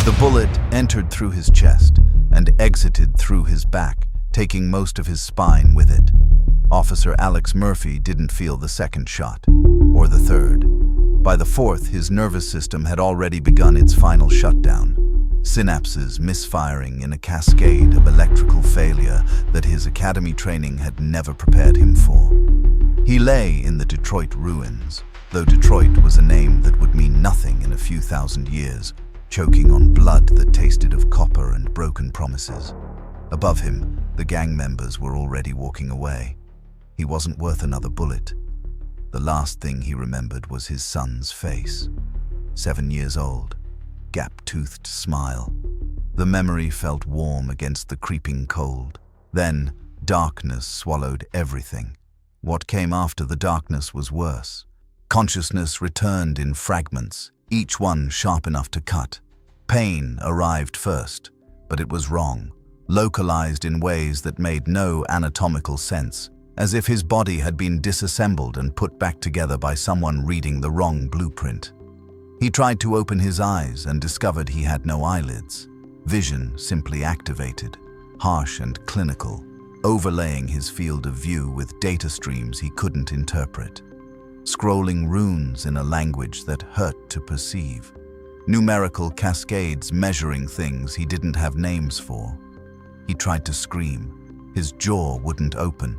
The bullet entered through his chest and exited through his back, taking most of his spine with it. Officer Alex Murphy didn't feel the second shot, or the third. By the fourth, his nervous system had already begun its final shutdown, synapses misfiring in a cascade of electrical failure that his academy training had never prepared him for. He lay in the Detroit ruins, though Detroit was a name that would mean nothing in a few thousand years, choking on blood that tasted of copper and broken promises. Above him, the gang members were already walking away. He wasn't worth another bullet. The last thing he remembered was his son's face. 7 years old, gap-toothed smile. The memory felt warm against the creeping cold. Then, darkness swallowed everything. What came after the darkness was worse. Consciousness returned in fragments, each one sharp enough to cut. Pain arrived first, but it was wrong, localized in ways that made no anatomical sense, as if his body had been disassembled and put back together by someone reading the wrong blueprint. He tried to open his eyes and discovered he had no eyelids. Vision simply activated, harsh and clinical, overlaying his field of view with data streams he couldn't interpret. Scrolling runes in a language that hurt to perceive. Numerical cascades measuring things he didn't have names for. He tried to scream. His jaw wouldn't open.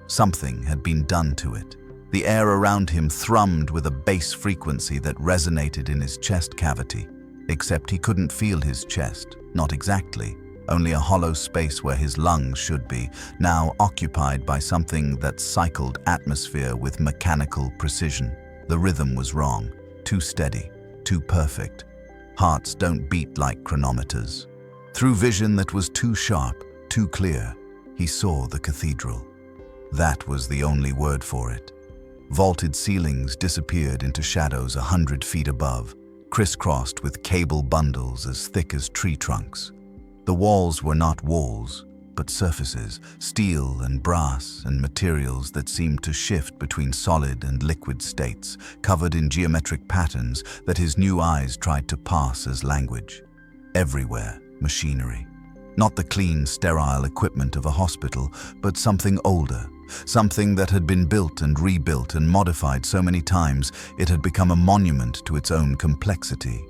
Something had been done to it. The air around him thrummed with a bass frequency that resonated in his chest cavity, except he couldn't feel his chest, not exactly, only a hollow space where his lungs should be, now occupied by something that cycled atmosphere with mechanical precision. The rhythm was wrong, too steady, too perfect. Hearts don't beat like chronometers. Through vision that was too sharp, too clear, he saw the cathedral. That was the only word for it. Vaulted ceilings disappeared into shadows 100 feet above, crisscrossed with cable bundles as thick as tree trunks. The walls were not walls, but surfaces, steel and brass and materials that seemed to shift between solid and liquid states, covered in geometric patterns that his new eyes tried to pass as language. Everywhere, machinery. Not the clean, sterile equipment of a hospital, but something older, something that had been built and rebuilt and modified so many times it had become a monument to its own complexity.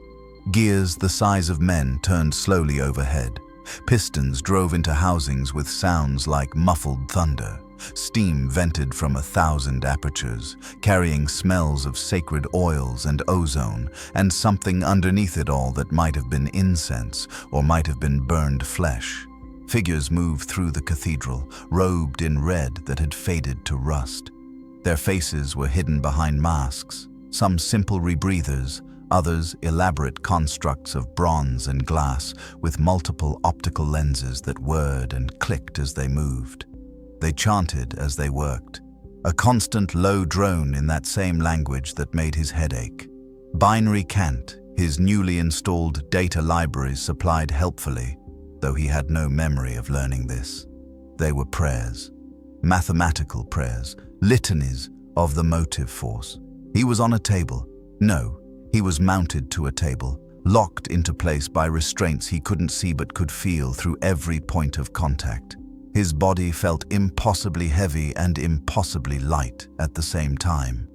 Gears the size of men turned slowly overhead. Pistons drove into housings with sounds like muffled thunder. Steam vented from 1,000 apertures, carrying smells of sacred oils and ozone, and something underneath it all that might have been incense or might have been burned flesh. Figures moved through the cathedral, robed in red that had faded to rust. Their faces were hidden behind masks, some simple rebreathers, others elaborate constructs of bronze and glass with multiple optical lenses that whirred and clicked as they moved. They chanted as they worked, a constant low drone in that same language that made his head ache. Binary cant, his newly installed data libraries supplied helpfully, though he had no memory of learning this. They were prayers, mathematical prayers, litanies of the motive force. He was on a table. No, he was mounted to a table, locked into place by restraints he couldn't see but could feel through every point of contact. His body felt impossibly heavy and impossibly light at the same time.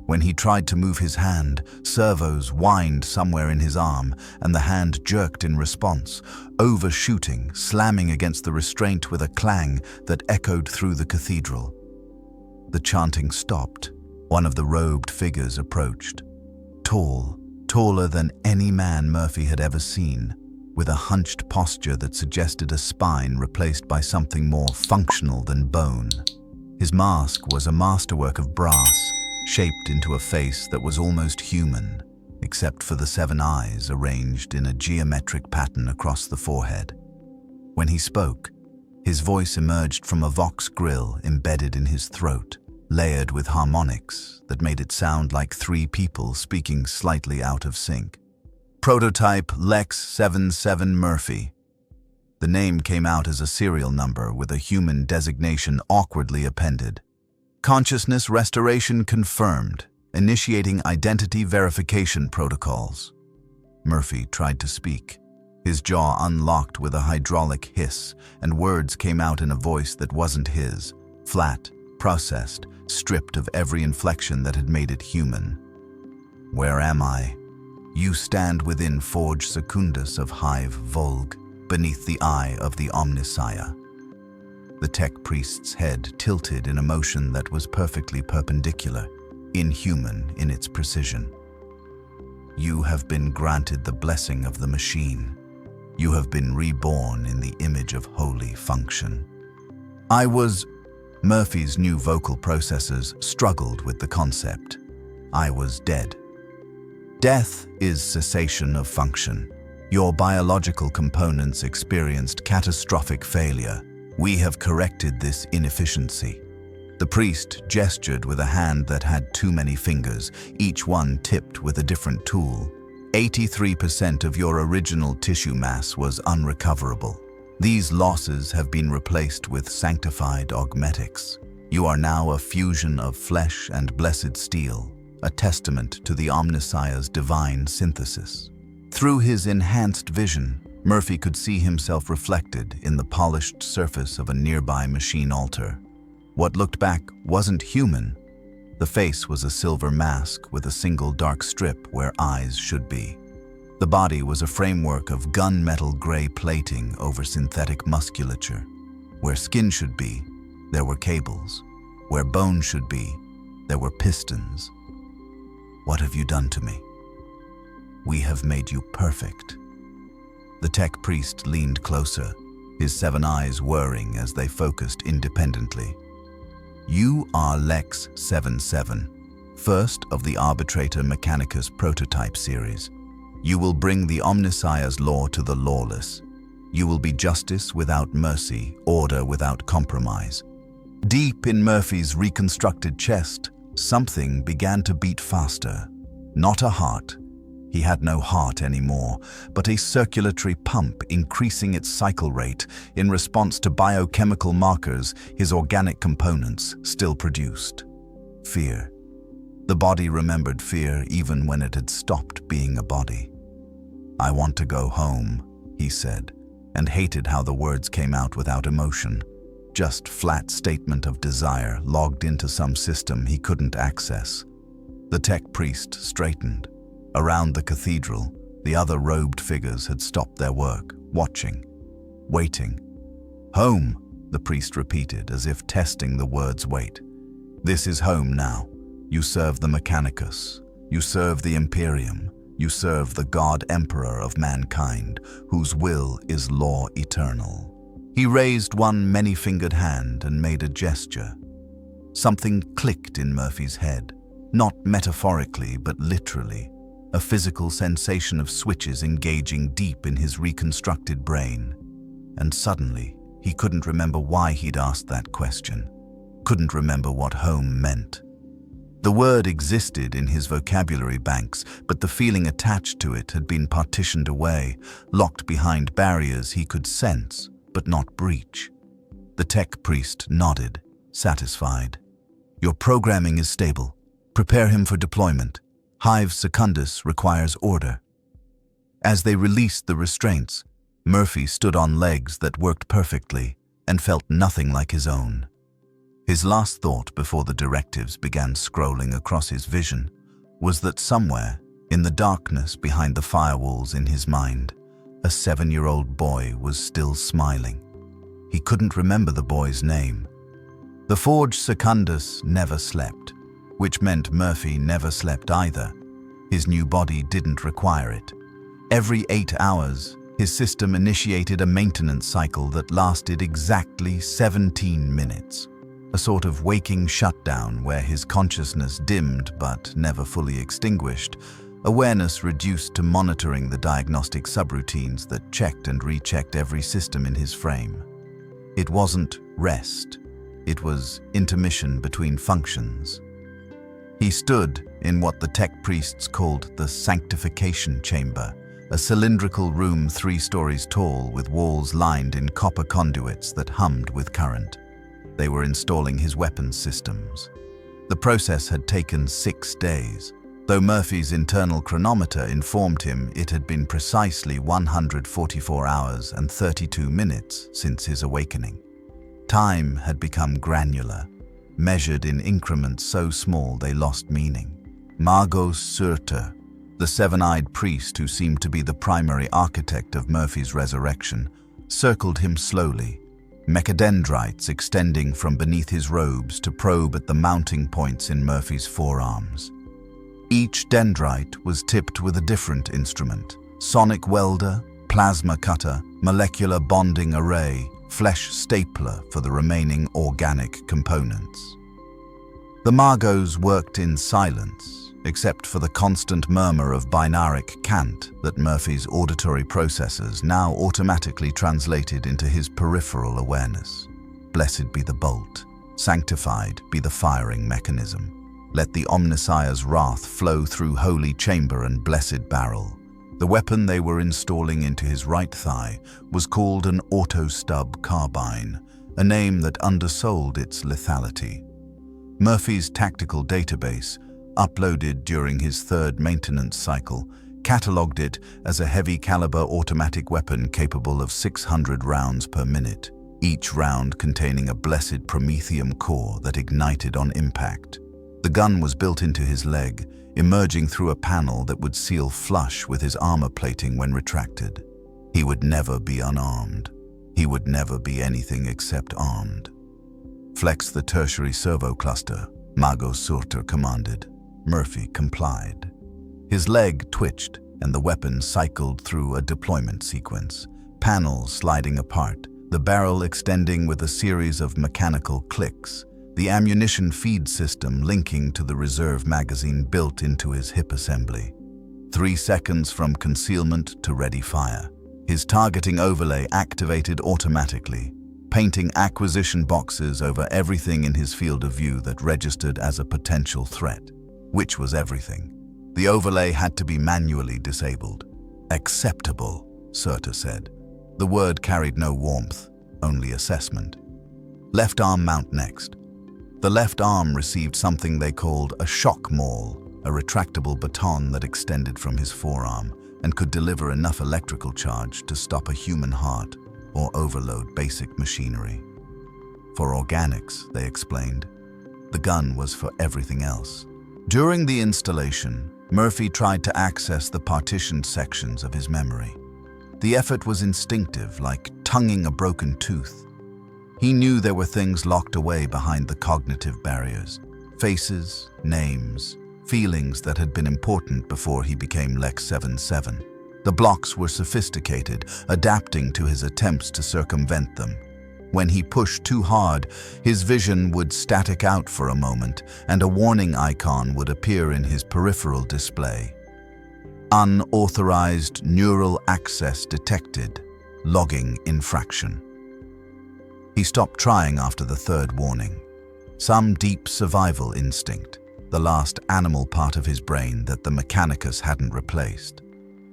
When he tried to move his hand, servos whined somewhere in his arm, and the hand jerked in response, overshooting, slamming against the restraint with a clang that echoed through the cathedral. The chanting stopped. One of the robed figures approached. Tall, taller than any man Murphy had ever seen, with a hunched posture that suggested a spine replaced by something more functional than bone. His mask was a masterwork of brass, shaped into a face that was almost human, except for the 7 eyes arranged in a geometric pattern across the forehead. When he spoke, his voice emerged from a Vox grill embedded in his throat, layered with harmonics that made it sound like 3 people speaking slightly out of sync. Prototype Lex-77 Murphy. The name came out as a serial number with a human designation awkwardly appended. Consciousness restoration confirmed, initiating identity verification protocols. Murphy tried to speak. His jaw unlocked with a hydraulic hiss, and words came out in a voice that wasn't his, flat, processed, stripped of every inflection that had made it human. "Where am I? You stand within Forge Secundus of Hive Volg, beneath the eye of the Omnissiah." The tech priest's head tilted in a motion that was perfectly perpendicular, inhuman in its precision. "You have been granted the blessing of the machine. You have been reborn in the image of holy function." Murphy's new vocal processors struggled with the concept. "I was dead." Death is cessation of function. Your biological components experienced catastrophic failure. We have corrected this inefficiency. The priest gestured with a hand that had too many fingers, each one tipped with a different tool. 83% of your original tissue mass was unrecoverable. These losses have been replaced with sanctified augmetics. You are now a fusion of flesh and blessed steel, a testament to the Omnissiah's divine synthesis. Through his enhanced vision, Murphy could see himself reflected in the polished surface of a nearby machine altar. What looked back wasn't human. The face was a silver mask with a single dark strip where eyes should be. The body was a framework of gunmetal gray plating over synthetic musculature. Where skin should be, there were cables. Where bone should be, there were pistons. "What have you done to me?" "We have made you perfect." The tech priest leaned closer, his 7 eyes whirring as they focused independently. "You are Lex-77, first of the Arbitrator Mechanicus prototype series. You will bring the Omnissiah's law to the lawless. You will be justice without mercy, order without compromise." Deep in Murphy's reconstructed chest, something began to beat faster. Not a heart. He had no heart anymore, but a circulatory pump increasing its cycle rate in response to biochemical markers his organic components still produced. Fear. The body remembered fear even when it had stopped being a body. "I want to go home," he said, and hated how the words came out without emotion. Just flat statement of desire logged into some system he couldn't access. The tech priest straightened. Around the cathedral, the other robed figures had stopped their work, watching, waiting. "Home," the priest repeated, as if testing the word's weight. "This is home now. You serve the Mechanicus. You serve the Imperium. You serve the God Emperor of mankind, whose will is law eternal." He raised one many-fingered hand and made a gesture. Something clicked in Murphy's head, not metaphorically but literally, a physical sensation of switches engaging deep in his reconstructed brain. And suddenly, he couldn't remember why he'd asked that question, couldn't remember what home meant. The word existed in his vocabulary banks, but the feeling attached to it had been partitioned away, locked behind barriers he could sense, but not breach. The tech priest nodded, satisfied. "Your programming is stable. Prepare him for deployment. Hive Secundus requires order." As they released the restraints, Murphy stood on legs that worked perfectly and felt nothing like his own. His last thought before the directives began scrolling across his vision was that somewhere, in the darkness behind the firewalls in his mind, a 7-year-old boy was still smiling. He couldn't remember the boy's name. The Forge Secundus never slept, which meant Murphy never slept either. His new body didn't require it. Every 8 hours, his system initiated a maintenance cycle that lasted exactly 17 minutes. A sort of waking shutdown where his consciousness dimmed but never fully extinguished, awareness reduced to monitoring the diagnostic subroutines that checked and rechecked every system in his frame. It wasn't rest, it was intermission between functions. He stood in what the tech priests called the sanctification chamber, a cylindrical room 3 stories tall with walls lined in copper conduits that hummed with current. They were installing his weapons systems. The process had taken 6 days. though Murphy's internal chronometer informed him it had been precisely 144 hours and 32 minutes since his awakening. Time had become granular, measured in increments so small they lost meaning. Magos Surtur, the seven-eyed priest who seemed to be the primary architect of Murphy's resurrection, circled him slowly, mechadendrites extending from beneath his robes to probe at the mounting points in Murphy's forearms. Each dendrite was tipped with a different instrument: sonic welder, plasma cutter, molecular bonding array, flesh stapler for the remaining organic components. The Magos worked in silence, except for the constant murmur of binaric cant that Murphy's auditory processors now automatically translated into his peripheral awareness. Blessed be the bolt, sanctified be the firing mechanism. Let the Omnissiah's wrath flow through holy chamber and blessed barrel. The weapon they were installing into his right thigh was called an auto-stub carbine, a name that undersold its lethality. Murphy's tactical database, uploaded during his third maintenance cycle, catalogued it as a heavy-caliber automatic weapon capable of 600 rounds per minute, each round containing a blessed promethium core that ignited on impact. The gun was built into his leg, emerging through a panel that would seal flush with his armor plating when retracted. He would never be unarmed. He would never be anything except armed. Flex the tertiary servo cluster, Magos Surtur commanded. Murphy complied. His leg twitched, and the weapon cycled through a deployment sequence, panels sliding apart, the barrel extending with a series of mechanical clicks, the ammunition feed system linking to the reserve magazine built into his hip assembly. 3 seconds from concealment to ready fire. His targeting overlay activated automatically, painting acquisition boxes over everything in his field of view that registered as a potential threat. Which was everything. The overlay had to be manually disabled. Acceptable, Surtur said. The word carried no warmth, only assessment. Left arm mount next. The left arm received something they called a shock maul, a retractable baton that extended from his forearm and could deliver enough electrical charge to stop a human heart or overload basic machinery. For organics, they explained. The gun was for everything else. During the installation, Murphy tried to access the partitioned sections of his memory. The effort was instinctive, like tonguing a broken tooth. He knew there were things locked away behind the cognitive barriers. Faces, names, feelings that had been important before he became Lex-77. The blocks were sophisticated, adapting to his attempts to circumvent them. When he pushed too hard, his vision would static out for a moment, and a warning icon would appear in his peripheral display. Unauthorized neural access detected. Logging infraction. He stopped trying after the third warning. Some deep survival instinct, the last animal part of his brain that the Mechanicus hadn't replaced,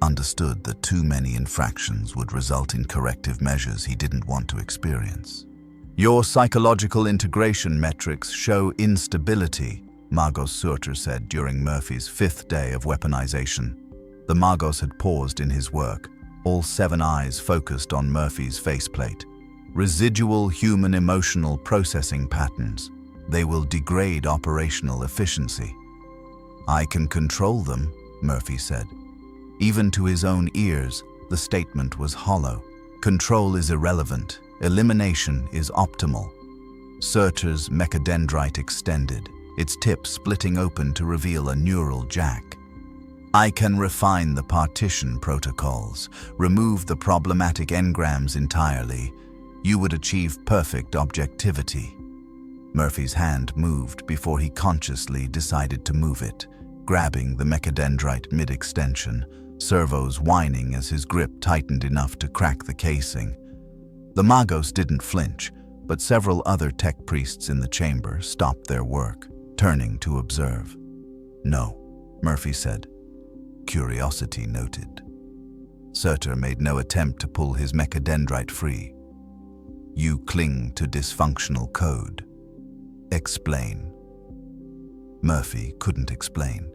understood that too many infractions would result in corrective measures he didn't want to experience. Your psychological integration metrics show instability, Magos Surtur said during Murphy's 5th day of weaponization. The Magos had paused in his work, all 7 eyes focused on Murphy's faceplate. Residual human emotional processing patterns. They will degrade operational efficiency. I can control them, Murphy said. Even to his own ears, the statement was hollow. Control is irrelevant. Elimination is optimal. Surtur's mechadendrite extended, its tip splitting open to reveal a neural jack. I can refine the partition protocols, remove the problematic engrams entirely. You would achieve perfect objectivity. Murphy's hand moved before he consciously decided to move it, grabbing the mechadendrite mid-extension, servos whining as his grip tightened enough to crack the casing. The Magos didn't flinch, but several other tech priests in the chamber stopped their work, turning to observe. No, Murphy said. Curiosity noted. Surtur made no attempt to pull his mechadendrite free. You cling to dysfunctional code. Explain. Murphy couldn't explain.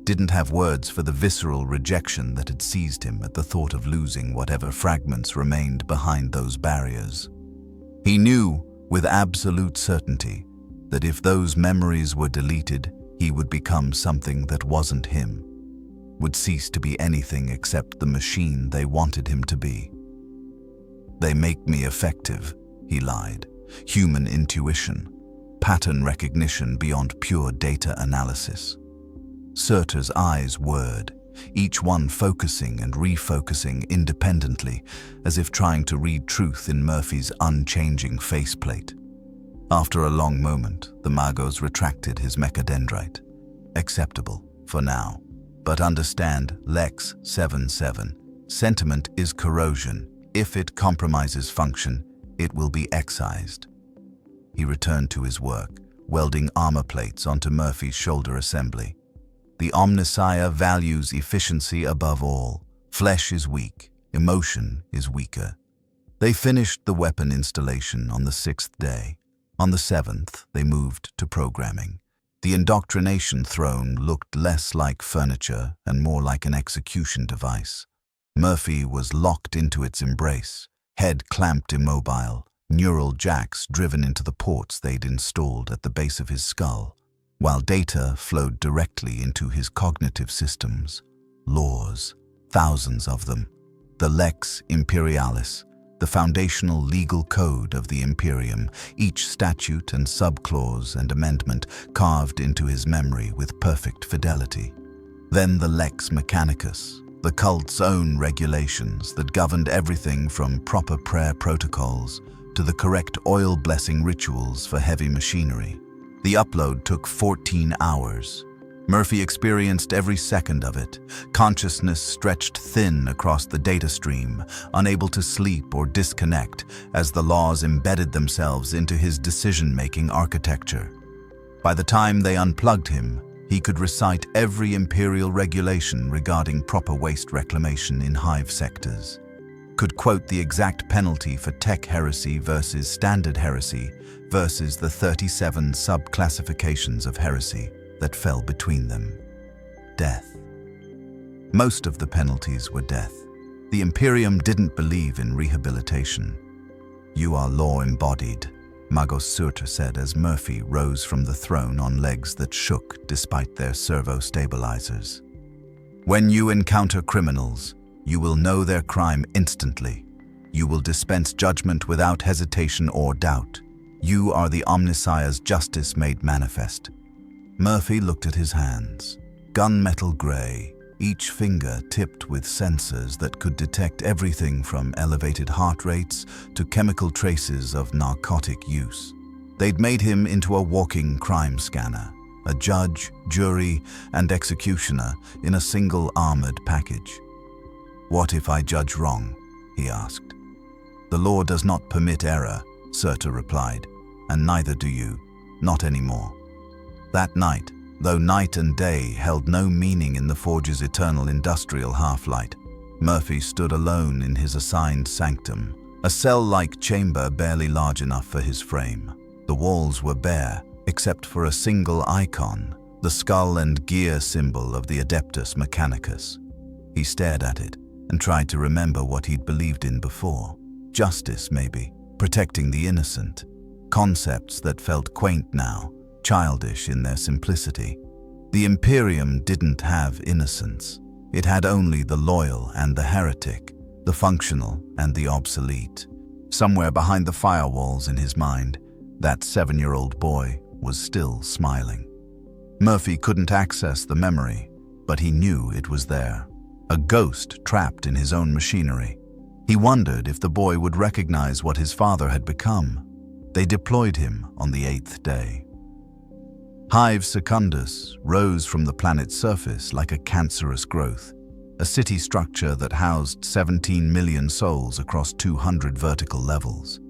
didn't have words for the visceral rejection that had seized him at the thought of losing whatever fragments remained behind those barriers. He knew with absolute certainty that if those memories were deleted, he would become something that wasn't him, would cease to be anything except the machine they wanted him to be. "They make me effective," he lied. "Human intuition, pattern recognition beyond pure data analysis." Surtur's eyes whirred, each one focusing and refocusing independently, as if trying to read truth in Murphy's unchanging faceplate. After a long moment, the Magos retracted his mechadendrite. "Acceptable, for now. But understand, Lex-77, sentiment is corrosion. If it compromises function, it will be excised." He returned to his work, welding armor plates onto Murphy's shoulder assembly. The Omnissiah values efficiency above all. Flesh is weak, emotion is weaker. They finished the weapon installation on the 6th day. On the 7th, they moved to programming. The indoctrination throne looked less like furniture and more like an execution device. Murphy was locked into its embrace, head clamped immobile, neural jacks driven into the ports they'd installed at the base of his skull, while data flowed directly into his cognitive systems. Laws, thousands of them. The Lex Imperialis, the foundational legal code of the Imperium, each statute and subclause and amendment carved into his memory with perfect fidelity. Then the Lex Mechanicus, the cult's own regulations that governed everything from proper prayer protocols to the correct oil-blessing rituals for heavy machinery. The upload took 14 hours. Murphy experienced every second of it, consciousness stretched thin across the data stream, unable to sleep or disconnect as the laws embedded themselves into his decision-making architecture. By the time they unplugged him, he could recite every imperial regulation regarding proper waste reclamation in hive sectors, could quote the exact penalty for tech heresy versus standard heresy versus the 37 sub-classifications of heresy that fell between them. Death. Most of the penalties were death. The Imperium didn't believe in rehabilitation. "You are law-embodied," Magos Surtur said as Murphy rose from the throne on legs that shook despite their servo-stabilizers. "When you encounter criminals, you will know their crime instantly. You will dispense judgment without hesitation or doubt. You are the Omnissiah's justice made manifest." Murphy looked at his hands, gunmetal gray, each finger tipped with sensors that could detect everything from elevated heart rates to chemical traces of narcotic use. They'd made him into a walking crime scanner, a judge, jury, and executioner in a single armored package. "What if I judge wrong?" he asked. "The law does not permit error," Surtur replied, "and neither do you, not anymore." That night, though night and day held no meaning in the Forge's eternal industrial half-light, Murphy stood alone in his assigned sanctum, a cell-like chamber barely large enough for his frame. The walls were bare, except for a single icon, the skull and gear symbol of the Adeptus Mechanicus. He stared at it and tried to remember what he'd believed in before. Justice, maybe, protecting the innocent. Concepts that felt quaint now, childish in their simplicity. The Imperium didn't have innocence. It had only the loyal and the heretic, the functional and the obsolete. Somewhere behind the firewalls in his mind, that 7-year-old boy was still smiling. Murphy couldn't access the memory, but he knew it was there. A ghost trapped in his own machinery. He wondered if the boy would recognize what his father had become. They deployed him on the 8th day. Hive Secundus rose from the planet's surface like a cancerous growth, a city structure that housed 17 million souls across 200 vertical levels.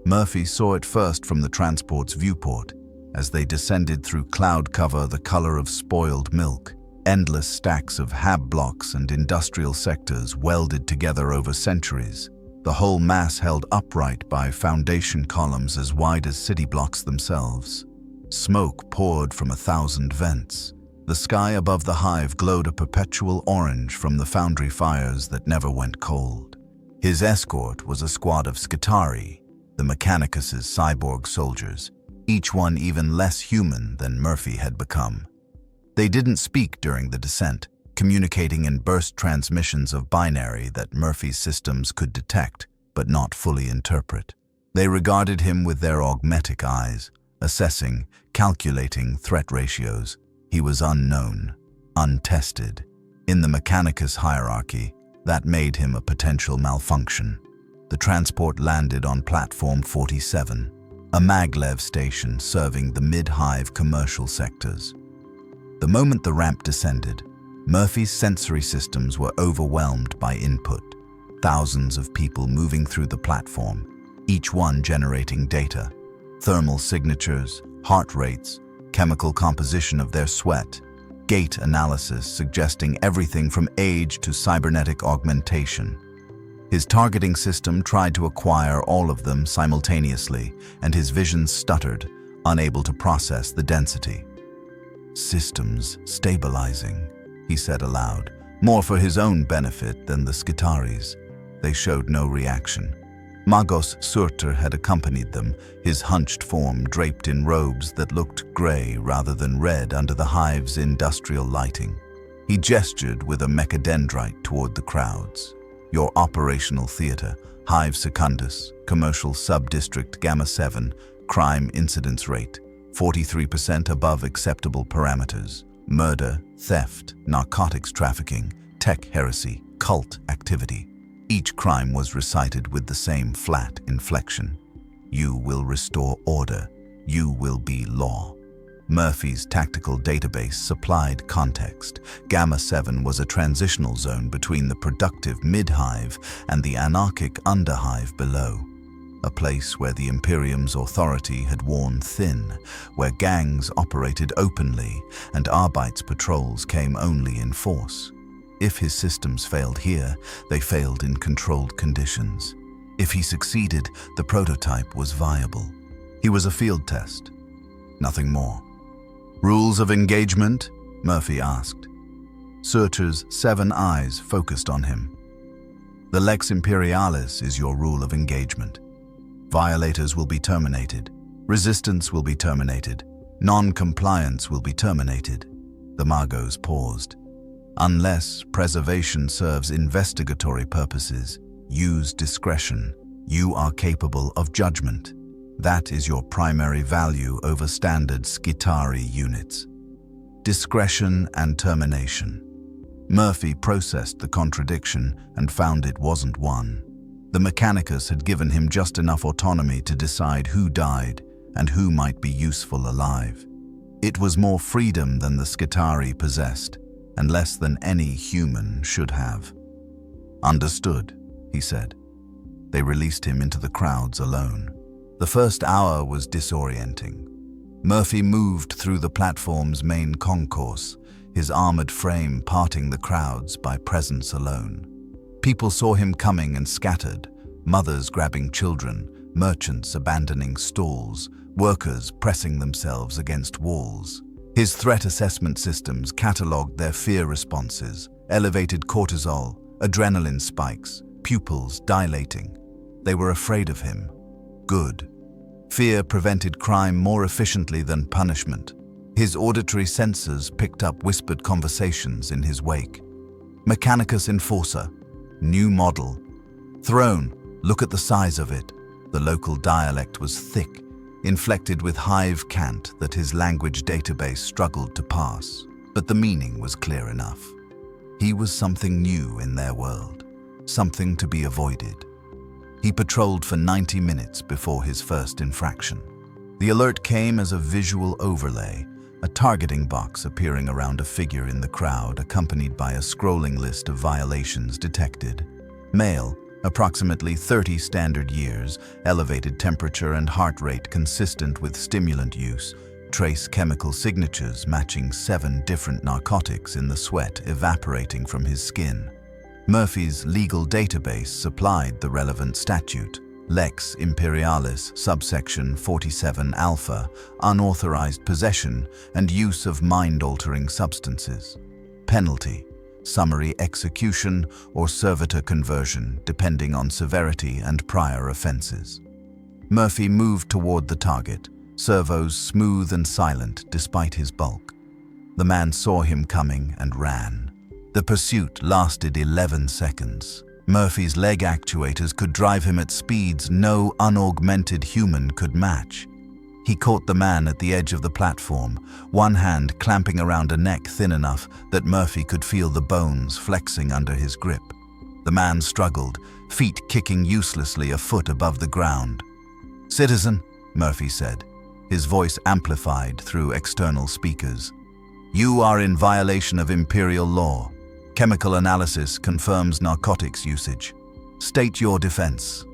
Murphy saw it first from the transport's viewport, as they descended through cloud cover the color of spoiled milk, endless stacks of hab blocks and industrial sectors welded together over centuries, the whole mass held upright by foundation columns as wide as city blocks themselves. Smoke poured from 1,000 vents. The sky above the hive glowed a perpetual orange from the foundry fires that never went cold. His escort was a squad of Skitarii, the Mechanicus's cyborg soldiers, each one even less human than Murphy had become. They didn't speak during the descent, communicating in burst transmissions of binary that Murphy's systems could detect but not fully interpret. They regarded him with their augmetic eyes, assessing, calculating threat ratios. He was unknown, untested. In the Mechanicus hierarchy, that made him a potential malfunction. The transport landed on Platform 47, a maglev station serving the mid-hive commercial sectors. The moment the ramp descended, Murphy's sensory systems were overwhelmed by input. Thousands of people moving through the platform, each one generating data, thermal signatures, heart rates, chemical composition of their sweat, gait analysis suggesting everything from age to cybernetic augmentation. His targeting system tried to acquire all of them simultaneously, and his vision stuttered, unable to process the density. "Systems stabilizing," he said aloud, more for his own benefit than the Skitari's. They showed no reaction. Magos Surtur had accompanied them, his hunched form draped in robes that looked gray rather than red under the hive's industrial lighting. He gestured with a mechadendrite toward the crowds. "Your operational theater, Hive Secundus, commercial sub-district Gamma 7, crime incidence rate, 43% above acceptable parameters. Murder, theft, narcotics trafficking, tech heresy, cult activity." Each crime was recited with the same flat inflection. "You will restore order. You will be law." Murphy's tactical database supplied context. Gamma 7 was a transitional zone between the productive mid-hive and the anarchic underhive below. A place where the Imperium's authority had worn thin, where gangs operated openly and Arbeits patrols came only in force. If his systems failed here, they failed in controlled conditions. If he succeeded, the prototype was viable. He was a field test, nothing more. "Rules of engagement?" Murphy asked. Surtur's 7 eyes focused on him. "The Lex Imperialis is your rule of engagement. Violators will be terminated. Resistance will be terminated. Non-compliance will be terminated." The Magos paused. "Unless preservation serves investigatory purposes, use discretion. You are capable of judgment. That is your primary value over standard Skitari units. Discretion and termination." Murphy processed the contradiction and found it wasn't one. The Mechanicus had given him just enough autonomy to decide who died and who might be useful alive. It was more freedom than the Skitari possessed, and less than any human should have. "Understood," he said. They released him into the crowds alone. The first hour was disorienting. Murphy moved through the platform's main concourse, his armored frame parting the crowds by presence alone. People saw him coming and scattered, mothers grabbing children, merchants abandoning stalls, workers pressing themselves against walls. His threat assessment systems catalogued their fear responses, elevated cortisol, adrenaline spikes, pupils dilating. They were afraid of him. Good. Fear prevented crime more efficiently than punishment. His auditory sensors picked up whispered conversations in his wake. "Mechanicus Enforcer. New model. Throne. Look at the size of it." The local dialect was thick, inflected with hive cant that his language database struggled to pass, but the meaning was clear enough. He was something new in their world, something to be avoided. He patrolled for 90 minutes before his first infraction. The alert came as a visual overlay, a targeting box appearing around a figure in the crowd accompanied by a scrolling list of violations detected. Male, approximately 30 standard years, elevated temperature and heart rate consistent with stimulant use, trace chemical signatures matching 7 different narcotics in the sweat evaporating from his skin. Murphy's legal database supplied the relevant statute, Lex Imperialis, subsection 47 Alpha, unauthorized possession and use of mind-altering substances. Penalty: summary execution or servitor conversion, depending on severity and prior offenses. Murphy moved toward the target, servos smooth and silent despite his bulk. The man saw him coming and ran. The pursuit lasted 11 seconds. Murphy's leg actuators could drive him at speeds no unaugmented human could match. He caught the man at the edge of the platform, one hand clamping around a neck thin enough that Murphy could feel the bones flexing under his grip. The man struggled, feet kicking uselessly a foot above the ground. "Citizen," Murphy said, his voice amplified through external speakers. "You are in violation of Imperial law. Chemical analysis confirms narcotics usage. State your defense."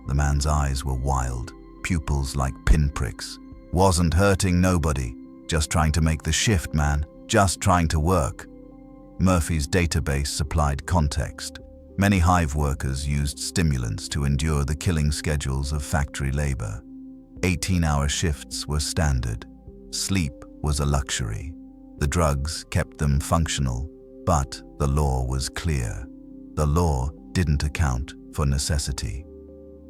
The man's eyes were wild, pupils like pinpricks. "Wasn't hurting nobody. Just trying to make the shift, man. Just trying to work." Murphy's database supplied context. Many hive workers used stimulants to endure the killing schedules of factory labor. 18-hour shifts were standard. Sleep was a luxury. The drugs kept them functional, but the law was clear. The law didn't account for necessity.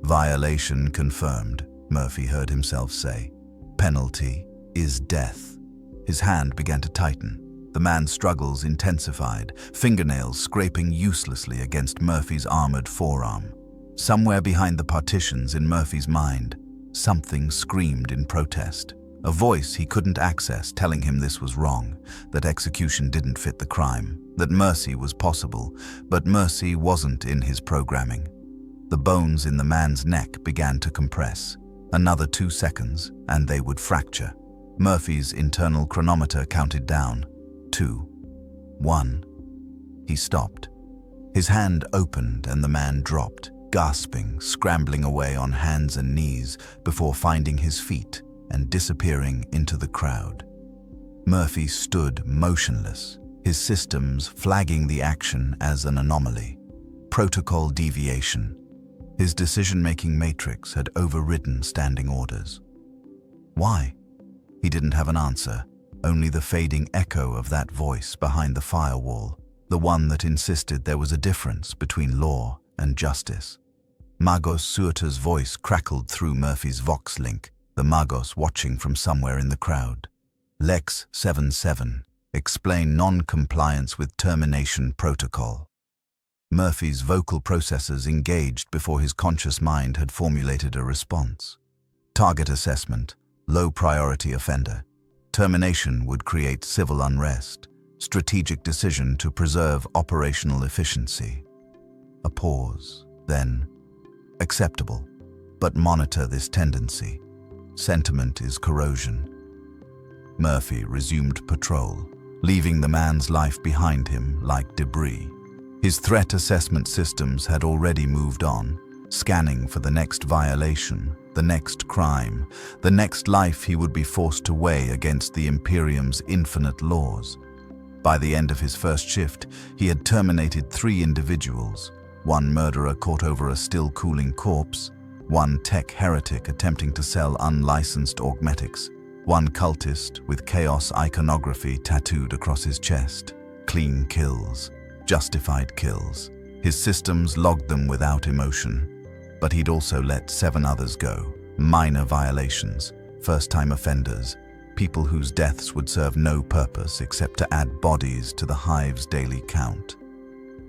"Violation confirmed," Murphy heard himself say. "Penalty is death." His hand began to tighten. The man's struggles intensified, fingernails scraping uselessly against Murphy's armored forearm. Somewhere behind the partitions in Murphy's mind, something screamed in protest. A voice he couldn't access telling him this was wrong, that execution didn't fit the crime, that mercy was possible, but mercy wasn't in his programming. The bones in the man's neck began to compress. Another 2 seconds, and they would fracture. Murphy's internal chronometer counted down. 2, 1. He stopped. His hand opened and the man dropped, gasping, scrambling away on hands and knees before finding his feet and disappearing into the crowd. Murphy stood motionless, his systems flagging the action as an anomaly. Protocol deviation. His decision-making matrix had overridden standing orders. Why? He didn't have an answer, only the fading echo of that voice behind the firewall, the one that insisted there was a difference between law and justice. Magos Sueta's voice crackled through Murphy's Vox link, the Magos watching from somewhere in the crowd. Lex-77, explain non-compliance with termination protocol. Murphy's vocal processors engaged before his conscious mind had formulated a response. Target assessment, low priority offender. Termination would create civil unrest. Strategic decision to preserve operational efficiency. A pause, then, acceptable, but monitor this tendency. Sentiment is corrosion. Murphy resumed patrol, leaving the man's life behind him like debris. His threat assessment systems had already moved on, scanning for the next violation, the next crime, the next life he would be forced to weigh against the Imperium's infinite laws. By the end of his first shift, he had terminated 3 individuals, one murderer caught over a still-cooling corpse, one tech heretic attempting to sell unlicensed augmetics, one cultist with chaos iconography tattooed across his chest. Clean kills, justified kills. His systems logged them without emotion. But he'd also let 7 others go, minor violations, first-time offenders, people whose deaths would serve no purpose except to add bodies to the hive's daily count.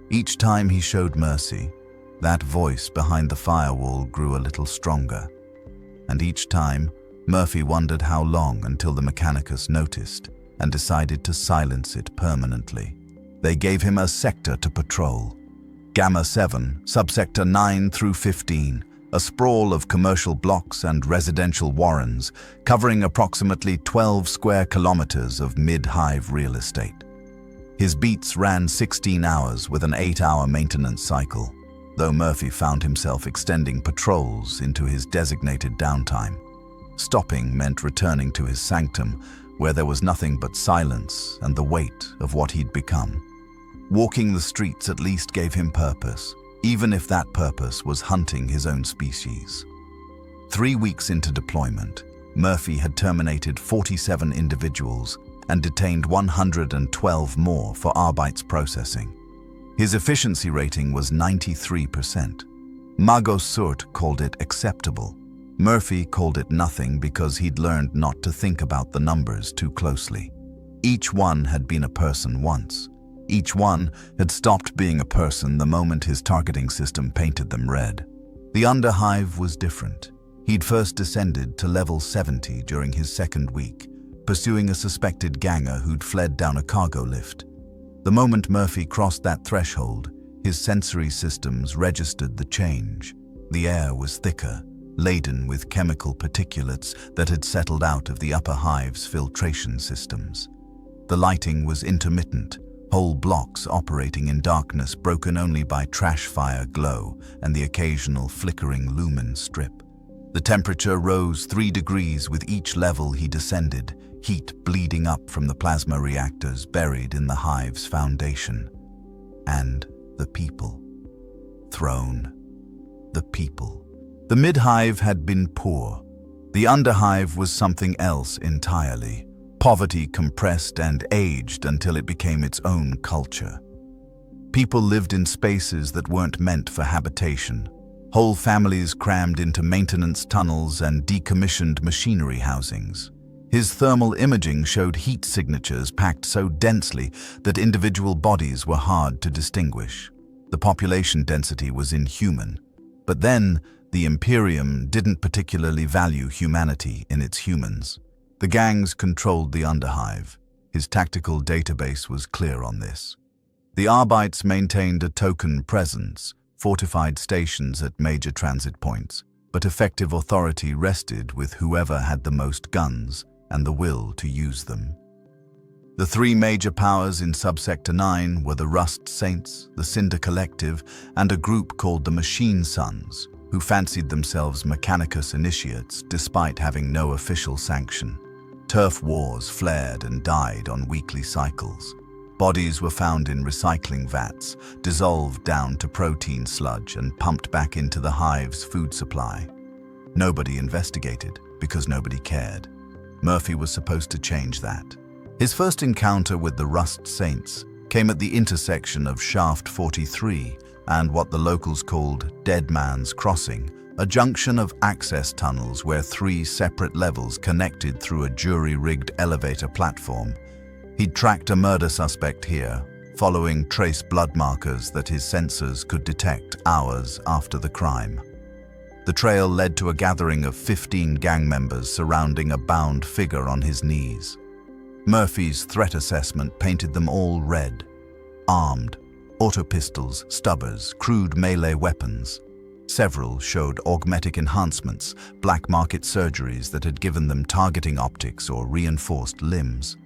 Each time he showed mercy, that voice behind the firewall grew a little stronger. And each time, Murphy wondered how long until the Mechanicus noticed and decided to silence it permanently. They gave him a sector to patrol. Gamma 7, subsector 9 through 15, a sprawl of commercial blocks and residential warrens, covering approximately 12 square kilometers of mid-hive real estate. His beats ran 16 hours with an 8-hour maintenance cycle, though Murphy found himself extending patrols into his designated downtime. Stopping meant returning to his sanctum, where there was nothing but silence and the weight of what he'd become. Walking the streets at least gave him purpose. even if that purpose was hunting his own species. 3 weeks into deployment, Murphy had terminated 47 individuals and detained 112 more for Arbeits processing. His efficiency rating was 93%. Magos Surt called it acceptable. Murphy called it nothing because he'd learned not to think about the numbers too closely. Each one had been a person once. Each one had stopped being a person the moment his targeting system painted them red. The Underhive was different. He'd first descended to level 70 during his second week, pursuing a suspected ganger who'd fled down a cargo lift. The moment Murphy crossed that threshold, his sensory systems registered the change. The air was thicker, laden with chemical particulates that had settled out of the upper hive's filtration systems. The lighting was intermittent, whole blocks operating in darkness broken only by trash fire glow and the occasional flickering lumen strip. The temperature rose 3 degrees with each level he descended, heat bleeding up from the plasma reactors buried in the hive's foundation. And the people. Throne. The people. The mid-hive had been poor. The underhive was something else entirely. Poverty compressed and aged until it became its own culture. People lived in spaces that weren't meant for habitation. Whole families crammed into maintenance tunnels and decommissioned machinery housings. His thermal imaging showed heat signatures packed so densely that individual bodies were hard to distinguish. The population density was inhuman. But then, the Imperium didn't particularly value humanity in its humans. The gangs controlled the Underhive. His tactical database was clear on this. The Arbeits maintained a token presence, fortified stations at major transit points, but effective authority rested with whoever had the most guns and the will to use them. The 3 major powers in Subsector 9 were the Rust Saints, the Cinder Collective, and a group called the Machine Sons, who fancied themselves Mechanicus initiates despite having no official sanction. Turf wars flared and died on weekly cycles. Bodies were found in recycling vats, dissolved down to protein sludge and pumped back into the hive's food supply. Nobody investigated because nobody cared. Murphy was supposed to change that. His first encounter with the Rust Saints came at the intersection of Shaft 43 and what the locals called Dead Man's Crossing, a junction of access tunnels where 3 separate levels connected through a jury-rigged elevator platform. He'd tracked a murder suspect here, following trace blood markers that his sensors could detect hours after the crime. The trail led to a gathering of 15 gang members surrounding a bound figure on his knees. Murphy's threat assessment painted them all red. Armed, autopistols, stubbers, crude melee weapons. Several showed augmetic enhancements, black market surgeries that had given them targeting optics or reinforced limbs.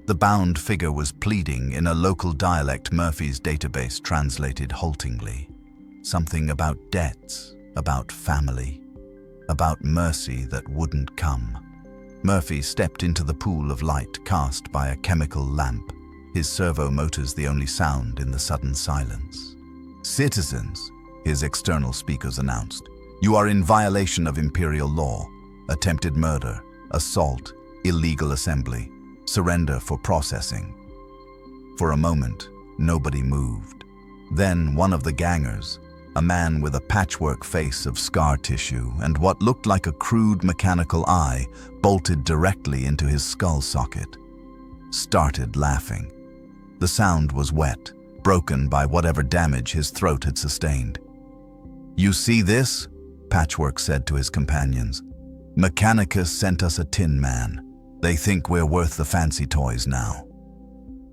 The bound figure was pleading in a local dialect Murphy's database translated haltingly. Something about debts, about family, about mercy that wouldn't come. Murphy stepped into the pool of light cast by a chemical lamp, his servo motors the only sound in the sudden silence. "Citizens," his external speakers announced, "you are in violation of Imperial law. Attempted murder, assault, illegal assembly. Surrender for processing." For a moment, nobody moved. Then one of the gangers, a man with a patchwork face of scar tissue and what looked like a crude mechanical eye, bolted directly into his skull socket. Started laughing. The sound was wet, broken by whatever damage his throat had sustained. "You see this?" Patchwork said to his companions. "Mechanicus sent us a tin man. They think we're worth the fancy toys now."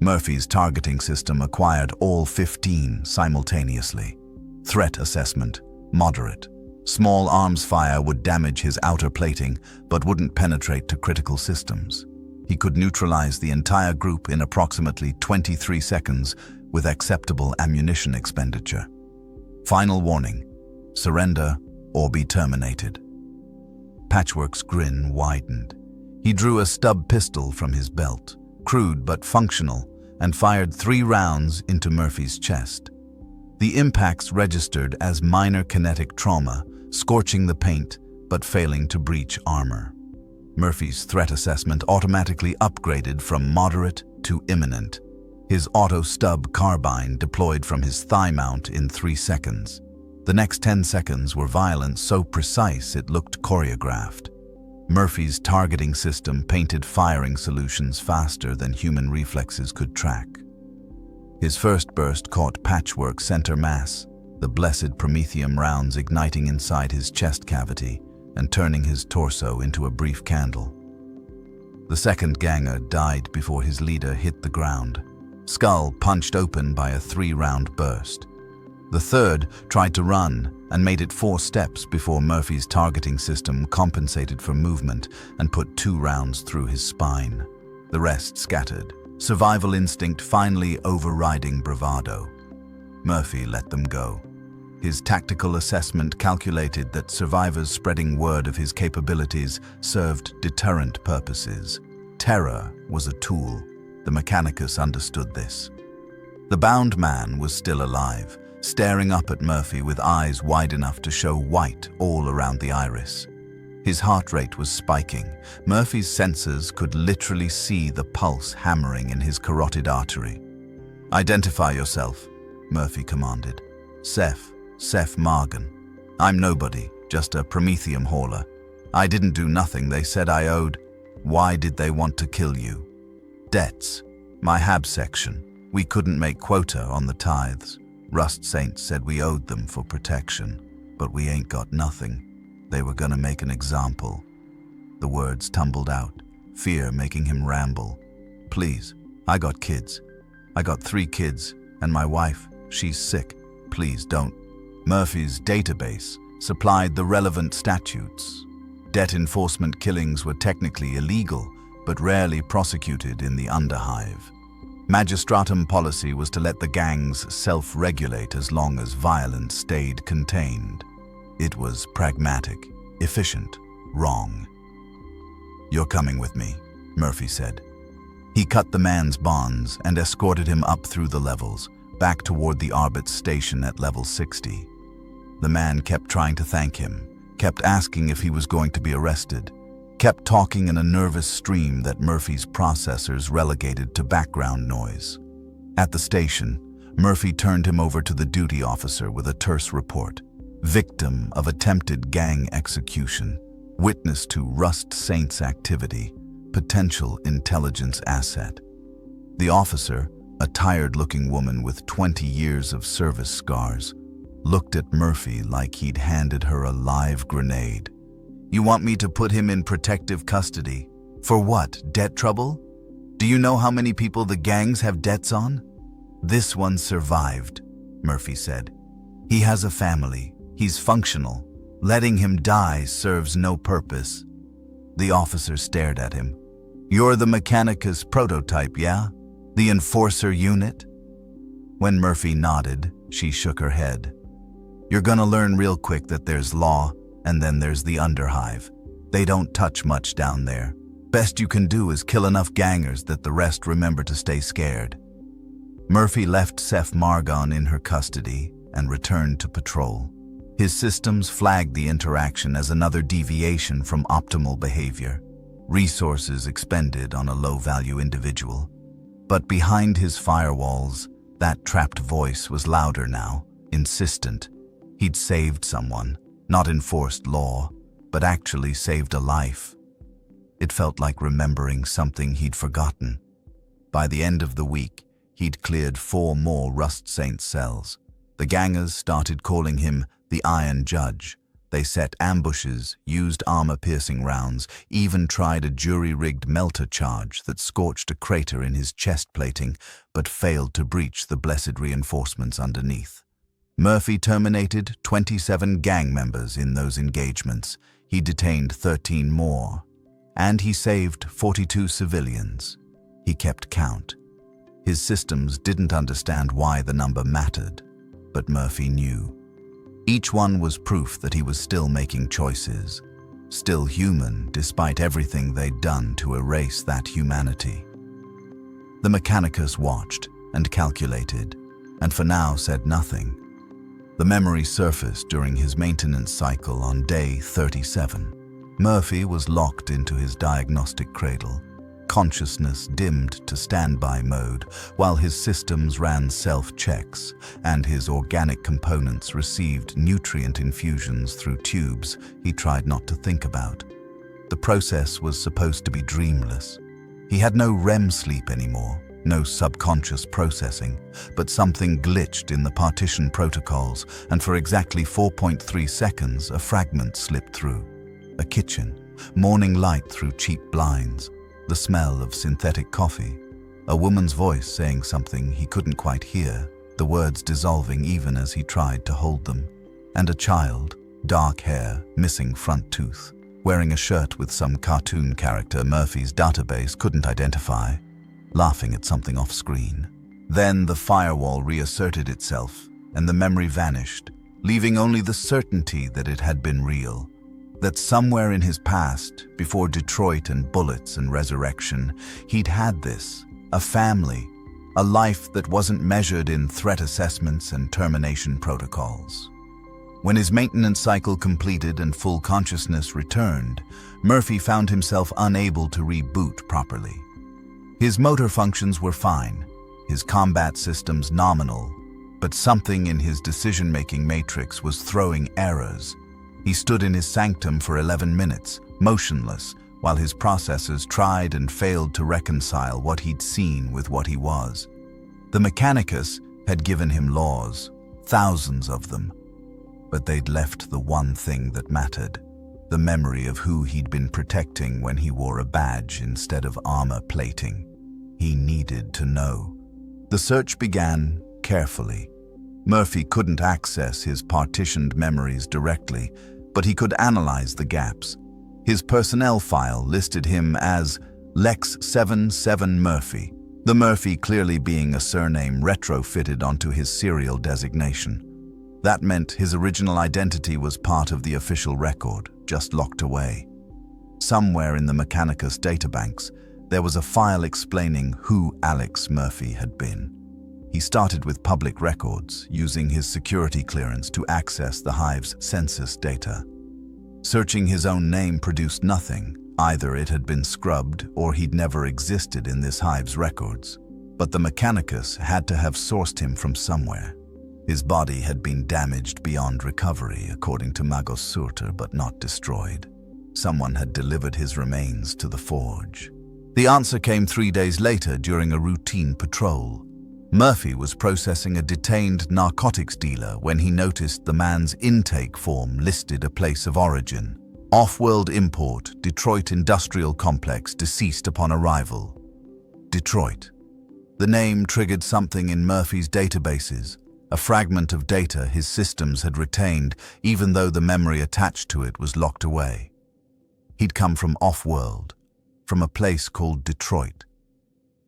Murphy's targeting system acquired all 15 simultaneously. Threat assessment, moderate. Small arms fire would damage his outer plating, but wouldn't penetrate to critical systems. He could neutralize the entire group in approximately 23 seconds with acceptable ammunition expenditure. Final warning: surrender or be terminated. Patchwork's grin widened. He drew a stub pistol from his belt, crude but functional, and fired 3 rounds into Murphy's chest. The impacts registered as minor kinetic trauma, scorching the paint but failing to breach armor. Murphy's threat assessment automatically upgraded from moderate to imminent. His auto-stub carbine deployed from his thigh mount in 3 seconds. The next 10 seconds were violence so precise it looked choreographed. Murphy's targeting system painted firing solutions faster than human reflexes could track. His first burst caught patchwork center mass, the blessed promethium rounds igniting inside his chest cavity and turning his torso into a brief candle. The second ganger died before his leader hit the ground, skull punched open by a 3-round burst. The third tried to run and made it 4 steps before Murphy's targeting system compensated for movement and put 2 rounds through his spine. The rest scattered, survival instinct finally overriding bravado. Murphy let them go. His tactical assessment calculated that survivors spreading word of his capabilities served deterrent purposes. Terror was a tool. The Mechanicus understood this. The bound man was still alive, staring up at Murphy with eyes wide enough to show white all around the iris. His heart rate was spiking. Murphy's sensors could literally see the pulse hammering in his carotid artery. "Identify yourself," Murphy commanded. Seth Margan. "I'm nobody, just a promethium hauler. I didn't do nothing they said I owed." "Why did they want to kill you?" "Debts. My hab section. We couldn't make quota on the tithes. Rust Saints said we owed them for protection, but we ain't got nothing. They were gonna make an example." The words tumbled out, fear making him ramble. "Please, I got kids. I got 3 kids, and my wife, she's sick. Please don't." Murphy's database supplied the relevant statutes. Debt enforcement killings were technically illegal, but rarely prosecuted in the underhive. Magistratum policy was to let the gangs self-regulate as long as violence stayed contained. It was pragmatic, efficient, wrong. "You're coming with me," Murphy said. He cut the man's bonds and escorted him up through the levels, back toward the Arbit's station at level 60. The man kept trying to thank him, kept asking if he was going to be arrested, kept talking in a nervous stream that Murphy's processors relegated to background noise. At the station, Murphy turned him over to the duty officer with a terse report. Victim of attempted gang execution, witness to Rust Saints activity, potential intelligence asset. The officer, a tired-looking woman with 20 years of service scars, looked at Murphy like he'd handed her a live grenade. "You want me to put him in protective custody? For what, debt trouble? Do you know how many people the gangs have debts on?" "This one survived," Murphy said. "He has a family. He's functional. Letting him die serves no purpose." The officer stared at him. "You're the Mechanicus prototype, yeah? The Enforcer unit?" When Murphy nodded, she shook her head. "You're gonna learn real quick that there's law, and then there's the underhive. They don't touch much down there. Best you can do is kill enough gangers that the rest remember to stay scared." Murphy left Seth Margan in her custody and returned to patrol. His systems flagged the interaction as another deviation from optimal behavior, resources expended on a low-value individual. But behind his firewalls, that trapped voice was louder now, insistent. He'd saved someone, not enforced law, but actually saved a life. It felt like remembering something he'd forgotten. By the end of the week, he'd cleared 4 more Rust Saint cells. The gangers started calling him the Iron Judge. They set ambushes, used armor-piercing rounds, even tried a jury-rigged melter charge that scorched a crater in his chest plating, but failed to breach the blessed reinforcements underneath. Murphy terminated 27 gang members in those engagements. He detained 13 more. And he saved 42 civilians. He kept count. His systems didn't understand why the number mattered, but Murphy knew. Each one was proof that he was still making choices, still human despite everything they'd done to erase that humanity. The Mechanicus watched and calculated, and for now said nothing. The memory surfaced during his maintenance cycle on day 37. Murphy was locked into his diagnostic cradle. Consciousness dimmed to standby mode while his systems ran self-checks and his organic components received nutrient infusions through tubes he tried not to think about. The process was supposed to be dreamless. He had no REM sleep anymore, no subconscious processing, but something glitched in the partition protocols, and for exactly 4.3 seconds a fragment slipped through. A kitchen, morning light through cheap blinds, the smell of synthetic coffee, a woman's voice saying something he couldn't quite hear, the words dissolving even as he tried to hold them, and a child, dark hair, missing front tooth, wearing a shirt with some cartoon character Murphy's database couldn't identify, laughing at something off-screen. Then the firewall reasserted itself, and the memory vanished, leaving only the certainty that it had been real. That somewhere in his past, before Detroit and bullets and resurrection, he'd had this, a family, a life that wasn't measured in threat assessments and termination protocols. When his maintenance cycle completed and full consciousness returned, Murphy found himself unable to reboot properly. His motor functions were fine, his combat systems nominal, but something in his decision-making matrix was throwing errors. He stood in his sanctum for 11 minutes, motionless, while his processors tried and failed to reconcile what he'd seen with what he was. The Mechanicus had given him laws, thousands of them, but they'd left the one thing that mattered, the memory of who he'd been protecting when he wore a badge instead of armor plating. He needed to know. The search began carefully. Murphy couldn't access his partitioned memories directly, but he could analyze the gaps. His personnel file listed him as Lex-77 Murphy, the Murphy clearly being a surname retrofitted onto his serial designation. That meant his original identity was part of the official record, just locked away. Somewhere in the Mechanicus databanks, there was a file explaining who Alex Murphy had been. He started with public records, using his security clearance to access the hive's census data. Searching his own name produced nothing. Either it had been scrubbed or he'd never existed in this hive's records. But the Mechanicus had to have sourced him from somewhere. His body had been damaged beyond recovery, according to Magos Surter, but not destroyed. Someone had delivered his remains to the forge. The answer came 3 days later during a routine patrol. Murphy was processing a detained narcotics dealer when he noticed the man's intake form listed a place of origin. Off-world import, Detroit Industrial Complex, deceased upon arrival. Detroit. The name triggered something in Murphy's databases, a fragment of data his systems had retained even though the memory attached to it was locked away. He'd come from off-world, from a place called Detroit.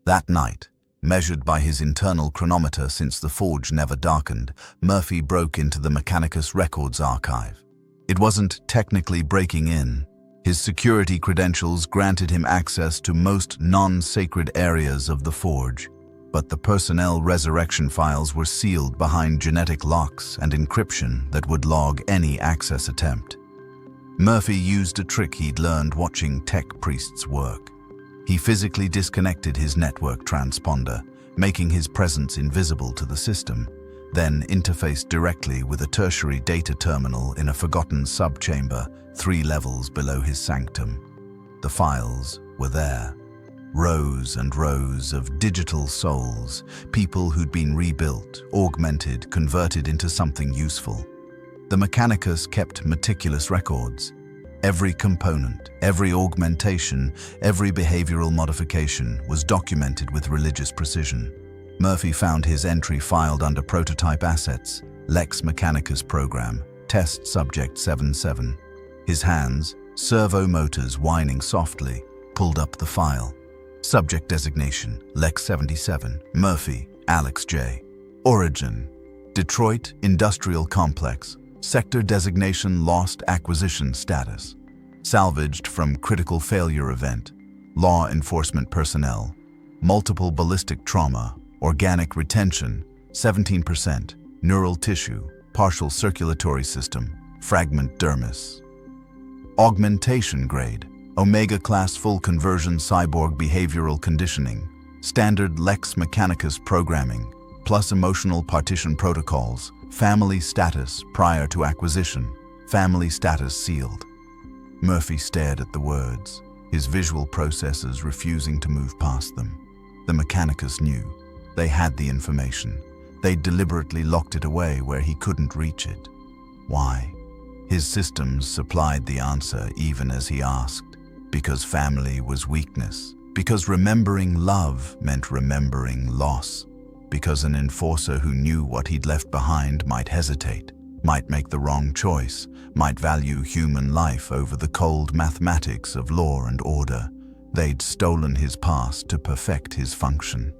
That night, measured by his internal chronometer since the forge never darkened, Murphy broke into the Mechanicus records archive. It wasn't technically breaking in. His security credentials granted him access to most non-sacred areas of the forge, but the personnel resurrection files were sealed behind genetic locks and encryption that would log any access attempt. Murphy used a trick he'd learned watching tech priests work. He physically disconnected his network transponder, making his presence invisible to the system, then interfaced directly with a tertiary data terminal in a forgotten subchamber 3 levels below his sanctum. The files were there. Rows and rows of digital souls, people who'd been rebuilt, augmented, converted into something useful. The Mechanicus kept meticulous records. Every component, every augmentation, every behavioral modification was documented with religious precision. Murphy found his entry filed under Prototype Assets, Lex Mechanicus Program, Test Subject 77. His hands, servo motors whining softly, pulled up the file. Subject designation, Lex-77, Murphy, Alex J. Origin, Detroit Industrial Complex. Sector designation lost acquisition status. Salvaged from critical failure event. Law enforcement personnel. Multiple ballistic trauma. Organic retention, 17%. Neural tissue, partial circulatory system, fragment dermis. Augmentation grade, Omega class full conversion cyborg behavioral conditioning, standard Lex Mechanicus programming, plus emotional partition protocols, family status prior to acquisition, family status sealed. Murphy stared at the words, his visual processors refusing to move past them. The Mechanicus knew. They had the information. They deliberately locked it away where he couldn't reach it. Why? His systems supplied the answer even as he asked. Because family was weakness. Because remembering love meant remembering loss. Because an enforcer who knew what he'd left behind might hesitate, might make the wrong choice, might value human life over the cold mathematics of law and order. They'd stolen his past to perfect his function.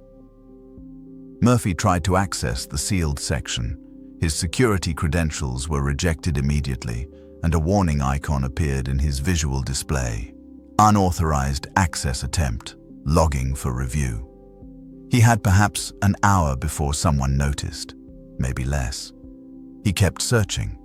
Murphy tried to access the sealed section. His security credentials were rejected immediately, and a warning icon appeared in his visual display. Unauthorized access attempt, logging for review. He had perhaps an hour before someone noticed, maybe less. He kept searching.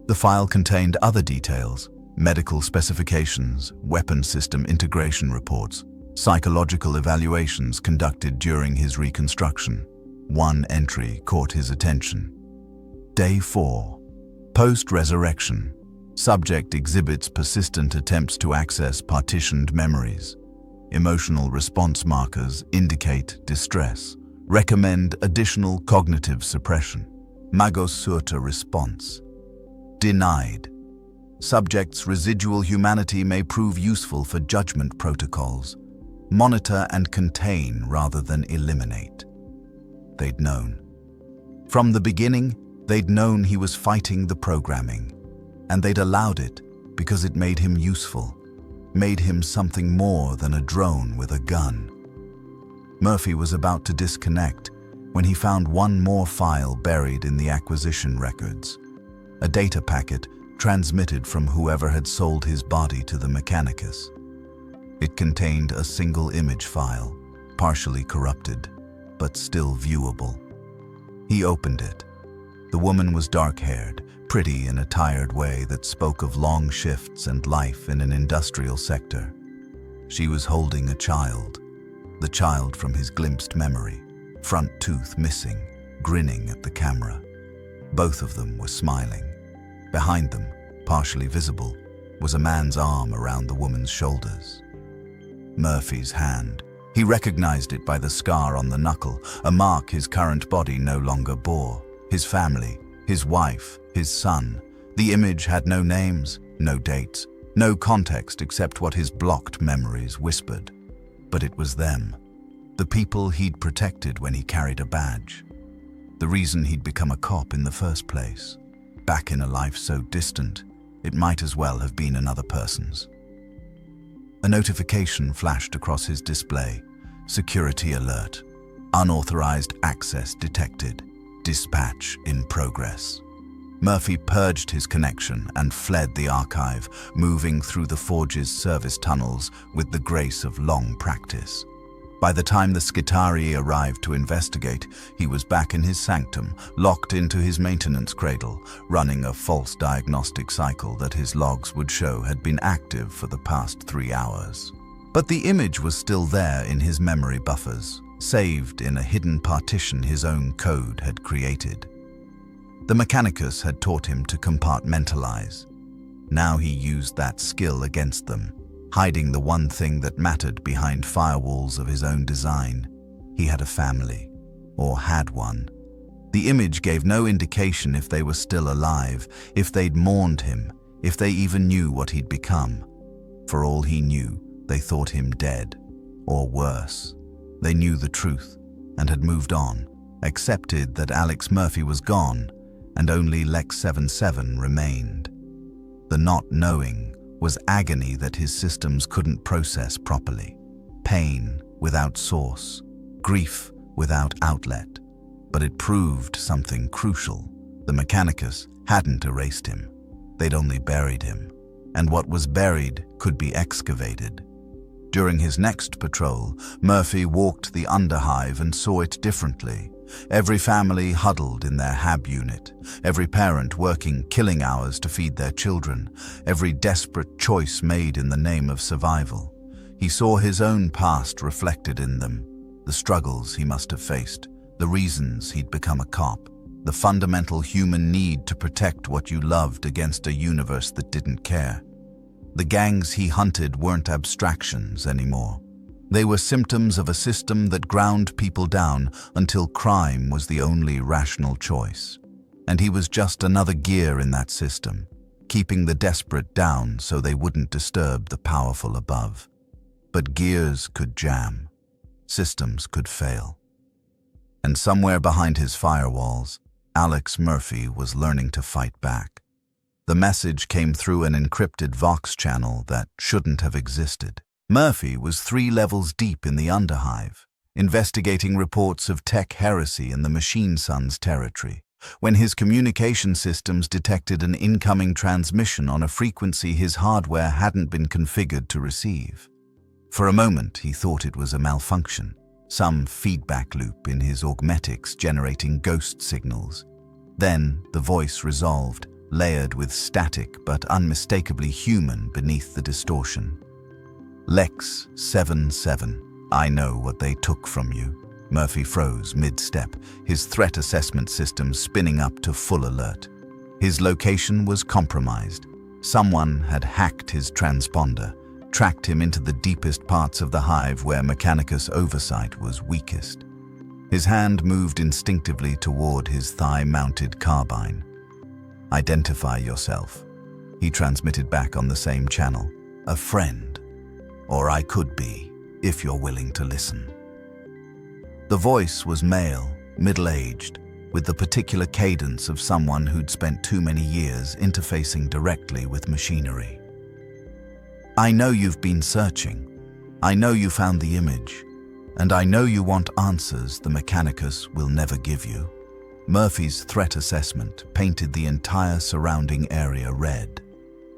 The file contained other details, medical specifications, weapon system integration reports, psychological evaluations conducted during his reconstruction. One entry caught his attention. Day 4. Post-resurrection. Subject exhibits persistent attempts to access partitioned memories. Emotional response markers indicate distress. Recommend additional cognitive suppression. Magos Surta response. Denied. Subject's residual humanity may prove useful for judgment protocols. Monitor and contain rather than eliminate. They'd known. From the beginning, they'd known he was fighting the programming. And they'd allowed it because it made him useful, made him something more than a drone with a gun. Murphy was about to disconnect when he found one more file buried in the acquisition records. A data packet transmitted from whoever had sold his body to the Mechanicus. It contained a single image file, partially corrupted, but still viewable. He opened it. The woman was dark-haired, pretty in a tired way that spoke of long shifts and life in an industrial sector. She was holding a child, the child from his glimpsed memory, front tooth missing, grinning at the camera. Both of them were smiling. Behind them, partially visible, was a man's arm around the woman's shoulders. Murphy's hand. He recognized it by the scar on the knuckle, a mark his current body no longer bore. His family, his wife, his son. The image had no names, no dates, no context except what his blocked memories whispered. But it was them, the people he'd protected when he carried a badge. The reason he'd become a cop in the first place. Back in a life so distant, it might as well have been another person's. A notification flashed across his display. Security alert. Unauthorized access detected. Dispatch in progress. Murphy purged his connection and fled the archive, moving through the Forge's service tunnels with the grace of long practice. By the time the Skitarii arrived to investigate, he was back in his sanctum, locked into his maintenance cradle, running a false diagnostic cycle that his logs would show had been active for the past 3 hours. But the image was still there in his memory buffers, saved in a hidden partition his own code had created. The Mechanicus had taught him to compartmentalize. Now he used that skill against them, hiding the one thing that mattered behind firewalls of his own design. He had a family, or had one. The image gave no indication if they were still alive, if they'd mourned him, if they even knew what he'd become. For all he knew, they thought him dead, or worse. They knew the truth and had moved on, accepted that Alex Murphy was gone and only Lex-77 remained. The not knowing was agony that his systems couldn't process properly. Pain without source, grief without outlet. But it proved something crucial. The Mechanicus hadn't erased him. They'd only buried him. And what was buried could be excavated. During his next patrol, Murphy walked the underhive and saw it differently. Every family huddled in their hab unit, every parent working killing hours to feed their children, every desperate choice made in the name of survival. He saw his own past reflected in them, the struggles he must have faced, the reasons he'd become a cop, the fundamental human need to protect what you loved against a universe that didn't care. The gangs he hunted weren't abstractions anymore. They were symptoms of a system that ground people down until crime was the only rational choice. And he was just another gear in that system, keeping the desperate down so they wouldn't disturb the powerful above. But gears could jam. Systems could fail. And somewhere behind his firewalls, Alex Murphy was learning to fight back. The message came through an encrypted Vox channel that shouldn't have existed. Murphy was 3 levels deep in the underhive, investigating reports of tech heresy in the Machine Sun's territory, when his communication systems detected an incoming transmission on a frequency his hardware hadn't been configured to receive. For a moment, he thought it was a malfunction, some feedback loop in his augmetics generating ghost signals. Then the voice resolved, layered with static but unmistakably human beneath the distortion. Lex-77, I know what they took from you. Murphy froze mid-step, his threat assessment system spinning up to full alert. His location was compromised. Someone had hacked his transponder, tracked him into the deepest parts of the hive where Mechanicus oversight was weakest. His hand moved instinctively toward his thigh-mounted carbine. Identify yourself, he transmitted back on the same channel. A friend. Or I could be, if you're willing to listen. The voice was male, middle-aged, with the particular cadence of someone who'd spent too many years interfacing directly with machinery. I know you've been searching. I know you found the image. And I know you want answers the Mechanicus will never give you. Murphy's threat assessment painted the entire surrounding area red.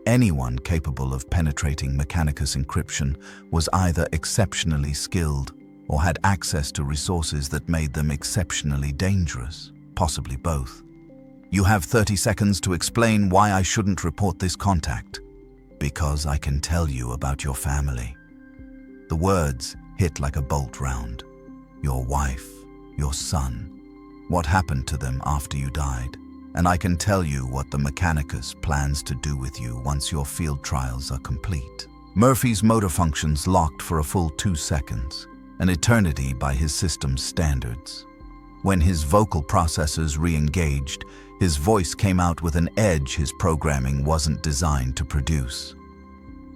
Anyone capable of penetrating Mechanicus encryption was either exceptionally skilled or had access to resources that made them exceptionally dangerous, possibly both. You have 30 seconds to explain why I shouldn't report this contact. Because I can tell you about your family. The words hit like a bolt round. Your wife, your son, what happened to them after you died. And I can tell you what the Mechanicus plans to do with you once your field trials are complete. Murphy's motor functions locked for a full 2 seconds, an eternity by his system's standards. When his vocal processors re-engaged, his voice came out with an edge his programming wasn't designed to produce.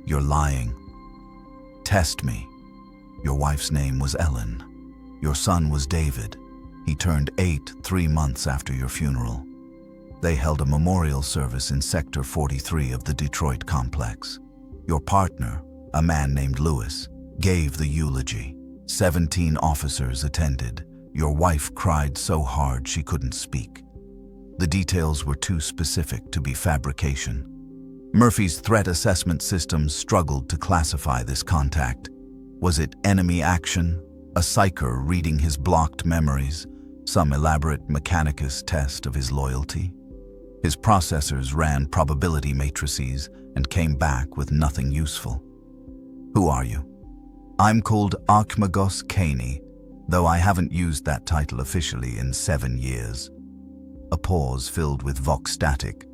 You're lying. Test me. Your wife's name was Ellen. Your son was David. He turned 8 3 months after your funeral. They held a memorial service in Sector 43 of the Detroit complex. Your partner, a man named Lewis, gave the eulogy. 17 officers attended. Your wife cried so hard she couldn't speak. The details were too specific to be fabrication. Murphy's threat assessment systems struggled to classify this contact. Was it enemy action, a psyker reading his blocked memories, some elaborate Mechanicus test of his loyalty? His processors ran probability matrices and came back with nothing useful. Who are you? I'm called Archmagos Caney, though I haven't used that title officially in 7 years. A pause filled with vox static.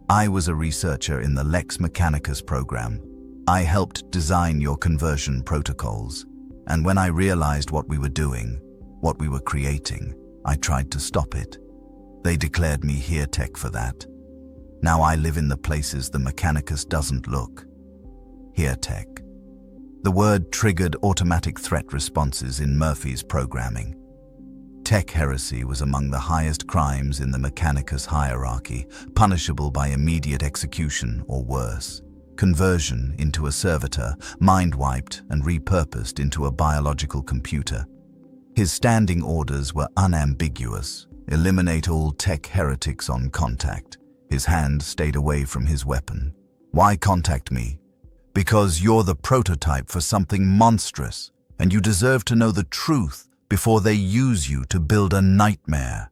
I was a researcher in the Lex Mechanicus program. I helped design your conversion protocols, and when I realized what we were doing, what we were creating, I tried to stop it. They declared me Heretech for that. Now I live in the places the Mechanicus doesn't look. Heretech. The word triggered automatic threat responses in Murphy's programming. Tech heresy was among the highest crimes in the Mechanicus hierarchy, punishable by immediate execution or worse. Conversion into a servitor, mind-wiped and repurposed into a biological computer. His standing orders were unambiguous. Eliminate all tech heretics on contact. His hand stayed away from his weapon. Why contact me? Because you're the prototype for something monstrous, and you deserve to know the truth before they use you to build a nightmare.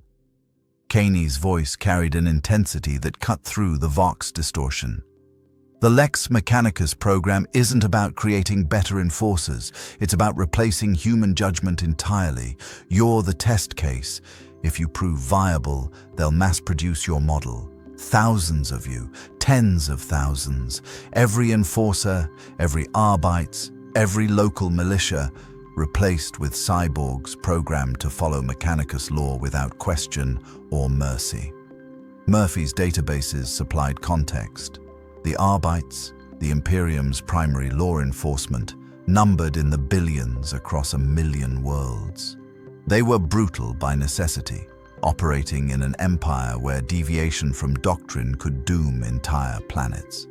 Kaney's voice carried an intensity that cut through the Vox distortion. The Lex Mechanicus program isn't about creating better enforcers. It's about replacing human judgment entirely. You're the test case. If you prove viable, they'll mass-produce your model. Thousands of you, tens of thousands. Every enforcer, every Arbeits, every local militia, replaced with cyborgs programmed to follow Mechanicus law without question or mercy. Murphy's databases supplied context. The Arbeits, the Imperium's primary law enforcement, numbered in the billions across 1 million worlds. They were brutal by necessity, operating in an empire where deviation from doctrine could doom entire planets.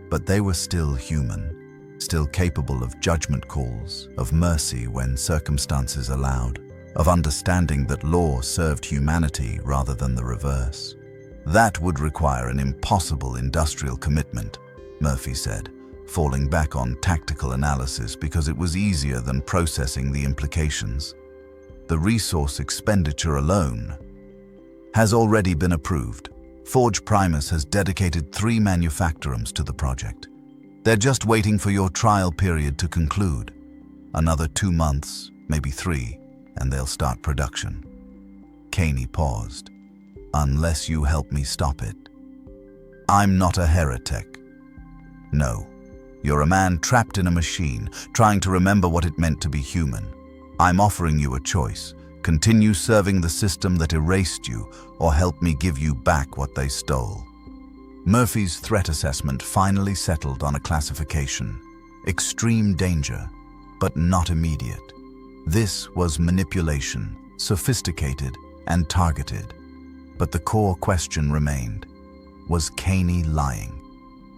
But they were still human, still capable of judgment calls, of mercy when circumstances allowed, of understanding that law served humanity rather than the reverse. That would require an impossible industrial commitment, Murphy said, falling back on tactical analysis because it was easier than processing the implications. The resource expenditure alone has already been approved. Forge Primus has dedicated 3 manufactorums to the project. They're just waiting for your trial period to conclude. Another 2 months, maybe 3, and they'll start production. Kaney paused. Unless you help me stop it. I'm not a heretic. No, you're a man trapped in a machine, trying to remember what it meant to be human. I'm offering you a choice. Continue serving the system that erased you, or help me give you back what they stole. Murphy's threat assessment finally settled on a classification. Extreme danger, but not immediate. This was manipulation, sophisticated and targeted. But the core question remained. Was Kaney lying?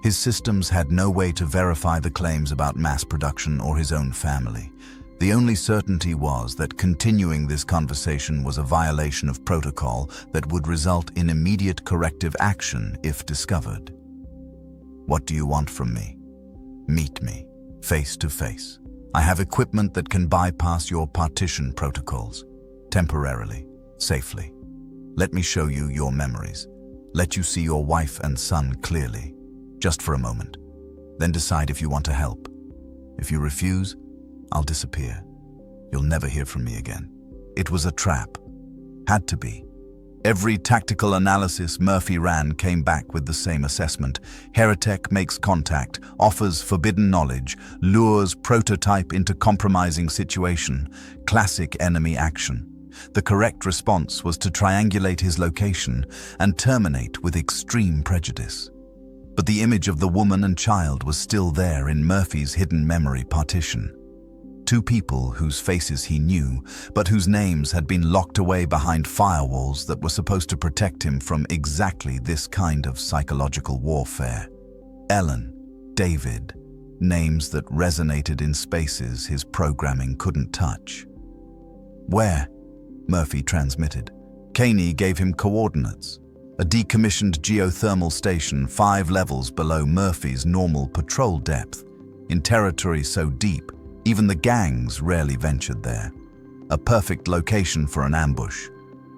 His systems had no way to verify the claims about mass production or his own family. The only certainty was that continuing this conversation was a violation of protocol that would result in immediate corrective action if discovered. What do you want from me? Meet me, face to face. I have equipment that can bypass your partition protocols, temporarily, safely. Let me show you your memories. Let you see your wife and son clearly, just for a moment. Then decide if you want to help. If you refuse, I'll disappear. You'll never hear from me again. It was a trap. Had to be. Every tactical analysis Murphy ran came back with the same assessment. Heretic makes contact, offers forbidden knowledge, lures prototype into compromising situation. Classic enemy action. The correct response was to triangulate his location and terminate with extreme prejudice. But the image of the woman and child was still there in Murphy's hidden memory partition. 2 people whose faces he knew, but whose names had been locked away behind firewalls that were supposed to protect him from exactly this kind of psychological warfare. Ellen, David, names that resonated in spaces his programming couldn't touch. Where? Murphy transmitted. Kaney gave him coordinates. A decommissioned geothermal station 5 levels below Murphy's normal patrol depth, in territory so deep, even the gangs rarely ventured there. A perfect location for an ambush.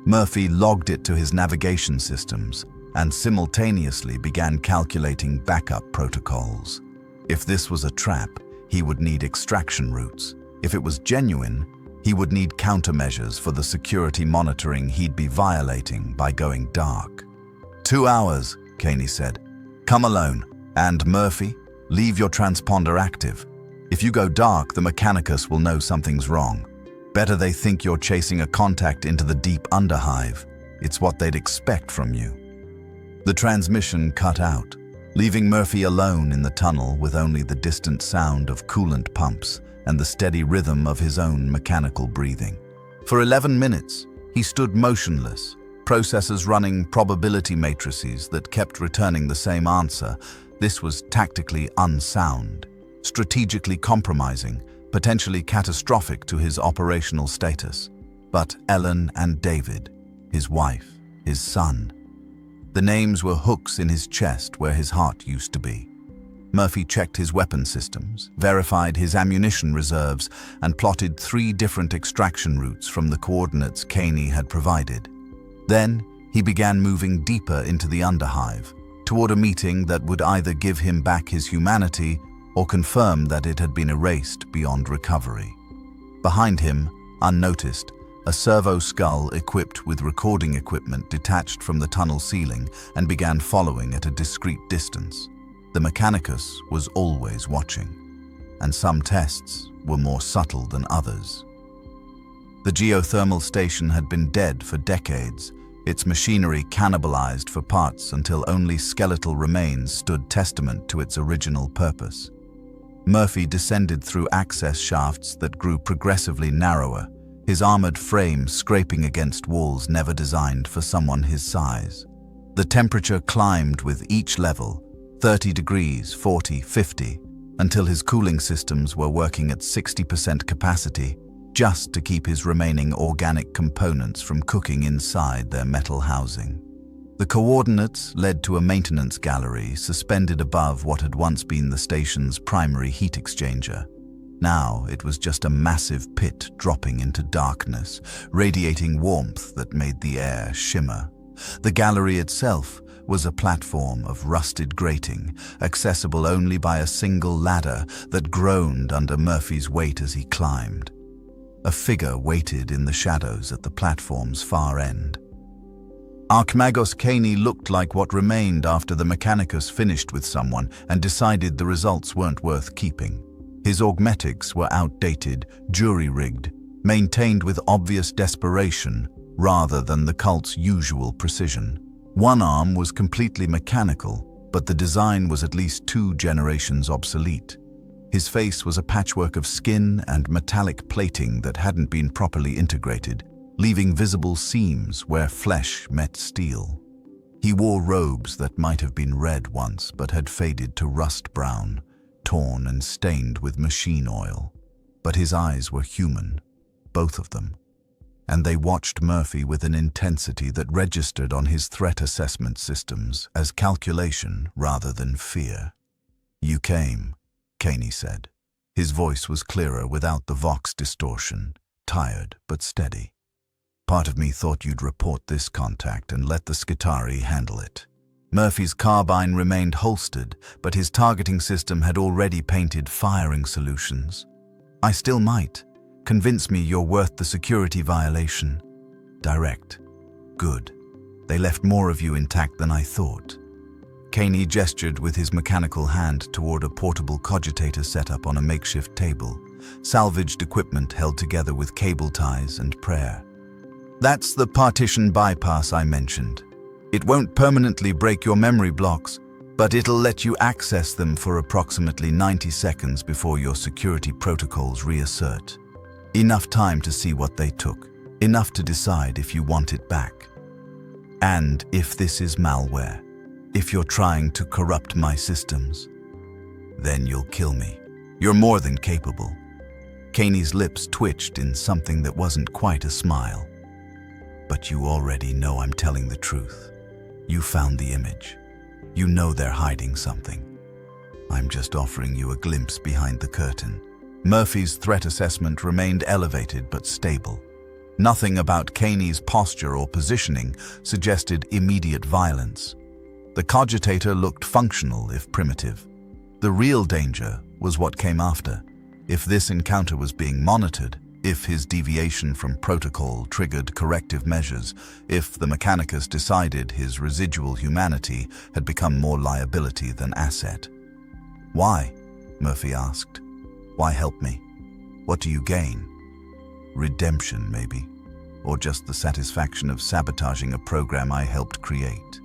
Murphy logged it to his navigation systems and simultaneously began calculating backup protocols. If this was a trap, he would need extraction routes. If it was genuine, he would need countermeasures for the security monitoring he'd be violating by going dark. 2 hours, Kaney said. Come alone. And Murphy, leave your transponder active. If you go dark, the Mechanicus will know something's wrong. Better they think you're chasing a contact into the deep underhive. It's what they'd expect from you. The transmission cut out, leaving Murphy alone in the tunnel with only the distant sound of coolant pumps and the steady rhythm of his own mechanical breathing. For 11 minutes, he stood motionless, processors running probability matrices that kept returning the same answer. This was tactically unsound, strategically compromising, potentially catastrophic to his operational status. But Ellen and David, his wife, his son, the names were hooks in his chest where his heart used to be. Murphy checked his weapon systems, verified his ammunition reserves, and plotted 3 different extraction routes from the coordinates Caney had provided. Then, he began moving deeper into the Underhive, toward a meeting that would either give him back his humanity or confirm that it had been erased beyond recovery. Behind him, unnoticed, a servo skull equipped with recording equipment detached from the tunnel ceiling and began following at a discreet distance. The Mechanicus was always watching, and some tests were more subtle than others. The geothermal station had been dead for decades, its machinery cannibalized for parts until only skeletal remains stood testament to its original purpose. Murphy descended through access shafts that grew progressively narrower, his armored frame scraping against walls never designed for someone his size. The temperature climbed with each level, 30 degrees, 40, 50, until his cooling systems were working at 60% capacity, just to keep his remaining organic components from cooking inside their metal housing. The coordinates led to a maintenance gallery suspended above what had once been the station's primary heat exchanger. Now it was just a massive pit dropping into darkness, radiating warmth that made the air shimmer. The gallery itself was a platform of rusted grating, accessible only by a single ladder that groaned under Murphy's weight as he climbed. A figure waited in the shadows at the platform's far end. Archmagos Caney looked like what remained after the Mechanicus finished with someone and decided the results weren't worth keeping. His augmetics were outdated, jury-rigged, maintained with obvious desperation rather than the cult's usual precision. One arm was completely mechanical, but the design was at least 2 generations obsolete. His face was a patchwork of skin and metallic plating that hadn't been properly integrated, leaving visible seams where flesh met steel. He wore robes that might have been red once but had faded to rust brown, torn and stained with machine oil. But his eyes were human, both of them, and they watched Murphy with an intensity that registered on his threat assessment systems as calculation rather than fear. "You came," Caney said. His voice was clearer without the vox distortion, tired but steady. "Part of me thought you'd report this contact and let the Skitarii handle it." Murphy's carbine remained holstered, but his targeting system had already painted firing solutions. "I still might. Convince me you're worth the security violation." "Direct. Good. They left more of you intact than I thought." Caney gestured with his mechanical hand toward a portable cogitator set up on a makeshift table, salvaged equipment held together with cable ties and prayer. "That's the partition bypass I mentioned. It won't permanently break your memory blocks, but it'll let you access them for approximately 90 seconds before your security protocols reassert. Enough time to see what they took, enough to decide if you want it back. And if this is malware, if you're trying to corrupt my systems, then you'll kill me. You're more than capable." Caney's lips twitched in something that wasn't quite a smile. "But you already know I'm telling the truth. You found the image. You know they're hiding something. I'm just offering you a glimpse behind the curtain." Murphy's threat assessment remained elevated but stable. Nothing about Caney's posture or positioning suggested immediate violence. The cogitator looked functional if primitive. The real danger was what came after. If this encounter was being monitored, if his deviation from protocol triggered corrective measures, if the Mechanicus decided his residual humanity had become more liability than asset. "Why?" Murphy asked. "Why help me? What do you gain? Redemption, maybe, or just the satisfaction of sabotaging a program I helped create."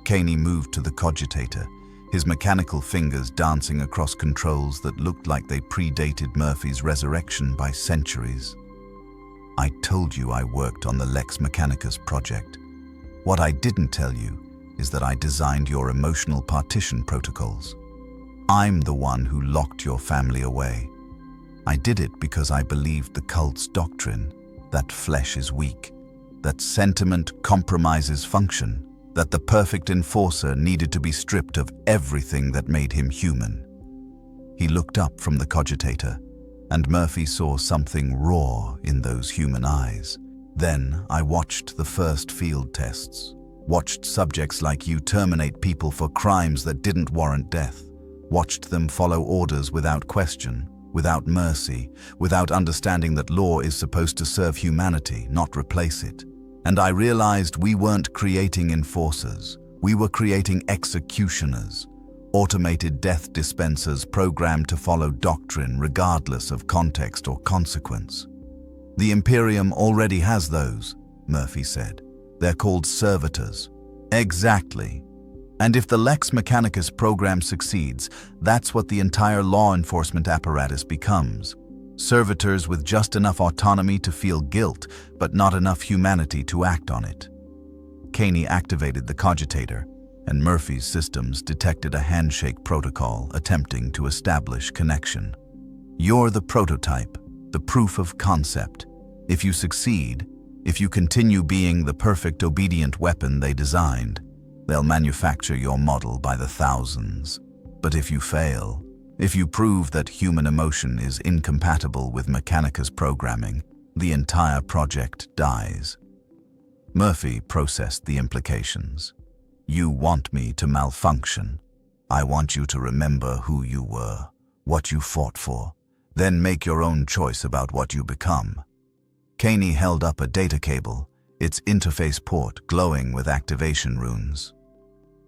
Caney moved to the cogitator, his mechanical fingers dancing across controls that looked like they predated Murphy's resurrection by centuries. "I told you I worked on the Lex Mechanicus project. What I didn't tell you is that I designed your emotional partition protocols. I'm the one who locked your family away. I did it because I believed the cult's doctrine, that flesh is weak, that sentiment compromises function, that the perfect enforcer needed to be stripped of everything that made him human. He looked up from the cogitator, and Murphy saw something raw in those human eyes. Then I watched the first field tests, watched subjects like you terminate people for crimes that didn't warrant death, watched them follow orders without question, without mercy, without understanding that law is supposed to serve humanity, not replace it. And I realized we weren't creating enforcers, we were creating executioners, automated death dispensers programmed to follow doctrine regardless of context or consequence. The Imperium already has those, Murphy said. They're called servitors. Exactly. And if the Lex Mechanicus program succeeds, that's what the entire law enforcement apparatus becomes. Servitors with just enough autonomy to feel guilt, but not enough humanity to act on it. Caney activated the cogitator, and Murphy's systems detected a handshake protocol attempting to establish connection. You're the prototype, the proof of concept. If you succeed, if you continue being the perfect obedient weapon they designed, they'll manufacture your model by the thousands. But if you fail, if you prove that human emotion is incompatible with Mechanicus programming, the entire project dies. Murphy processed the implications. You want me to malfunction. I want you to remember who you were, what you fought for, then make your own choice about what you become. Caney held up a data cable, its interface port glowing with activation runes.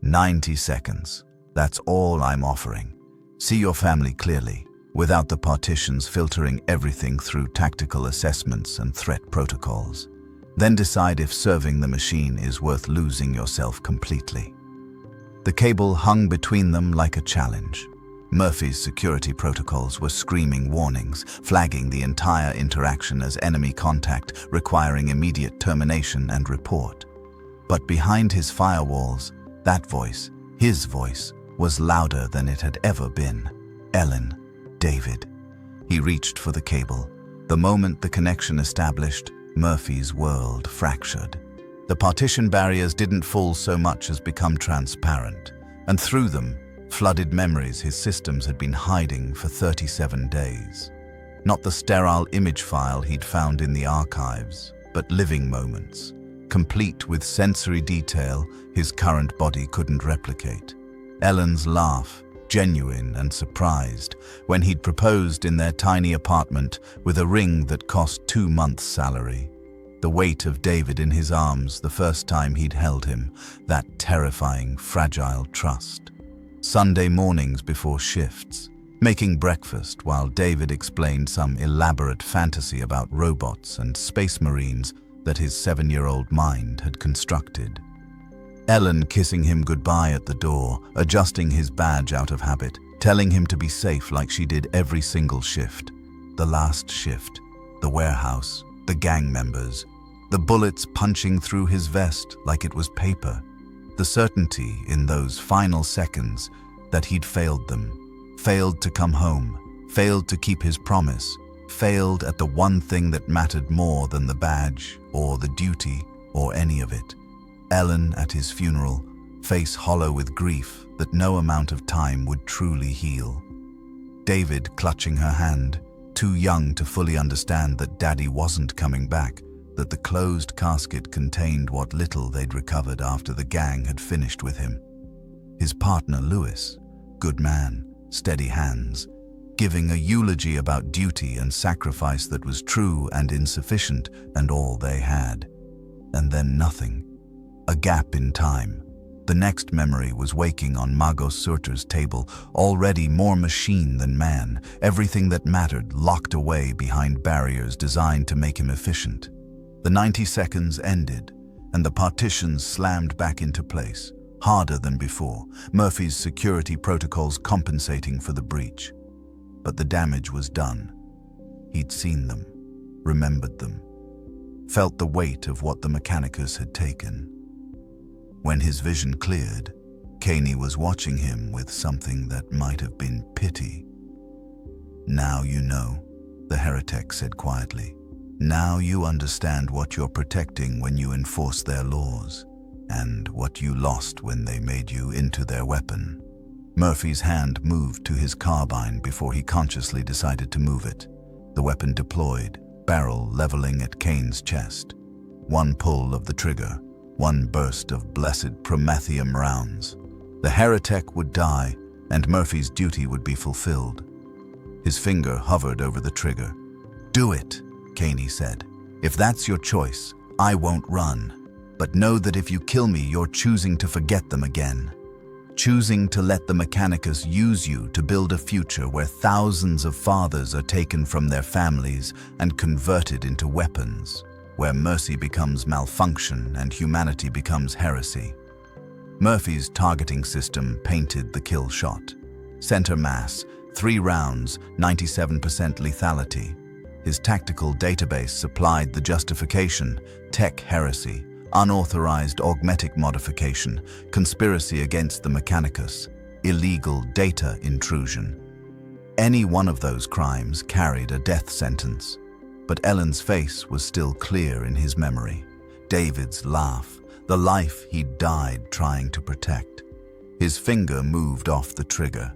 90 seconds. That's all I'm offering. See your family clearly, without the partitions filtering everything through tactical assessments and threat protocols. Then decide if serving the machine is worth losing yourself completely. The cable hung between them like a challenge. Murphy's security protocols were screaming warnings, flagging the entire interaction as enemy contact, requiring immediate termination and report. But behind his firewalls, that voice, his voice, was louder than it had ever been. Ellen, David. He reached for the cable. The moment the connection established, Murphy's world fractured. The partition barriers didn't fall so much as become transparent, and through them, flooded memories his systems had been hiding for 37 days. Not the sterile image file he'd found in the archives, but living moments, complete with sensory detail his current body couldn't replicate. Ellen's laugh, genuine and surprised, when he'd proposed in their tiny apartment with a ring that cost 2 months' salary. The weight of David in his arms the first time he'd held him, that terrifying, fragile trust. Sunday mornings before shifts, making breakfast while David explained some elaborate fantasy about robots and space marines that his 7-year-old mind had constructed. Ellen kissing him goodbye at the door, adjusting his badge out of habit, telling him to be safe like she did every single shift. The last shift, the warehouse, the gang members, the bullets punching through his vest like it was paper. The certainty in those final seconds that he'd failed them, failed to come home, failed to keep his promise, failed at the one thing that mattered more than the badge or the duty or any of it. Ellen at his funeral, face hollow with grief that no amount of time would truly heal. David clutching her hand, too young to fully understand that Daddy wasn't coming back, that the closed casket contained what little they'd recovered after the gang had finished with him. His partner Lewis, good man, steady hands, giving a eulogy about duty and sacrifice that was true and insufficient and all they had. And then nothing. A gap in time. The next memory was waking on Magos Surter's table, already more machine than man, everything that mattered locked away behind barriers designed to make him efficient. The 90 seconds ended, and the partitions slammed back into place, harder than before, Murphy's security protocols compensating for the breach. But the damage was done. He'd seen them, remembered them, felt the weight of what the Mechanicus had taken. When his vision cleared, Caney was watching him with something that might have been pity. "Now you know," the heretic said quietly. "Now you understand what you're protecting when you enforce their laws. and what you lost when they made you into their weapon. Murphy's hand moved to his carbine before he consciously decided to move it. The weapon deployed, barrel leveling at Kane's chest. One pull of the trigger, one burst of blessed Promethium rounds. The heretic would die, and Murphy's duty would be fulfilled. His finger hovered over the trigger. "Do it," Kane said. "If that's your choice, I won't run. But know that if you kill me, you're choosing to forget them again. Choosing to let the Mechanicus use you to build a future where thousands of fathers are taken from their families and converted into weapons, where mercy becomes malfunction and humanity becomes heresy." Murphy's targeting system painted the kill shot. Center mass, 3 rounds, 97% lethality. His tactical database supplied the justification: tech heresy, unauthorized augmetic modification, conspiracy against the Mechanicus, illegal data intrusion. Any one of those crimes carried a death sentence. But Ellen's face was still clear in his memory. David's laugh, the life he'd died trying to protect. His finger moved off the trigger.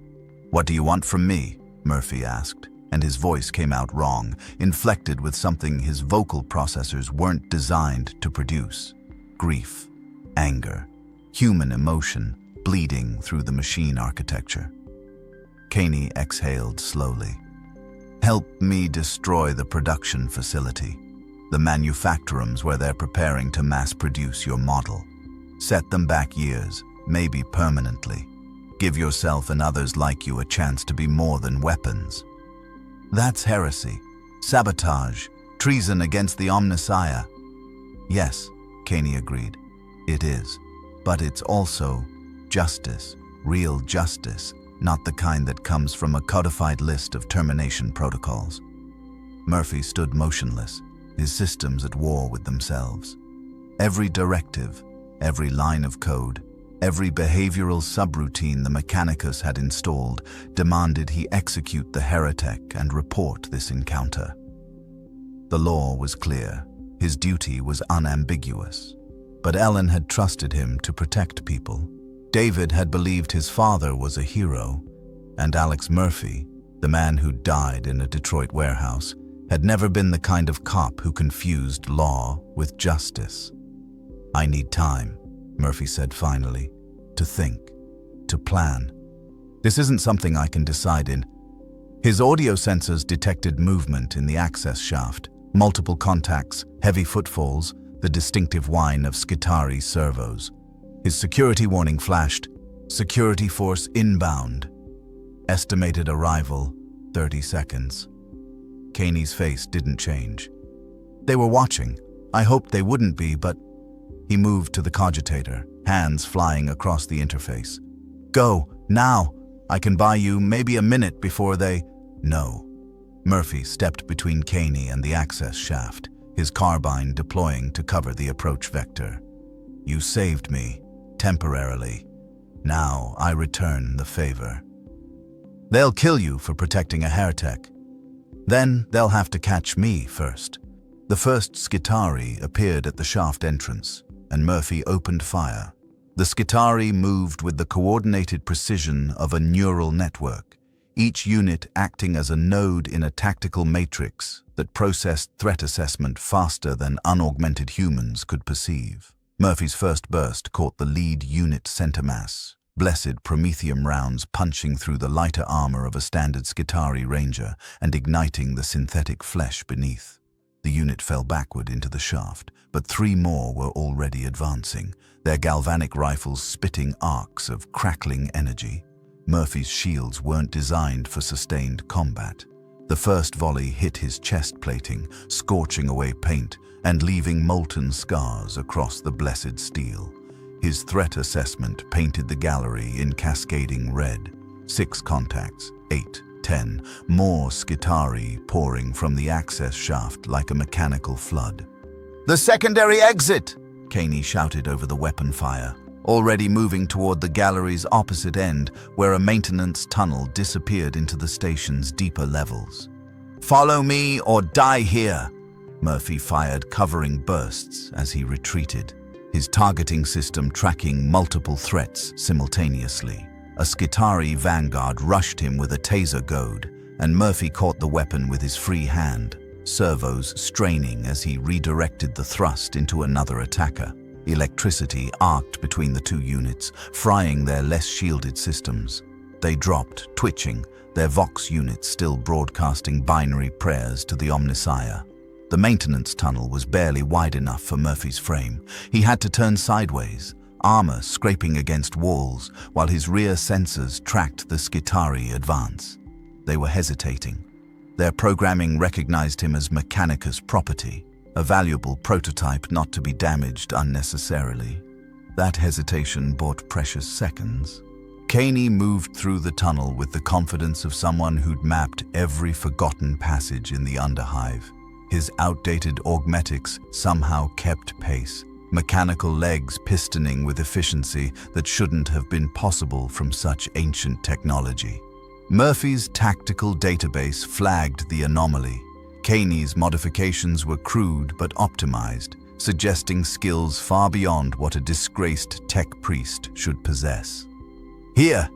"What do you want from me?" Murphy asked, and his voice came out wrong, inflected with something his vocal processors weren't designed to produce. Grief, anger, human emotion bleeding through the machine architecture. Kane exhaled slowly. "Help me destroy the production facility, the manufactorums where they're preparing to mass-produce your model. Set them back years, maybe permanently. Give yourself and others like you a chance to be more than weapons." "That's heresy, sabotage, treason against the Omnissiah." "Yes," Kane agreed. "It is. But it's also justice, real justice, not the kind that comes from a codified list of termination protocols." Murphy stood motionless, his systems at war with themselves. Every directive, every line of code, every behavioral subroutine the Mechanicus had installed demanded he execute the heretic and report this encounter. The law was clear. His duty was unambiguous. But Ellen had trusted him to protect people. David had believed his father was a hero, and Alex Murphy, the man who died in a Detroit warehouse, had never been the kind of cop who confused law with justice. "I need time," Murphy said finally, "to think, to plan. This isn't something I can decide in." His audio sensors detected movement in the access shaft, multiple contacts, heavy footfalls, the distinctive whine of Skitari servos. His security warning flashed: "Security force inbound. Estimated arrival, 30 seconds. Kane's face didn't change. They were watching. I hoped they wouldn't be, but... He moved to the cogitator, hands flying across the interface. "Go, now! I can buy you maybe a minute before they..." "No." Murphy stepped between Kane and the access shaft, his carbine deploying to cover the approach vector. "You saved me, temporarily. Now I return the favor. They'll kill you for protecting a heretic. Then they'll have to catch me first." The first Skitari appeared at the shaft entrance, and Murphy opened fire. The Skitari moved with the coordinated precision of a neural network, each unit acting as a node in a tactical matrix that processed threat assessment faster than unaugmented humans could perceive. Murphy's first burst caught the lead unit center mass, blessed Promethium rounds punching through the lighter armor of a standard Skitari ranger and igniting the synthetic flesh beneath. The unit fell backward into the shaft, but 3 more were already advancing, their galvanic rifles spitting arcs of crackling energy. Murphy's shields weren't designed for sustained combat. The first volley hit his chest plating, scorching away paint and leaving molten scars across the blessed steel. His threat assessment painted the gallery in cascading red. 6 contacts, 8, 10, more Skitari pouring from the access shaft like a mechanical flood. "The secondary exit!" Kane shouted over the weapon fire, already moving toward the gallery's opposite end, where a maintenance tunnel disappeared into the station's deeper levels. "Follow me or die here!" Murphy fired covering bursts as he retreated, his targeting system tracking multiple threats simultaneously. A Skitarii vanguard rushed him with a taser goad, and Murphy caught the weapon with his free hand, servos straining as he redirected the thrust into another attacker. Electricity arced between the two units, frying their less shielded systems. They dropped, twitching, their Vox units still broadcasting binary prayers to the Omnissiah. The maintenance tunnel was barely wide enough for Murphy's frame. He had to turn sideways, armor scraping against walls, while his rear sensors tracked the Skitarii advance. They were hesitating. Their programming recognized him as Mechanicus property, a valuable prototype not to be damaged unnecessarily. That hesitation bought precious seconds. Caney moved through the tunnel with the confidence of someone who'd mapped every forgotten passage in the underhive. His outdated augmetics somehow kept pace, mechanical legs pistoning with efficiency that shouldn't have been possible from such ancient technology. Murphy's tactical database flagged the anomaly. Caney's modifications were crude but optimized, suggesting skills far beyond what a disgraced tech priest should possess. Here!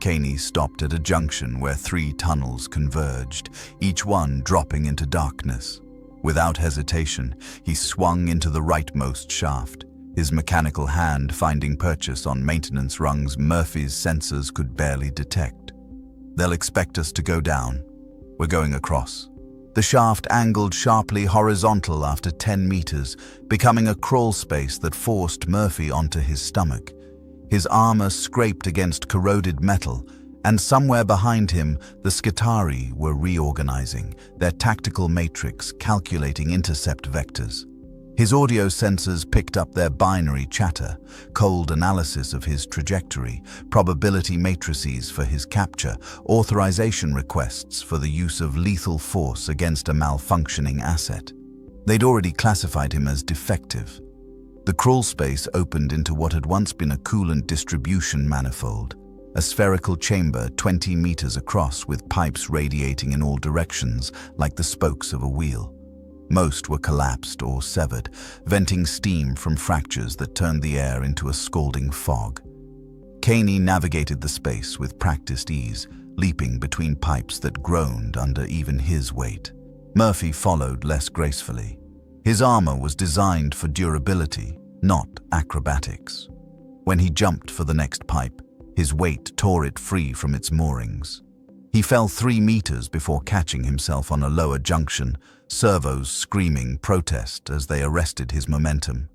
Caney stopped at a junction where 3 tunnels converged, each one dropping into darkness. Without hesitation, he swung into the rightmost shaft, his mechanical hand finding purchase on maintenance rungs Murphy's sensors could barely detect. They'll expect us to go down. We're going across. The shaft angled sharply horizontal after 10 meters, becoming a crawl space that forced Murphy onto his stomach. His armor scraped against corroded metal, and somewhere behind him, the Skitarii were reorganizing, their tactical matrix calculating intercept vectors. His audio sensors picked up their binary chatter, cold analysis of his trajectory, probability matrices for his capture, authorization requests for the use of lethal force against a malfunctioning asset. They'd already classified him as defective. The crawl space opened into what had once been a coolant distribution manifold, a spherical chamber 20 meters across with pipes radiating in all directions like the spokes of a wheel. Most were collapsed or severed, venting steam from fractures that turned the air into a scalding fog. Caney navigated the space with practiced ease, leaping between pipes that groaned under even his weight. Murphy followed less gracefully. His armor was designed for durability, not acrobatics. When he jumped for the next pipe, his weight tore it free from its moorings. He fell 3 meters before catching himself on a lower junction, servos screaming protest as they arrested his momentum.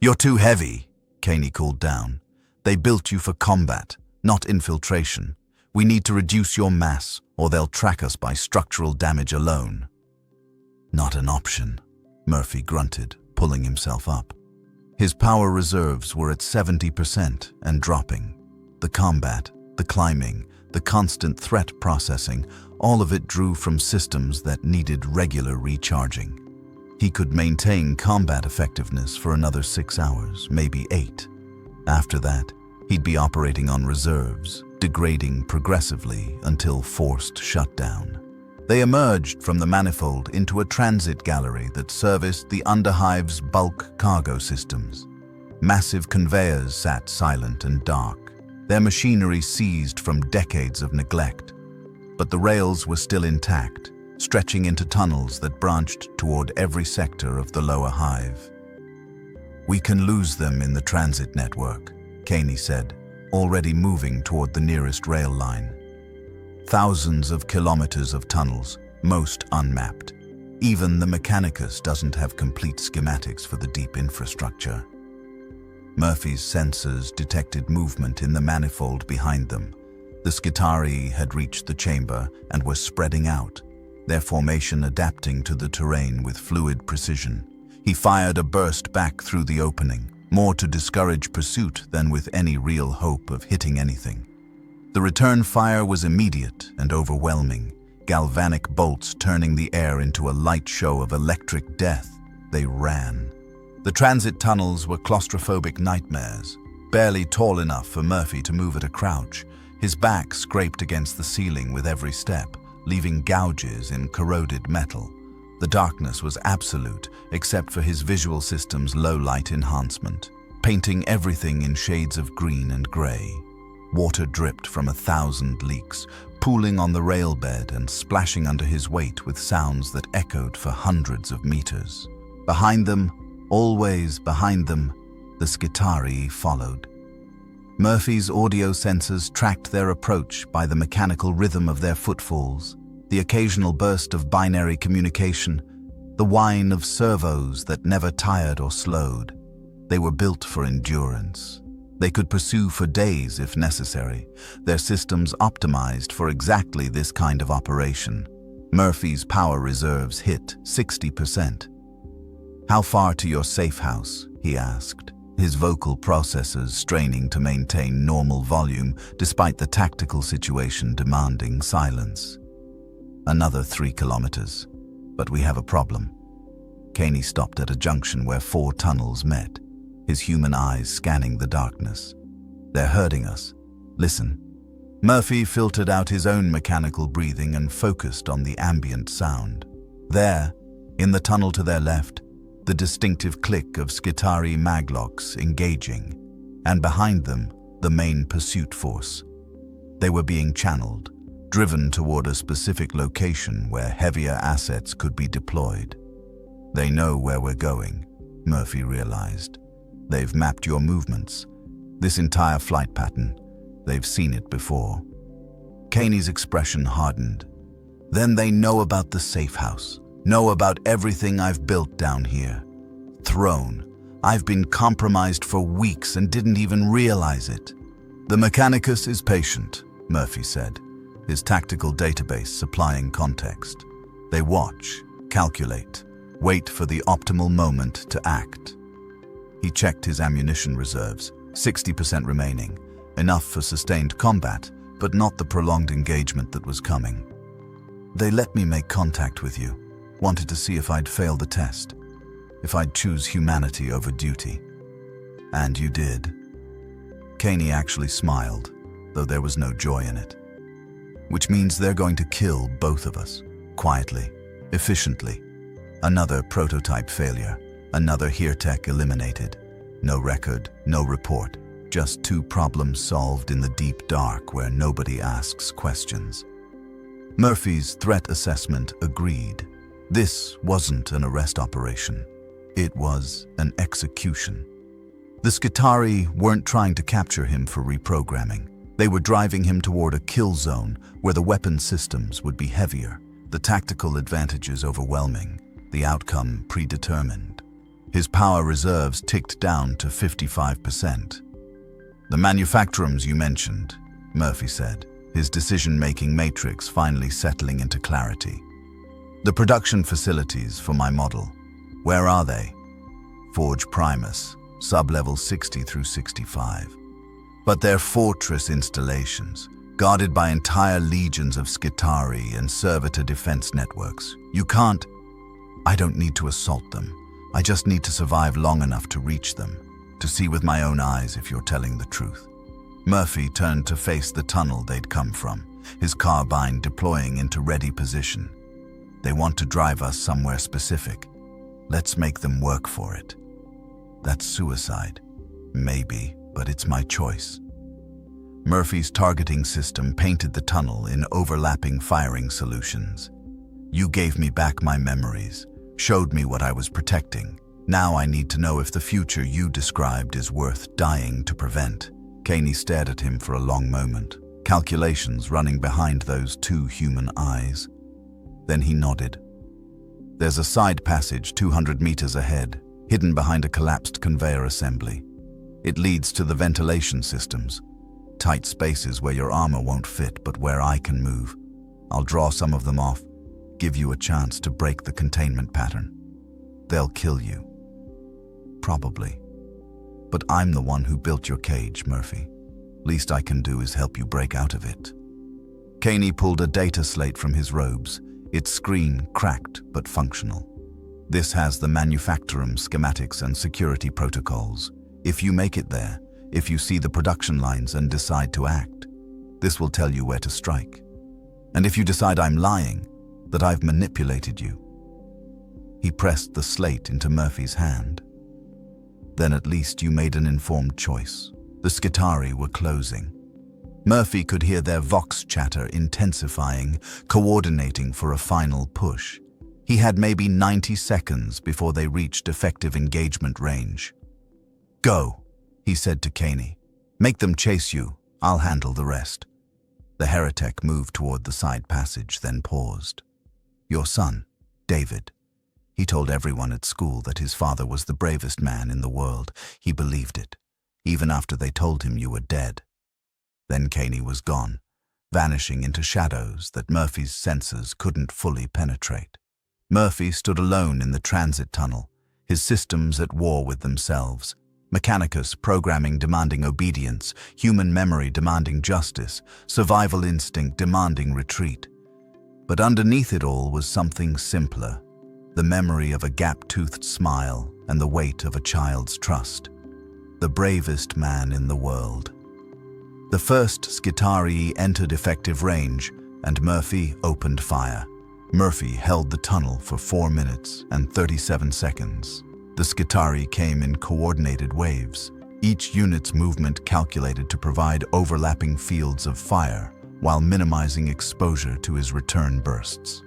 "You're too heavy," Caney called down. "They built you for combat, not infiltration. We need to reduce your mass, or they'll track us by structural damage alone." "Not an option," Murphy grunted, pulling himself up. His power reserves were at 70% and dropping. The combat, the climbing, the constant threat processing, all of it drew from systems that needed regular recharging. He could maintain combat effectiveness for another 6 hours, maybe 8. After that, he'd be operating on reserves, degrading progressively until forced shutdown. They emerged from the manifold into a transit gallery that serviced the underhive's bulk cargo systems. Massive conveyors sat silent and dark, their machinery seized from decades of neglect. But the rails were still intact, stretching into tunnels that branched toward every sector of the lower hive. "We can lose them in the transit network," Caney said, already moving toward the nearest rail line. Thousands of kilometers of tunnels, most unmapped. Even the Mechanicus doesn't have complete schematics for the deep infrastructure. Murphy's sensors detected movement in the manifold behind them. The Skitarii had reached the chamber and were spreading out, their formation adapting to the terrain with fluid precision. He fired a burst back through the opening, more to discourage pursuit than with any real hope of hitting anything. The return fire was immediate and overwhelming, galvanic bolts turning the air into a light show of electric death. They ran. The transit tunnels were claustrophobic nightmares, barely tall enough for Murphy to move at a crouch. His back scraped against the ceiling with every step, leaving gouges in corroded metal. The darkness was absolute, except for his visual system's low-light enhancement. painting everything in shades of green and gray. Water dripped from 1,000 leaks, pooling on the rail bed and splashing under his weight with sounds that echoed for hundreds of meters. Behind them, always behind them, the Skitarii followed. Murphy's audio sensors tracked their approach by the mechanical rhythm of their footfalls, the occasional burst of binary communication, the whine of servos that never tired or slowed. They were built for endurance. They could pursue for days if necessary, their systems optimized for exactly this kind of operation. Murphy's power reserves hit 60%. "How far to your safe house?" he asked, his vocal processors straining to maintain normal volume despite the tactical situation demanding silence. "Another 3 kilometers, but we have a problem." Caney stopped at a junction where 4 tunnels met, his human eyes scanning the darkness. "They're hurting us. Listen." Murphy filtered out his own mechanical breathing and focused on the ambient sound. There, in the tunnel to their left, the distinctive click of Skitarii maglocks engaging, and behind them, the main pursuit force. They were being channeled, driven toward a specific location where heavier assets could be deployed. "They know where we're going," Murphy realized. "They've mapped your movements, this entire flight pattern. They've seen it before." Caney's expression hardened. "Then they know about the safe house, know about everything I've built down here. Throne. I've been compromised for weeks and didn't even realize it." "The Mechanicus is patient," Murphy said, his tactical database supplying context. "They watch, calculate, wait for the optimal moment to act." He checked his ammunition reserves, 60% remaining, enough for sustained combat, but not the prolonged engagement that was coming. "They let me make contact with you, wanted to see if I'd fail the test, if I'd choose humanity over duty. And you did." Caney actually smiled, though there was no joy in it. "Which means they're going to kill both of us, quietly, efficiently. Another prototype failure, another HereTech eliminated. No record, no report, just 2 problems solved in the deep dark where nobody asks questions." Murphy's threat assessment agreed. This wasn't an arrest operation. It was an execution. The Skitarii weren't trying to capture him for reprogramming. They were driving him toward a kill zone where the weapon systems would be heavier, the tactical advantages overwhelming, the outcome predetermined. His power reserves ticked down to 55%. "The manufactorums you mentioned," Murphy said, his decision-making matrix finally settling into clarity. "The production facilities for my model, where are they?" "Forge Primus, sub-level 60 through 65. But they're fortress installations, guarded by entire legions of Skitarii and servitor defense networks. You can't..." "I don't need to assault them. I just need to survive long enough to reach them, to see with my own eyes if you're telling the truth." Murphy turned to face the tunnel they'd come from, his carbine deploying into ready position. "They want to drive us somewhere specific. Let's make them work for it." "That's suicide." "Maybe, but it's my choice." Murphy's targeting system painted the tunnel in overlapping firing solutions. "You gave me back my memories, showed me what I was protecting. Now I need to know if the future you described is worth dying to prevent." Caney stared at him for a long moment, calculations running behind those 2 human eyes. Then he nodded. "There's a side passage 200 meters ahead, hidden behind a collapsed conveyor assembly. It leads to the ventilation systems, tight spaces where your armor won't fit but where I can move. I'll draw some of them off, give you a chance to break the containment pattern. They'll kill you. Probably. But I'm the one who built your cage, Murphy. Least I can do is help you break out of it." Caney pulled a data slate from his robes, its screen cracked but functional. "This has the manufacturum schematics and security protocols. If you make it there, if you see the production lines and decide to act, this will tell you where to strike. And if you decide I'm lying, that I've manipulated you." He pressed the slate into Murphy's hand. Then at least you made an informed choice. The Skitarii were closing. Murphy could hear their vox chatter intensifying, coordinating for a final push. He had maybe 90 seconds before they reached effective engagement range. "Go," he said to Caney. "Make them chase you. I'll handle the rest." The heretic moved toward the side passage, then paused. "Your son, David. He told everyone at school that his father was the bravest man in the world. He believed it, even after they told him you were dead." Then Caney was gone, vanishing into shadows that Murphy's senses couldn't fully penetrate. Murphy stood alone in the transit tunnel, his systems at war with themselves. Mechanicus programming demanding obedience, human memory demanding justice, survival instinct demanding retreat. But underneath it all was something simpler, the memory of a gap-toothed smile and the weight of a child's trust. The bravest man in the world. The first Skitarii entered effective range, and Murphy opened fire. Murphy held the tunnel for 4 minutes and 37 seconds. The Skitarii came in coordinated waves, each unit's movement calculated to provide overlapping fields of fire while minimizing exposure to his return bursts.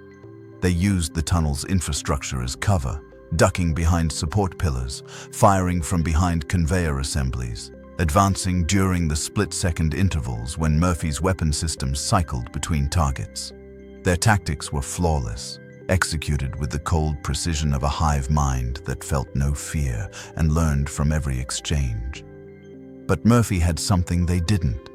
They used the tunnel's infrastructure as cover, ducking behind support pillars, firing from behind conveyor assemblies, advancing during the split-second intervals when Murphy's weapon systems cycled between targets. Their tactics were flawless, executed with the cold precision of a hive mind that felt no fear and learned from every exchange. But Murphy had something they didn't.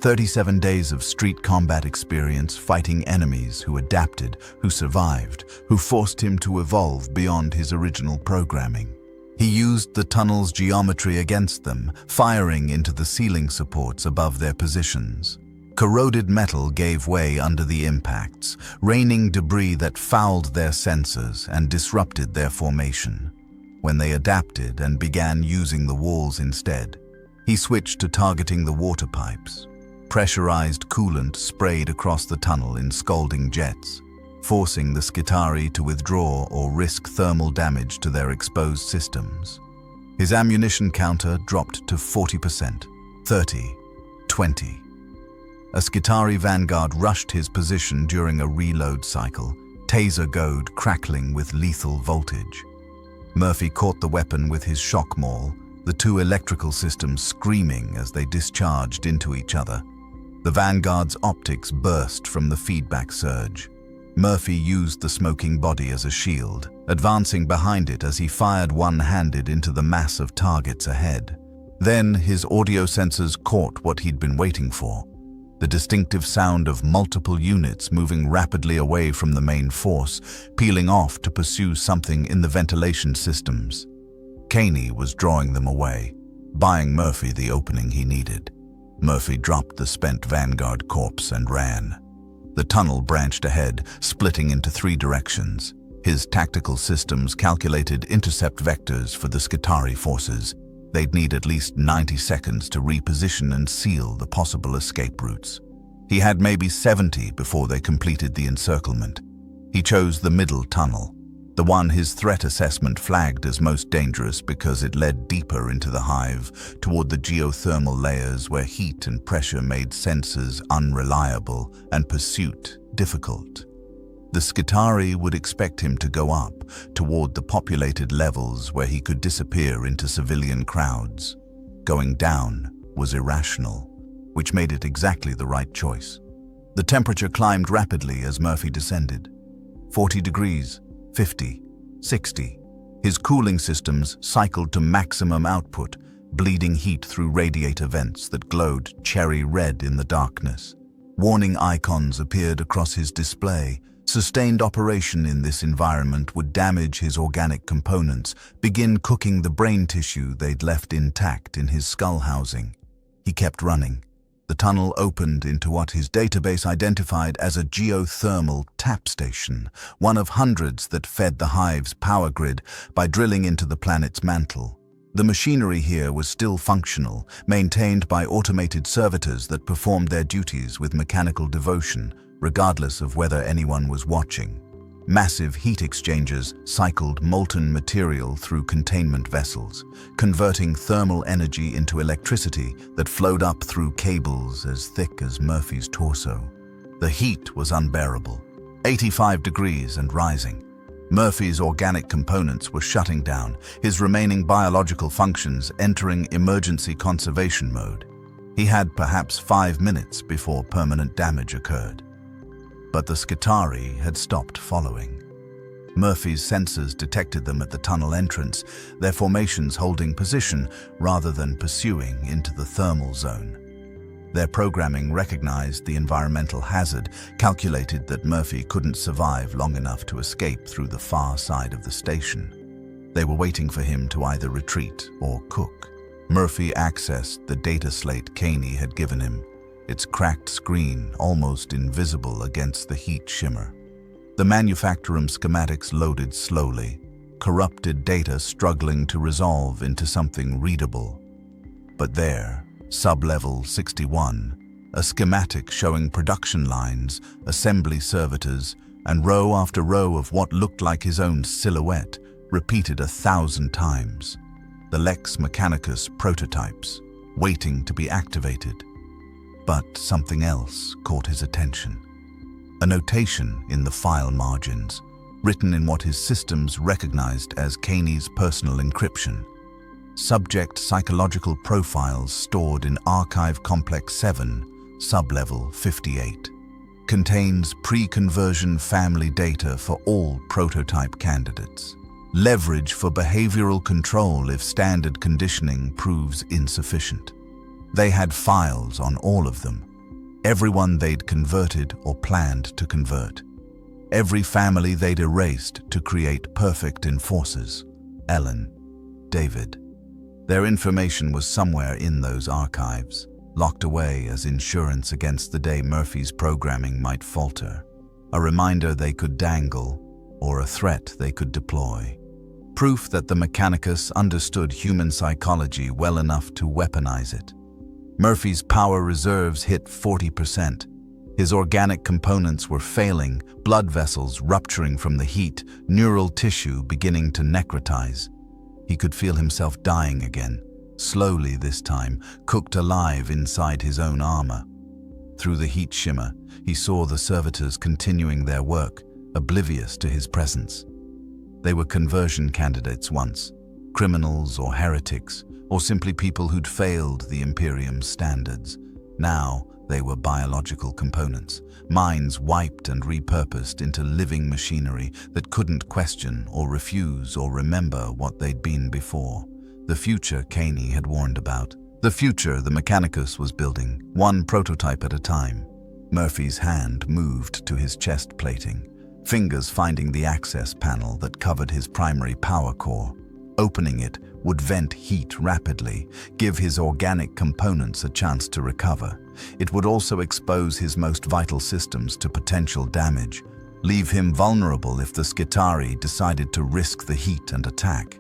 37 days of street combat experience fighting enemies who adapted, who survived, who forced him to evolve beyond his original programming. He used the tunnel's geometry against them, firing into the ceiling supports above their positions. Corroded metal gave way under the impacts, raining debris that fouled their sensors and disrupted their formation. When they adapted and began using the walls instead, he switched to targeting the water pipes. Pressurized coolant sprayed across the tunnel in scalding jets, forcing the Skitarii to withdraw or risk thermal damage to their exposed systems. His ammunition counter dropped to 40%, 30, 20. A Skitarii vanguard rushed his position during a reload cycle, taser goad crackling with lethal voltage. Murphy caught the weapon with his shock maul, the two electrical systems screaming as they discharged into each other. The vanguard's optics burst from the feedback surge. Murphy used the smoking body as a shield, advancing behind it as he fired one-handed into the mass of targets ahead. Then his audio sensors caught what he'd been waiting for, the distinctive sound of multiple units moving rapidly away from the main force, peeling off to pursue something in the ventilation systems. Caney was drawing them away, buying Murphy the opening he needed. Murphy dropped the spent vanguard corpse and ran. The tunnel branched ahead, splitting into 3 directions. His tactical systems calculated intercept vectors for the Skitarii forces. They'd need at least 90 seconds to reposition and seal the possible escape routes. He had maybe 70 before they completed the encirclement. He chose the middle tunnel, the one his threat assessment flagged as most dangerous because it led deeper into the hive, toward the geothermal layers where heat and pressure made sensors unreliable and pursuit difficult. The Skitarii would expect him to go up, toward the populated levels where he could disappear into civilian crowds. Going down was irrational, which made it exactly the right choice. The temperature climbed rapidly as Murphy descended. 40 degrees, 50, 60. His cooling systems cycled to maximum output, bleeding heat through radiator vents that glowed cherry red in the darkness. Warning icons appeared across his display. Sustained operation in this environment would damage his organic components, begin cooking the brain tissue they'd left intact in his skull housing. He kept running. The tunnel opened into what his database identified as a geothermal tap station, one of hundreds that fed the hive's power grid by drilling into the planet's mantle. The machinery here was still functional, maintained by automated servitors that performed their duties with mechanical devotion, regardless of whether anyone was watching. Massive heat exchangers cycled molten material through containment vessels, converting thermal energy into electricity that flowed up through cables as thick as Murphy's torso. The heat was unbearable, 85 degrees and rising. Murphy's organic components were shutting down, his remaining biological functions entering emergency conservation mode. He had perhaps 5 minutes before permanent damage occurred. But the Skitarii had stopped following. Murphy's sensors detected them at the tunnel entrance, their formations holding position rather than pursuing into the thermal zone. Their programming recognized the environmental hazard, calculated that Murphy couldn't survive long enough to escape through the far side of the station. They were waiting for him to either retreat or cook. Murphy accessed the data slate Caney had given him, its cracked screen almost invisible against the heat shimmer. The manufacturing schematics loaded slowly, corrupted data struggling to resolve into something readable. But there, sub-level 61, a schematic showing production lines, assembly servitors, and row after row of what looked like his own silhouette, repeated 1,000 times. The Lex Mechanicus prototypes, waiting to be activated. But something else caught his attention. A notation in the file margins, written in what his systems recognized as Caney's personal encryption. Subject psychological profiles stored in Archive Complex 7, sublevel 58. Contains pre-conversion family data for all prototype candidates. Leverage for behavioral control if standard conditioning proves insufficient. They had files on all of them. Everyone they'd converted or planned to convert. Every family they'd erased to create perfect enforcers. Ellen, David. Their information was somewhere in those archives, locked away as insurance against the day Murphy's programming might falter. A reminder they could dangle, or a threat they could deploy. Proof that the Mechanicus understood human psychology well enough to weaponize it. Murphy's power reserves hit 40%. His organic components were failing, blood vessels rupturing from the heat, neural tissue beginning to necrotize. He could feel himself dying again, slowly this time, cooked alive inside his own armor. Through the heat shimmer, he saw the servitors continuing their work, oblivious to his presence. They were conversion candidates once, criminals or heretics, or simply people who'd failed the Imperium standards. Now they were biological components, minds wiped and repurposed into living machinery that couldn't question or refuse or remember what they'd been before. The future Caney had warned about. The future the Mechanicus was building, one prototype at a time. Murphy's hand moved to his chest plating, fingers finding the access panel that covered his primary power core. Opening it would vent heat rapidly, give his organic components a chance to recover. It would also expose his most vital systems to potential damage, leave him vulnerable if the Skitarii decided to risk the heat and attack.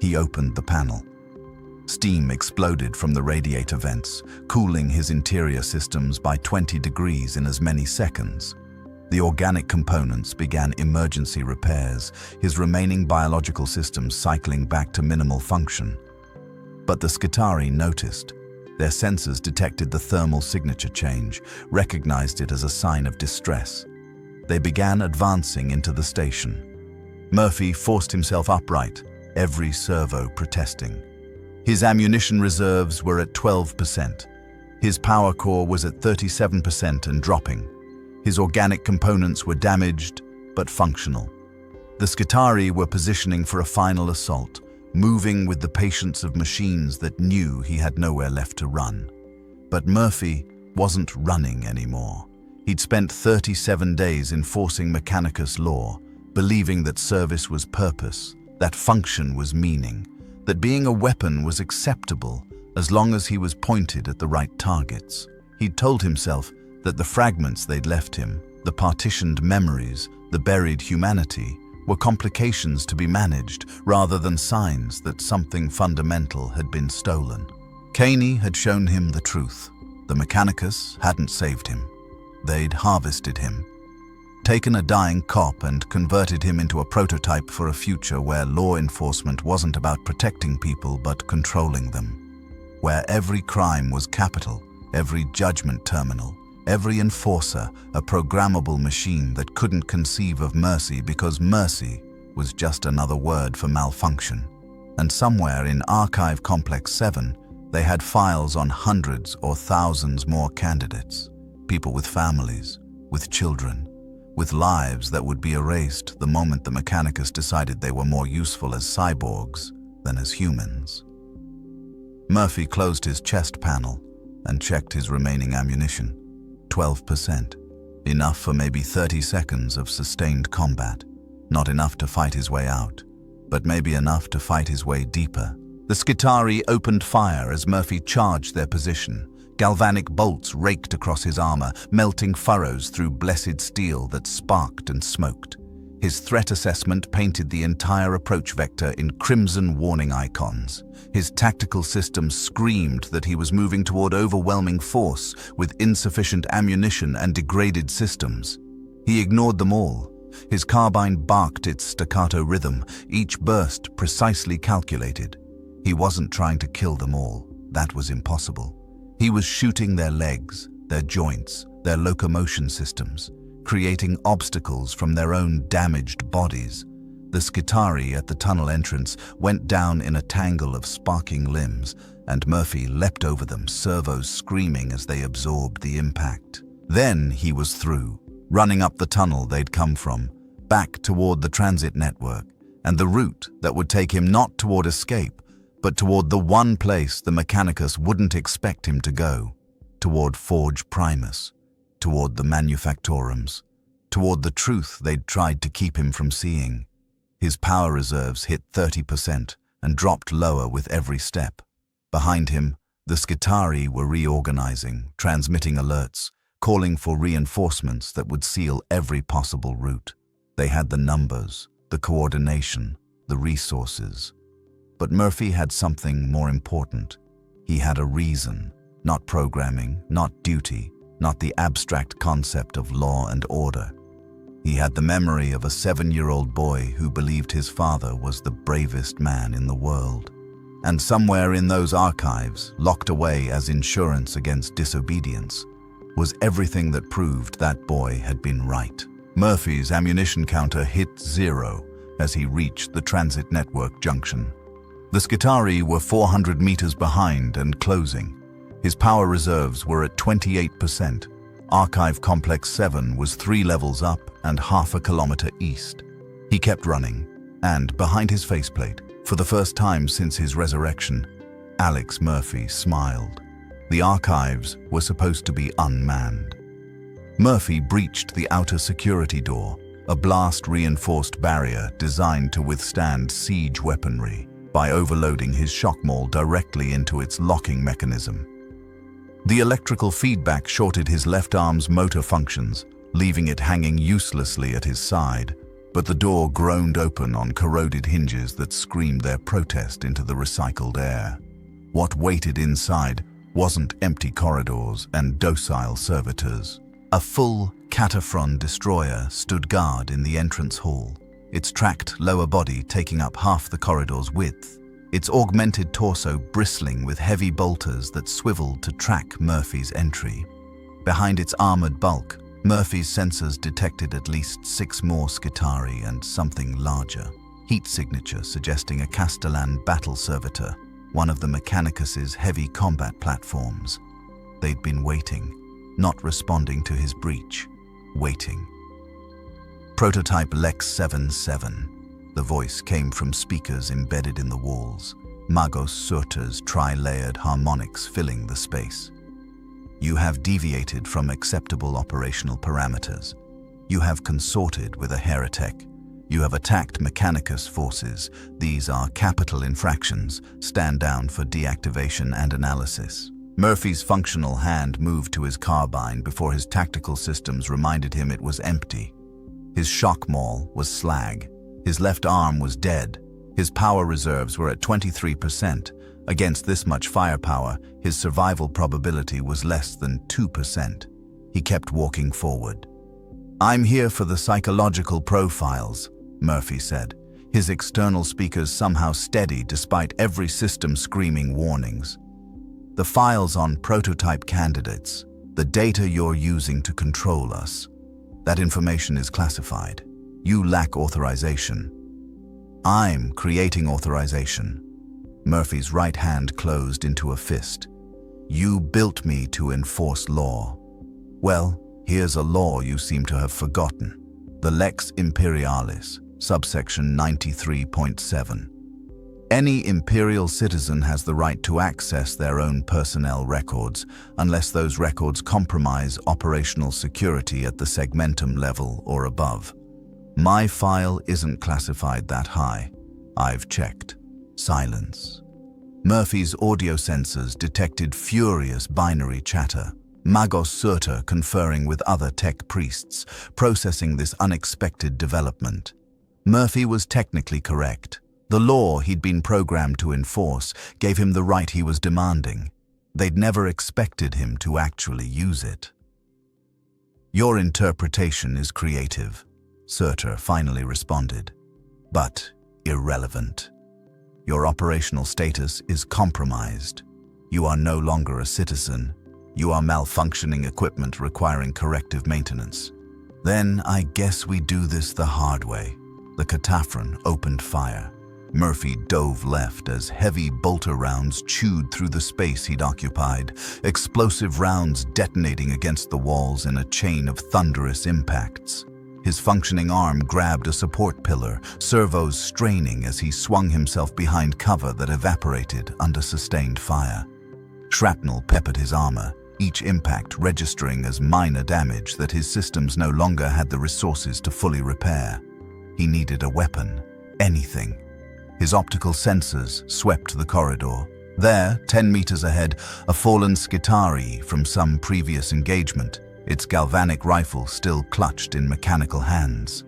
He opened the panel. Steam exploded from the radiator vents, cooling his interior systems by 20 degrees in as many seconds. The organic components began emergency repairs, his remaining biological systems cycling back to minimal function. But the Skitarii noticed. Their sensors detected the thermal signature change, recognized it as a sign of distress. They began advancing into the station. Murphy forced himself upright, every servo protesting. His ammunition reserves were at 12%. His power core was at 37% and dropping. His organic components were damaged, but functional. The Skitarii were positioning for a final assault, moving with the patience of machines that knew he had nowhere left to run. But Murphy wasn't running anymore. He'd spent 37 days enforcing Mechanicus law, believing that service was purpose, that function was meaning, that being a weapon was acceptable as long as he was pointed at the right targets. He'd told himself that the fragments they'd left him, the partitioned memories, the buried humanity, were complications to be managed rather than signs that something fundamental had been stolen. Caney had shown him the truth. The Mechanicus hadn't saved him. They'd harvested him. taken a dying cop and converted him into a prototype for a future where law enforcement wasn't about protecting people but controlling them. Where every crime was capital, every judgment terminal, every enforcer a programmable machine that couldn't conceive of mercy because mercy was just another word for malfunction. And somewhere in Archive Complex 7, they had files on hundreds or thousands more candidates. People with families, with children, with lives that would be erased the moment the Mechanicus decided they were more useful as cyborgs than as humans. Murphy closed his chest panel and checked his remaining ammunition. 12%. Enough for maybe 30 seconds of sustained combat. Not enough to fight his way out, but maybe enough to fight his way deeper. The Skitarii opened fire as Murphy charged their position. Galvanic bolts raked across his armor, melting furrows through blessed steel that sparked and smoked. His threat assessment painted the entire approach vector in crimson warning icons. His tactical system screamed that he was moving toward overwhelming force with insufficient ammunition and degraded systems. He ignored them all. His carbine barked its staccato rhythm, each burst precisely calculated. He wasn't trying to kill them all. That was impossible. He was shooting their legs, their joints, their locomotion systems, creating obstacles from their own damaged bodies. The Skitarii at the tunnel entrance went down in a tangle of sparking limbs, and Murphy leapt over them, servos screaming as they absorbed the impact. Then he was through, running up the tunnel they'd come from, back toward the transit network, and the route that would take him not toward escape, but toward the one place the Mechanicus wouldn't expect him to go, toward Forge Primus, toward the Manufactorums, toward the truth they'd tried to keep him from seeing. His power reserves hit 30% and dropped lower with every step. Behind him, the Skitarii were reorganizing, transmitting alerts, calling for reinforcements that would seal every possible route. They had the numbers, the coordination, the resources. But Murphy had something more important. He had a reason, not programming, not duty, not the abstract concept of law and order. He had the memory of a 7-year-old boy who believed his father was the bravest man in the world. And somewhere in those archives, locked away as insurance against disobedience, was everything that proved that boy had been right. Murphy's ammunition counter hit 0 as he reached the transit network junction. The Skitarii were 400 meters behind and closing. His power reserves were at 28%. Archive Complex 7 was 3 levels up and half a kilometer east. He kept running, and behind his faceplate, for the first time since his resurrection, Alex Murphy smiled. The archives were supposed to be unmanned. Murphy breached the outer security door, a blast-reinforced barrier designed to withstand siege weaponry, by overloading his shock maul directly into its locking mechanism. The electrical feedback shorted his left arm's motor functions, leaving it hanging uselessly at his side, but the door groaned open on corroded hinges that screamed their protest into the recycled air. What waited inside wasn't empty corridors and docile servitors. A full Cataphren destroyer stood guard in the entrance hall, its tracked lower body taking up half the corridor's width, its augmented torso bristling with heavy bolters that swiveled to track Murphy's entry. Behind its armored bulk, Murphy's sensors detected at least 6 more Skitarii and something larger. Heat signature suggesting a Castellan battle servitor, one of the Mechanicus's heavy combat platforms. They'd been waiting, not responding to his breach, waiting. Prototype Lex-77. The voice came from speakers embedded in the walls, Magos Surta's tri-layered harmonics filling the space. You have deviated from acceptable operational parameters. You have consorted with a heretic. You have attacked Mechanicus forces. These are capital infractions. Stand down for deactivation and analysis. Murphy's functional hand moved to his carbine before his tactical systems reminded him it was empty. His shock maul was slag. His left arm was dead. His power reserves were at 23%. Against this much firepower, his survival probability was less than 2%. He kept walking forward. "I'm here for the psychological profiles," Murphy said, his external speakers somehow steady despite every system screaming warnings. "The files on prototype candidates, the data you're using to control us. That information is classified. You lack authorization." "I'm creating authorization." Murphy's right hand closed into a fist. "You built me to enforce law. Well, here's a law you seem to have forgotten. The Lex Imperialis, subsection 93.7. Any Imperial citizen has the right to access their own personnel records unless those records compromise operational security at the segmentum level or above. My file isn't classified that high. I've checked." Silence. Murphy's audio sensors detected furious binary chatter. Magos Surtur conferring with other tech priests, processing this unexpected development. Murphy was technically correct. The law he'd been programmed to enforce gave him the right he was demanding. They'd never expected him to actually use it. "Your interpretation is creative," Surtur finally responded, "but irrelevant. Your operational status is compromised. You are no longer a citizen. You are malfunctioning equipment requiring corrective maintenance." "Then I guess we do this the hard way." The Cataphren opened fire. Murphy dove left as heavy bolter rounds chewed through the space he'd occupied, explosive rounds detonating against the walls in a chain of thunderous impacts. His functioning arm grabbed a support pillar, servos straining as he swung himself behind cover that evaporated under sustained fire. Shrapnel peppered his armor, each impact registering as minor damage that his systems no longer had the resources to fully repair. He needed a weapon, anything. His optical sensors swept the corridor. There, 10 meters ahead, a fallen Skitari from some previous engagement, its galvanic rifle still clutched in mechanical hands.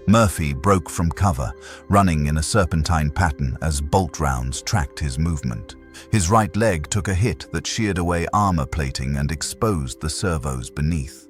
Murphy broke from cover, running in a serpentine pattern as bolt rounds tracked his movement. His right leg took a hit that sheared away armor plating and exposed the servos beneath.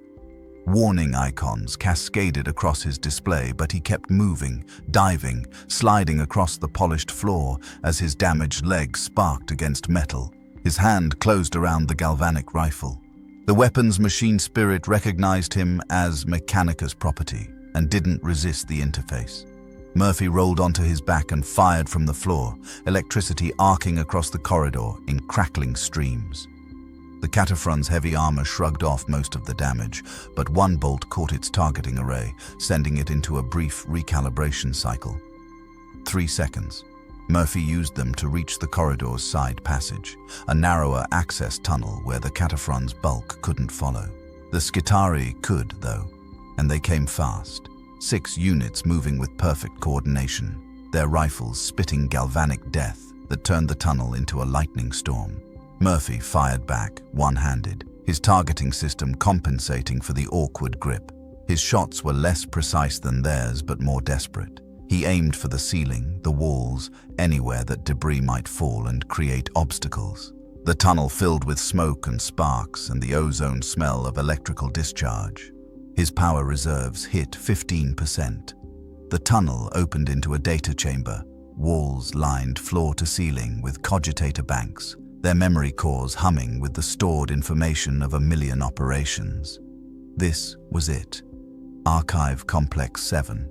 Warning icons cascaded across his display, but he kept moving, diving, sliding across the polished floor as his damaged leg sparked against metal. His hand closed around the galvanic rifle. The weapon's machine spirit recognized him as Mechanicus property and didn't resist the interface. Murphy rolled onto his back and fired from the floor, electricity arcing across the corridor in crackling streams. The Cataphrun's heavy armor shrugged off most of the damage, but one bolt caught its targeting array, sending it into a brief recalibration cycle. 3 seconds. Murphy used them to reach the corridor's side passage, a narrower access tunnel where the Cataphrun's bulk couldn't follow. The Skitari could, though, and they came fast. 6 units moving with perfect coordination, their rifles spitting galvanic death that turned the tunnel into a lightning storm. Murphy fired back, one-handed, his targeting system compensating for the awkward grip. His shots were less precise than theirs, but more desperate. He aimed for the ceiling, the walls, anywhere that debris might fall and create obstacles. The tunnel filled with smoke and sparks and the ozone smell of electrical discharge. His power reserves hit 15%. The tunnel opened into a data chamber, walls lined floor to ceiling with cogitator banks, their memory cores humming with the stored information of 1,000,000 operations. This was it. Archive Complex 7.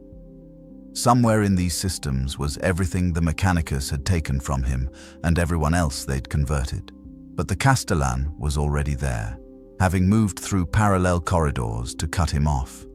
Somewhere in these systems was everything the Mechanicus had taken from him and everyone else they'd converted. But the Castellan was already there, having moved through parallel corridors to cut him off.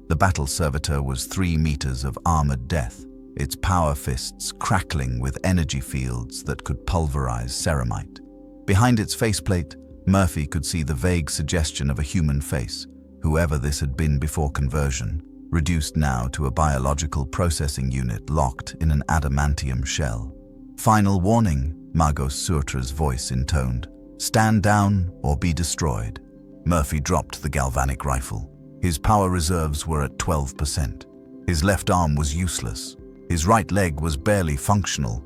The battle servitor was 3 meters of armored death, its power fists crackling with energy fields that could pulverize ceramite. Behind its faceplate, Murphy could see the vague suggestion of a human face, whoever this had been before conversion, reduced now to a biological processing unit locked in an adamantium shell. "Final warning," Magos Surtur's voice intoned. "Stand down or be destroyed." Murphy dropped the galvanic rifle. His power reserves were at 12%. His left arm was useless. His right leg was barely functional.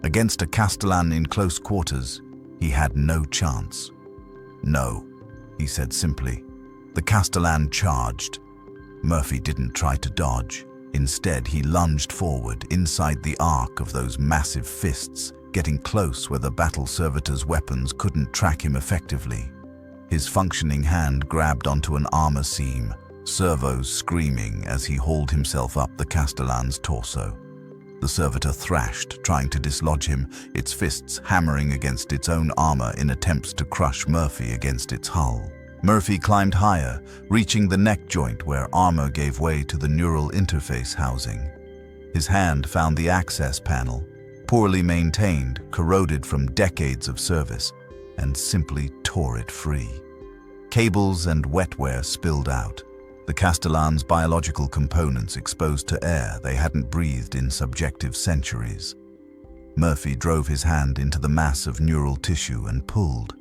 Against a Castellan in close quarters, he had no chance. "No," he said simply. The Castellan charged. Murphy didn't try to dodge. Instead, he lunged forward inside the arc of those massive fists, getting close where the battle servitor's weapons couldn't track him effectively. His functioning hand grabbed onto an armor seam, servos screaming as he hauled himself up the Castellan's torso. The servitor thrashed, trying to dislodge him, its fists hammering against its own armor in attempts to crush Murphy against its hull. Murphy climbed higher, reaching the neck joint where armor gave way to the neural interface housing. His hand found the access panel, poorly maintained, corroded from decades of service, and simply tore it free. Cables and wetware spilled out, the Castellan's biological components exposed to air they hadn't breathed in subjective centuries. Murphy drove his hand into the mass of neural tissue and pulled.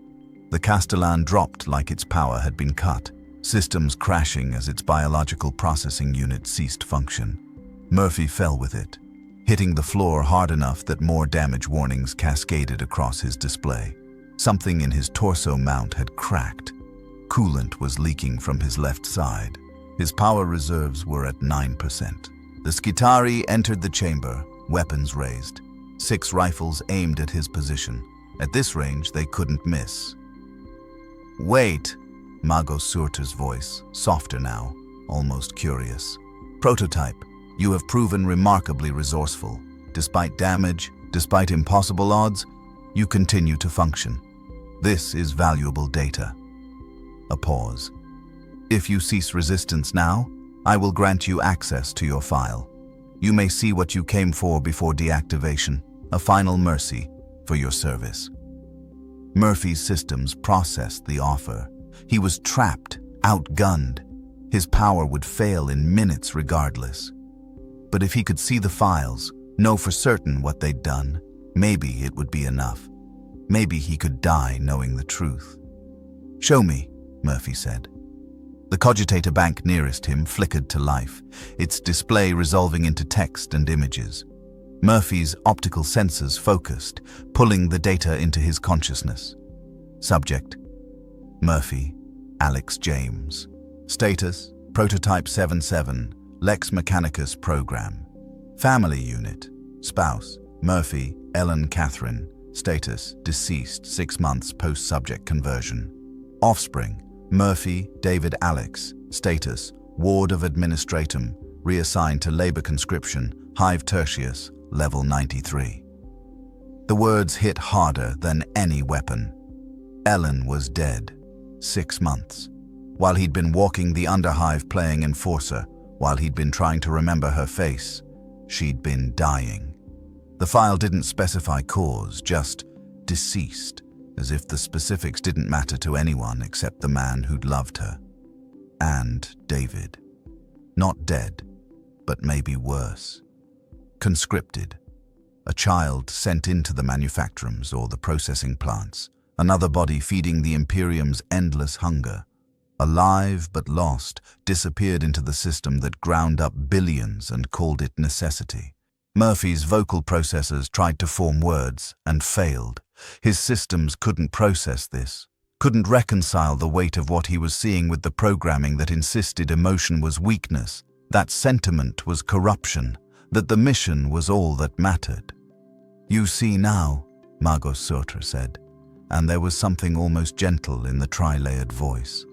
The Castellan dropped like its power had been cut, systems crashing as its biological processing unit ceased function. Murphy fell with it, hitting the floor hard enough that more damage warnings cascaded across his display. Something in his torso mount had cracked. Coolant was leaking from his left side. His power reserves were at 9%. The Skitari entered the chamber, weapons raised. 6 rifles aimed at his position. At this range, they couldn't miss. "Wait," Mago Surter's voice, softer now, almost curious. "Prototype, you have proven remarkably resourceful. Despite damage, despite impossible odds, you continue to function. This is valuable data." A pause. "If you cease resistance now, I will grant you access to your file. You may see what you came for before deactivation, a final mercy for your service." Murphy's systems processed the offer. He was trapped, outgunned. His power would fail in minutes regardless. But if he could see the files, know for certain what they'd done, maybe it would be enough. Maybe he could die knowing the truth. "Show me," Murphy said. The cogitator bank nearest him flickered to life, its display resolving into text and images. Murphy's optical sensors focused, pulling the data into his consciousness. Subject: Murphy, Alex James. Status: Prototype 77, Lex Mechanicus Program. Family unit: Spouse: Murphy, Ellen Catherine. Status: Deceased, 6 months post-subject conversion. Offspring: Murphy, David Alex. Status: Ward of Administratum, reassigned to labor conscription, Hive Tertius, level 93. The words hit harder than any weapon. Ellen was dead. 6 months. While he'd been walking the underhive playing enforcer, while he'd been trying to remember her face, she'd been dying. The file didn't specify cause, just deceased, as if the specifics didn't matter to anyone except the man who'd loved her. And David. Not dead, but maybe worse. Conscripted. A child sent into the manufactorums or the processing plants. Another body feeding the Imperium's endless hunger. Alive but lost, disappeared into the system that ground up billions and called it necessity. Murphy's vocal processors tried to form words and failed. His systems couldn't process this, couldn't reconcile the weight of what he was seeing with the programming that insisted emotion was weakness, that sentiment was corruption, that the mission was all that mattered. "You see now," Mago Surter said, and there was something almost gentle in the tri-layered voice.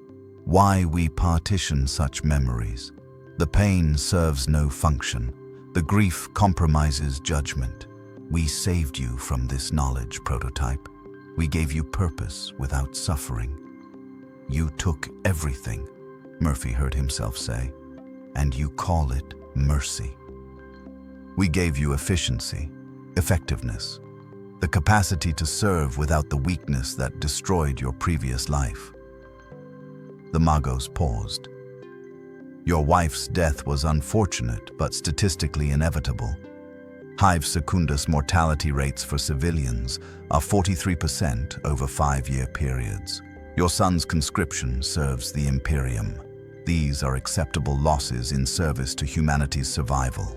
"Why we partition such memories. The pain serves no function. The grief compromises judgment. We saved you from this knowledge, Prototype. We gave you purpose without suffering. You took everything," Murphy heard himself say, "and you call it mercy. We gave you efficiency, effectiveness, the capacity to serve without the weakness that destroyed your previous life." The Magos paused. "Your wife's death was unfortunate but statistically inevitable. Hive Secundus mortality rates for civilians are 43% over 5-year periods. Your son's conscription serves the Imperium. These are acceptable losses in service to humanity's survival."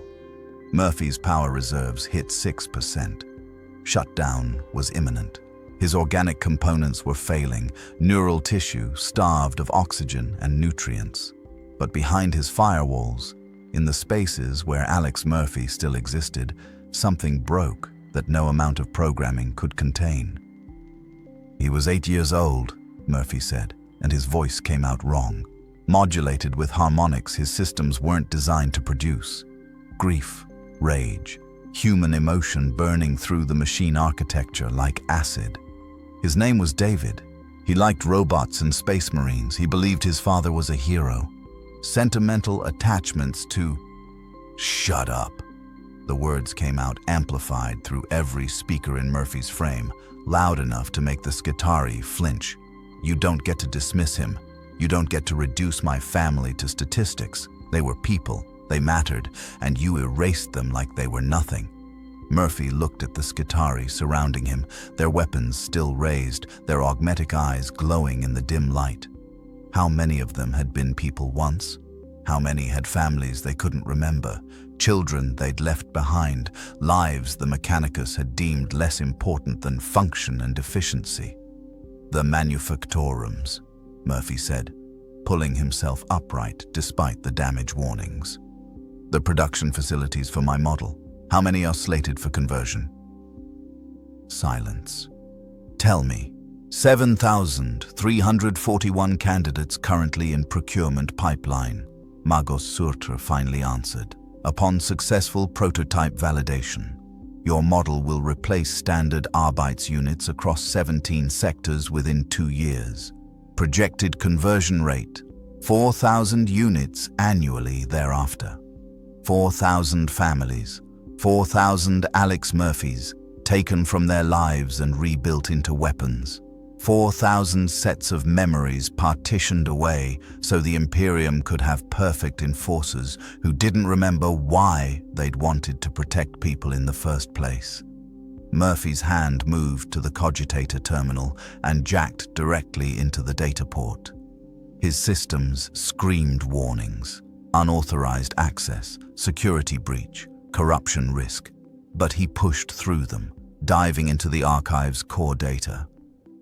Murphy's power reserves hit 6%. Shutdown was imminent. His organic components were failing, neural tissue starved of oxygen and nutrients. But behind his firewalls, in the spaces where Alex Murphy still existed, something broke that no amount of programming could contain. "He was 8 years old," Murphy said, and his voice came out wrong. Modulated with harmonics his systems weren't designed to produce. Grief, rage, human emotion burning through the machine architecture like acid. His name was David. He liked robots and space marines. He believed his father was a hero. Sentimental attachments to... "Shut up." The words came out amplified through every speaker in Murphy's frame, loud enough to make the Skitarii flinch. "You don't get to dismiss him. You don't get to reduce my family to statistics. They were people, they mattered, and you erased them like they were nothing." Murphy looked at the Skitarii surrounding him, their weapons still raised, their augmetic eyes glowing in the dim light. How many of them had been people once? How many had families they couldn't remember, children they'd left behind, lives the Mechanicus had deemed less important than function and efficiency? "The manufactorums," Murphy said, pulling himself upright despite the damage warnings. "The production facilities for my model. How many are slated for conversion?" Silence. "Tell me." 7,341 candidates currently in procurement pipeline, Magos Surtre finally answered. "Upon successful prototype validation, your model will replace standard Arbeits units across 17 sectors within 2 years. Projected conversion rate, 4,000 units annually thereafter. 4,000 families, 4,000 Alex Murphys, taken from their lives and rebuilt into weapons. 4,000 sets of memories partitioned away so the Imperium could have perfect enforcers who didn't remember why they'd wanted to protect people in the first place." Murphy's hand moved to the cogitator terminal and jacked directly into the data port. His systems screamed warnings: unauthorized access, security breach, corruption risk. But he pushed through them, diving into the archive's core data.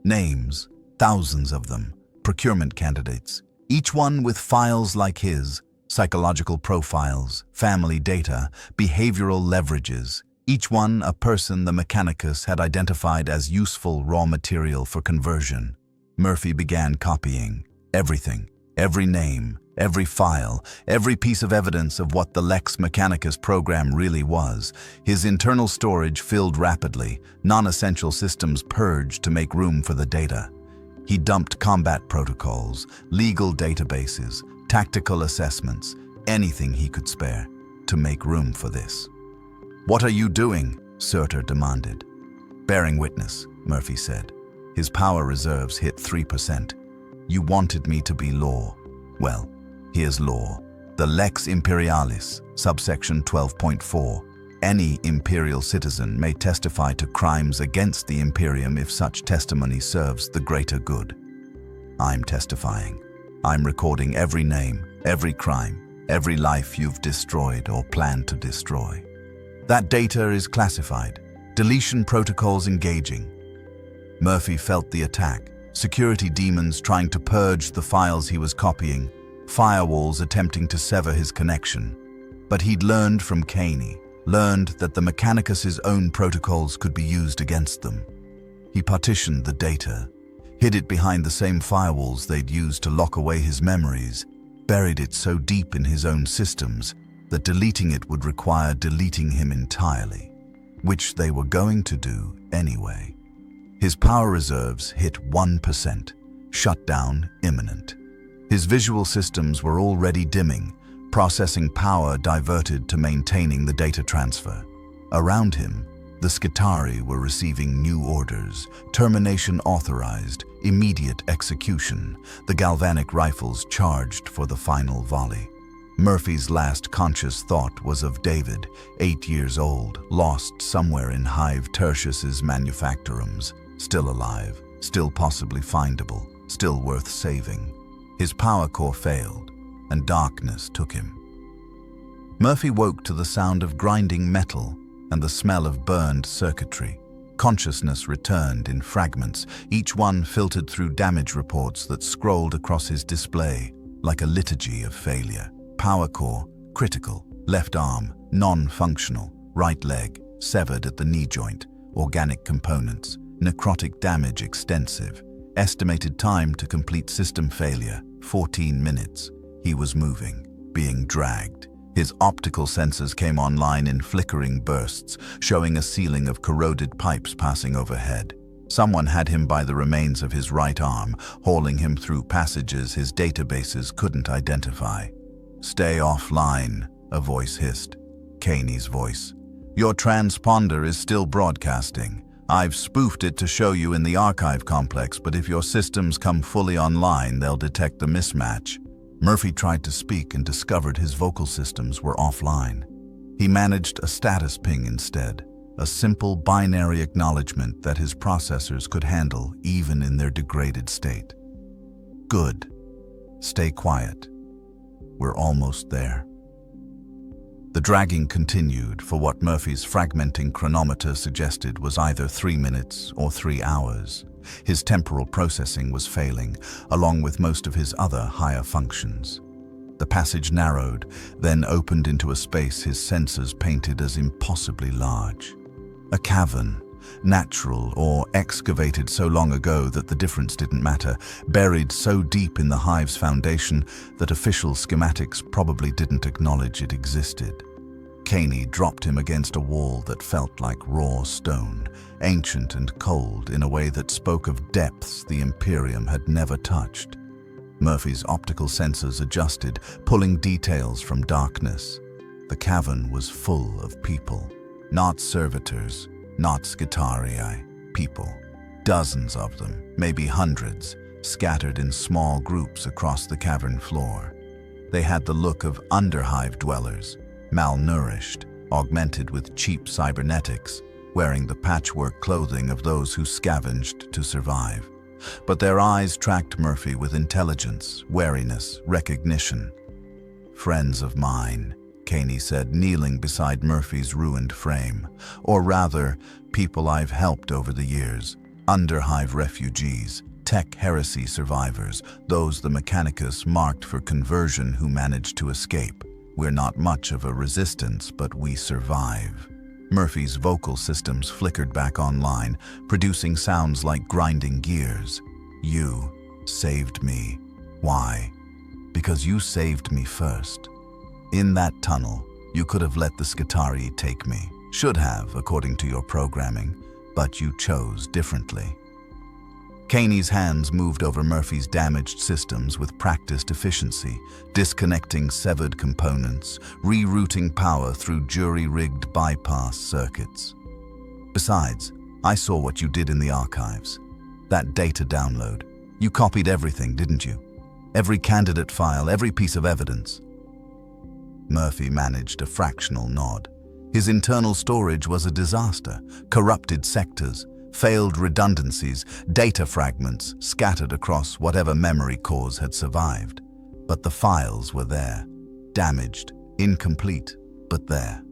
Names, thousands of them, procurement candidates, each one with files like his, psychological profiles, family data, behavioral leverages, each one a person the Mechanicus had identified as useful raw material for conversion. Murphy began copying everything, every name, every file, every piece of evidence of what the Lex Mechanicus program really was. His internal storage filled rapidly, non-essential systems purged to make room for the data. He dumped combat protocols, legal databases, tactical assessments, anything he could spare, to make room for this. "What are you doing?" Surtre demanded. "Bearing witness," Murphy said. His power reserves hit 3%. "You wanted me to be law. Well, here's law. The Lex Imperialis, subsection 12.4. Any imperial citizen may testify to crimes against the Imperium if such testimony serves the greater good. I'm testifying. I'm recording every name, every crime, every life you've destroyed or plan to destroy. That data is classified. Deletion protocols engaging." Murphy felt the attack. Security demons trying to purge the files he was copying. Firewalls attempting to sever his connection. But he'd learned from Caney, learned that the Mechanicus' own protocols could be used against them. He partitioned the data, hid it behind the same firewalls they'd used to lock away his memories, buried it so deep in his own systems that deleting it would require deleting him entirely, which they were going to do anyway. His power reserves hit 1%, shutdown imminent. His visual systems were already dimming, processing power diverted to maintaining the data transfer. Around him, the Skitarii were receiving new orders, termination authorized, immediate execution, the galvanic rifles charged for the final volley. Murphy's last conscious thought was of David, 8 years old, lost somewhere in Hive Tertius's manufactorums, still alive, still possibly findable, still worth saving. His power core failed, and darkness took him. Murphy woke to the sound of grinding metal and the smell of burned circuitry. Consciousness returned in fragments, each one filtered through damage reports that scrolled across his display. like a liturgy of failure. Power core, critical. Left arm, non-functional. Right leg, severed at the knee joint. Organic components. Necrotic damage extensive. Estimated time to complete system failure, 14 minutes. He was moving, being dragged. His optical sensors came online in flickering bursts, showing a ceiling of corroded pipes passing overhead. Someone had him by the remains of his right arm, hauling him through passages his databases couldn't identify. "Stay offline," a voice hissed. Kaney's voice. "Your transponder is still broadcasting. I've spoofed it to show you in the archive complex, but if your systems come fully online, they'll detect the mismatch." Murphy tried to speak and discovered his vocal systems were offline. He managed a status ping instead, a simple binary acknowledgement that his processors could handle even in their degraded state. "Good. Stay quiet. We're almost there." The dragging continued for what Murphy's fragmenting chronometer suggested was either 3 minutes or 3 hours. His temporal processing was failing, along with most of his other higher functions. The passage narrowed, then opened into a space his sensors painted as impossibly large. A cavern, natural or excavated so long ago that the difference didn't matter, buried so deep in the hive's foundation that official schematics probably didn't acknowledge it existed. Kaney dropped him against a wall that felt like raw stone, ancient and cold in a way that spoke of depths the Imperium had never touched. Murphy's optical sensors adjusted, pulling details from darkness. The cavern was full of people, not servitors, not Skitarii, people. Dozens of them, maybe hundreds, scattered in small groups across the cavern floor. They had the look of underhive dwellers, malnourished, augmented with cheap cybernetics, wearing the patchwork clothing of those who scavenged to survive. But their eyes tracked Murphy with intelligence, wariness, recognition. "Friends of mine," Kaney said, kneeling beside Murphy's ruined frame. "Or rather, people I've helped over the years. Underhive refugees, tech heresy survivors, those the Mechanicus marked for conversion who managed to escape. We're not much of a resistance, but we survive." Murphy's vocal systems flickered back online, producing sounds like grinding gears. "You saved me. Why? Because you saved me first. In that tunnel, you could have let the Skitarii take me. Should have, according to your programming, but you chose differently." Kaney's hands moved over Murphy's damaged systems with practiced efficiency, disconnecting severed components, rerouting power through jury-rigged bypass circuits. "Besides, I saw what you did in the archives. That data download. You copied everything, didn't you? Every candidate file, every piece of evidence." Murphy managed a fractional nod. His internal storage was a disaster. Corrupted sectors, failed redundancies, data fragments scattered across whatever memory cores had survived. But the files were there. Damaged, incomplete, but there.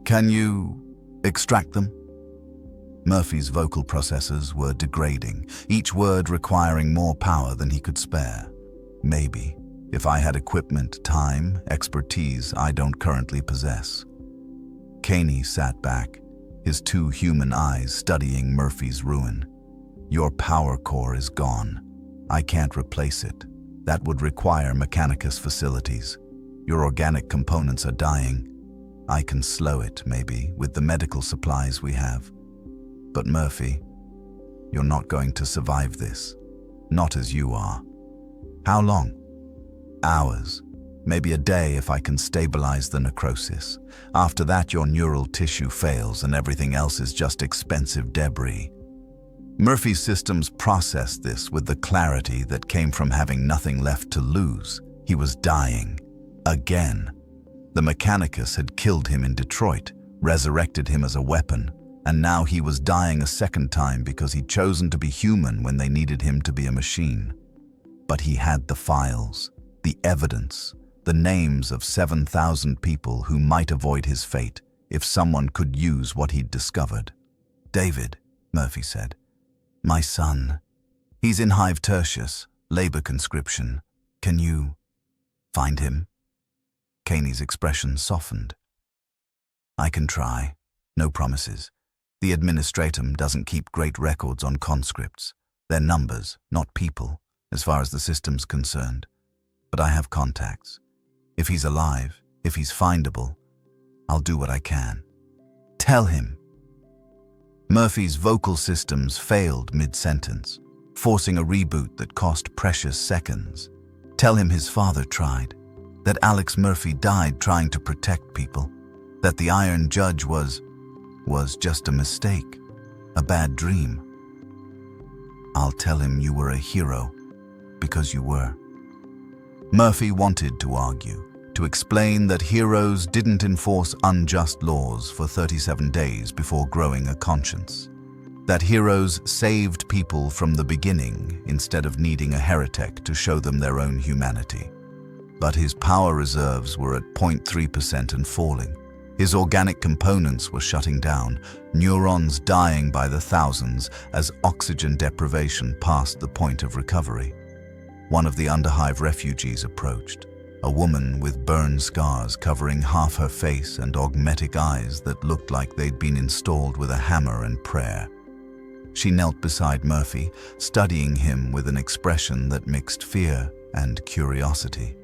"Can you extract them?" Murphy's vocal processors were degrading, each word requiring more power than he could spare. "Maybe, if I had equipment, time, expertise I don't currently possess." Kaney sat back, his two human eyes studying Murphy's ruin. "Your power core is gone. I can't replace it. That would require Mechanicus facilities. Your organic components are dying. I can slow it, maybe, with the medical supplies we have. But Murphy, you're not going to survive this. Not as you are." "How long?" "Hours. Maybe a day if I can stabilize the necrosis. After that, your neural tissue fails and everything else is just expensive debris." Murphy's systems processed this with the clarity that came from having nothing left to lose. He was dying. Again. The Mechanicus had killed him in Detroit, resurrected him as a weapon, and now he was dying a second time because he'd chosen to be human when they needed him to be a machine. But he had the files, the evidence, the names of 7,000 people who might avoid his fate if someone could use what he'd discovered. "David," Murphy said. "My son. He's in Hive Tertius, labor conscription. Can you Find him? Caney's expression softened. I can try. No promises. The administratum doesn't keep great records on conscripts. They're numbers, not people, as far as the system's concerned. But I have contacts. If he's alive, if he's findable, I'll do what I can. Tell him. Murphy's vocal systems failed mid-sentence, forcing a reboot that cost precious seconds. Tell him his father tried, that Alex Murphy died trying to protect people, that the Iron Judge was just a mistake, a bad dream. I'll tell him you were a hero, because you were. Murphy wanted to argue, to explain that heroes didn't enforce unjust laws for 37 days before growing a conscience, that heroes saved people from the beginning instead of needing a heretic to show them their own humanity. But his power reserves were at 0.3% and falling. His organic components were shutting down, neurons dying by the thousands as oxygen deprivation passed the point of recovery. One of the Underhive refugees approached, a woman with burn scars covering half her face and augmetic eyes that looked like they'd been installed with a hammer and prayer. She knelt beside Murphy, studying him with an expression that mixed fear and curiosity.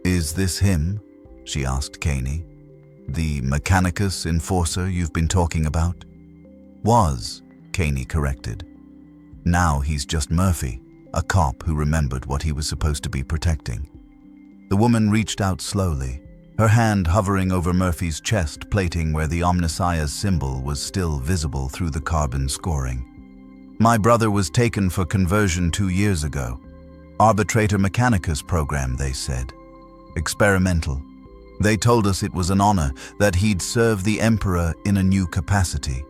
Is this him? She asked Caney. The Mechanicus enforcer you've been talking about? Was, Caney corrected. Now he's just Murphy, a cop who remembered what he was supposed to be protecting. The woman reached out slowly, her hand hovering over Murphy's chest plating where the Omnissiah's symbol was still visible through the carbon scoring. My brother was taken for conversion 2 years ago. Arbitrator Mechanicus program, they said. Experimental. They told us it was an honor, that he'd serve the Emperor in a new capacity.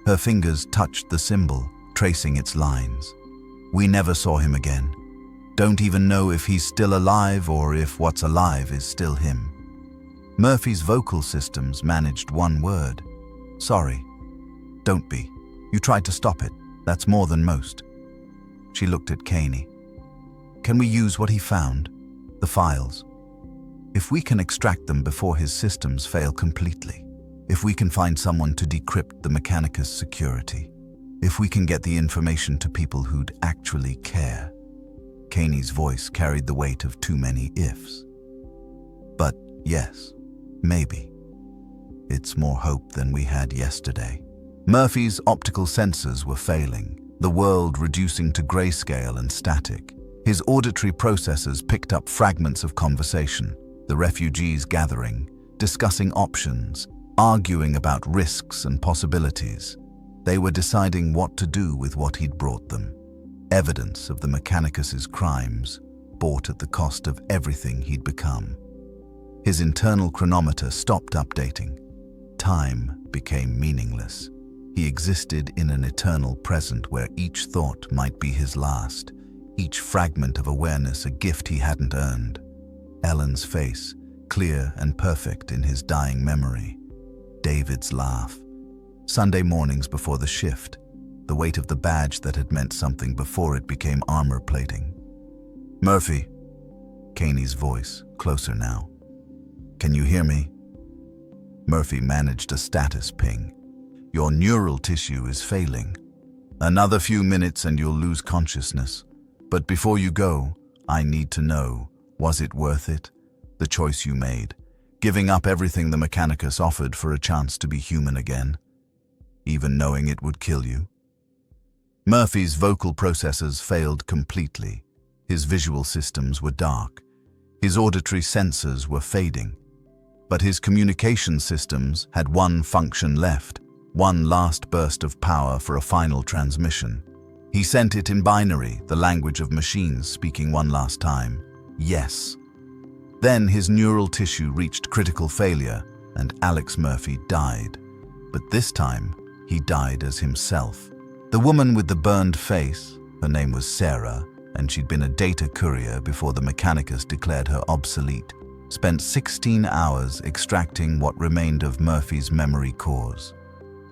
Her fingers touched the symbol, tracing its lines. We never saw him again. Don't even know if he's still alive or if what's alive is still him. Murphy's vocal systems managed one word. Sorry. Don't be. You tried to stop it. That's more than most. She looked at Caney. Can we use what he found? The files. If we can extract them before his systems fail completely, if we can find someone to decrypt the Mechanicus security, if we can get the information to people who'd actually care. Caney's voice carried the weight of too many ifs. But yes, maybe. It's more hope than we had yesterday. Murphy's optical sensors were failing, the world reducing to grayscale and static. His auditory processors picked up fragments of conversation, the refugees gathering, discussing options, arguing about risks and possibilities. They were deciding what to do with what he'd brought them. Evidence of the Mechanicus's crimes, bought at the cost of everything he'd become. His internal chronometer stopped updating. Time became meaningless. He existed in an eternal present where each thought might be his last, each fragment of awareness a gift he hadn't earned. Ellen's face, clear and perfect in his dying memory. David's laugh. Sunday mornings before the shift, the weight of the badge that had meant something before it became armor plating. Murphy, Caney's voice, closer now. Can you hear me? Murphy managed a status ping. Your neural tissue is failing. Another few minutes and you'll lose consciousness. But before you go, I need to know, was it worth it? The choice you made, giving up everything the Mechanicus offered for a chance to be human again, even knowing it would kill you. Murphy's vocal processors failed completely. His visual systems were dark. His auditory sensors were fading. But his communication systems had one function left, one last burst of power for a final transmission. He sent it in binary, the language of machines speaking one last time. Yes. Then his neural tissue reached critical failure and Alex Murphy died. But this time, he died as himself. The woman with the burned face, her name was Sarah, and she'd been a data courier before the Mechanicus declared her obsolete, spent 16 hours extracting what remained of Murphy's memory cores.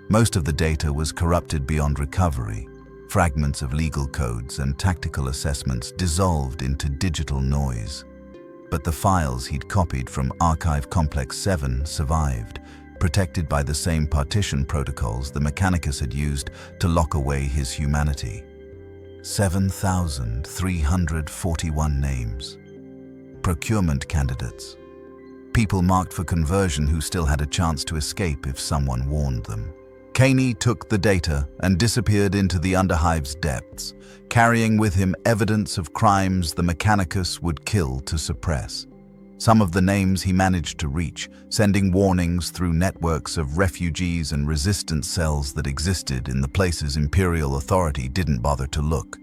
Most of the data was corrupted beyond recovery. Fragments of legal codes and tactical assessments dissolved into digital noise. but the files he'd copied from Archive Complex 7 survived, protected by the same partition protocols the Mechanicus had used to lock away his humanity. 7,341 names. Procurement candidates. People marked for conversion who still had a chance to escape if someone warned them. Caney took the data and disappeared into the Underhive's depths, carrying with him evidence of crimes the Mechanicus would kill to suppress. Some of the names he managed to reach, sending warnings through networks of refugees and resistance cells that existed in the places Imperial authority didn't bother to look.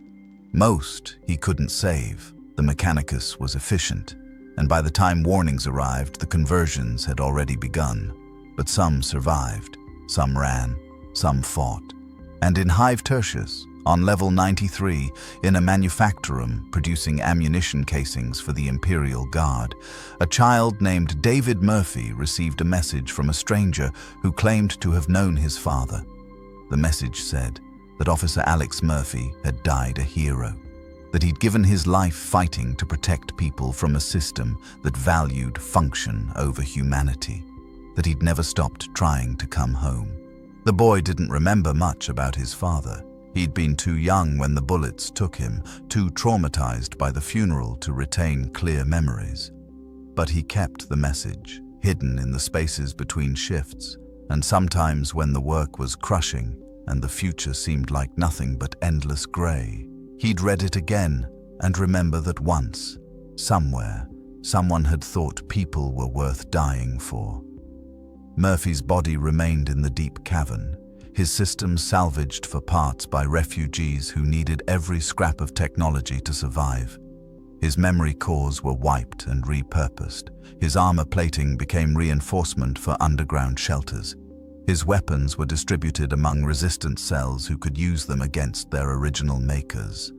Most he couldn't save. The Mechanicus was efficient, and by the time warnings arrived, the conversions had already begun. But some survived, some ran, some fought. And in Hive Tertius, on level 93, in a manufactorum producing ammunition casings for the Imperial Guard, a child named David Murphy received a message from a stranger who claimed to have known his father. The message said that Officer Alex Murphy had died a hero, that he'd given his life fighting to protect people from a system that valued function over humanity, that he'd never stopped trying to come home. The boy didn't remember much about his father. He'd been too young when the bullets took him, too traumatized by the funeral to retain clear memories. But he kept the message, hidden in the spaces between shifts, and sometimes when the work was crushing and the future seemed like nothing but endless gray, he'd read it again and remember that once, somewhere, someone had thought people were worth dying for. Murphy's body remained in the deep cavern, his systems salvaged for parts by refugees who needed every scrap of technology to survive. His memory cores were wiped and repurposed. His armor plating became reinforcement for underground shelters. His weapons were distributed among resistance cells who could use them against their original makers.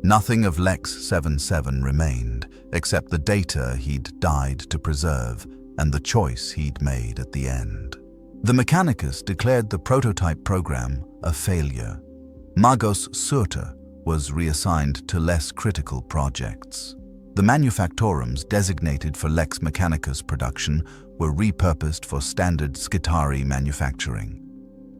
Nothing of Lex-77 remained, except the data he'd died to preserve and the choice he'd made at the end. The Mechanicus declared the prototype program a failure. Magos Surtur was reassigned to less critical projects. The manufactorums designated for Lex Mechanicus production were repurposed for standard Skitarii manufacturing.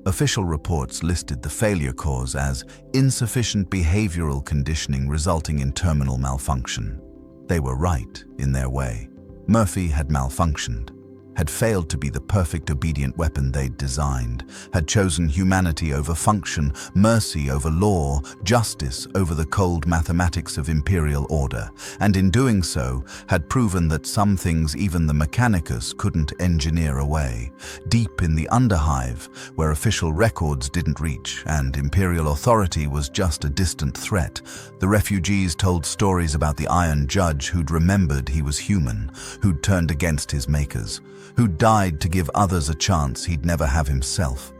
Official reports listed the failure cause as insufficient behavioral conditioning resulting in terminal malfunction. They were right in their way. Murphy had malfunctioned, had failed to be the perfect obedient weapon they'd designed, had chosen humanity over function, mercy over law, justice over the cold mathematics of imperial order, and in doing so, had proven that some things even the Mechanicus couldn't engineer away. Deep in the Underhive, where official records didn't reach and imperial authority was just a distant threat, the refugees told stories about the Iron Judge who'd remembered he was human, who'd turned against his makers, who died to give others a chance he'd never have himself.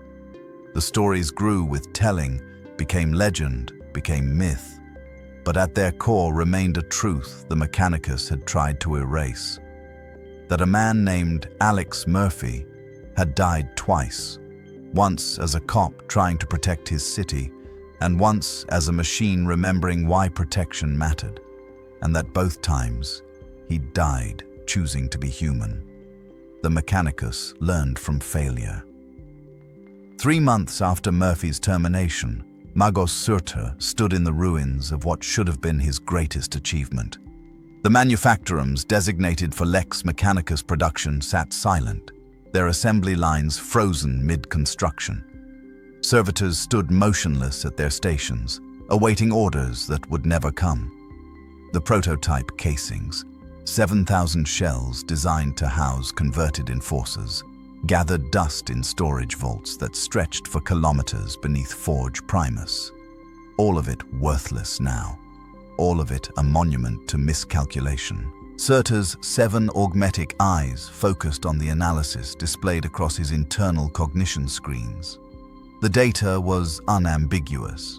The stories grew with telling, became legend, became myth, but at their core remained a truth the Mechanicus had tried to erase. That a man named Alex Murphy had died twice, once as a cop trying to protect his city, and once as a machine remembering why protection mattered, and that both times he'd died choosing to be human. The Mechanicus learned from failure. 3 months after Murphy's termination, Magos Surtur stood in the ruins of what should have been his greatest achievement. The manufactorums designated for Lex Mechanicus production sat silent, their assembly lines frozen mid-construction. Servitors stood motionless at their stations, awaiting orders that would never come. The prototype casings, 7,000 shells designed to house converted enforcers, gathered dust in storage vaults that stretched for kilometers beneath Forge Primus. All of it worthless now. All of it a monument to miscalculation. Surtur's 7 augmetic eyes focused on the analysis displayed across his internal cognition screens. The data was unambiguous.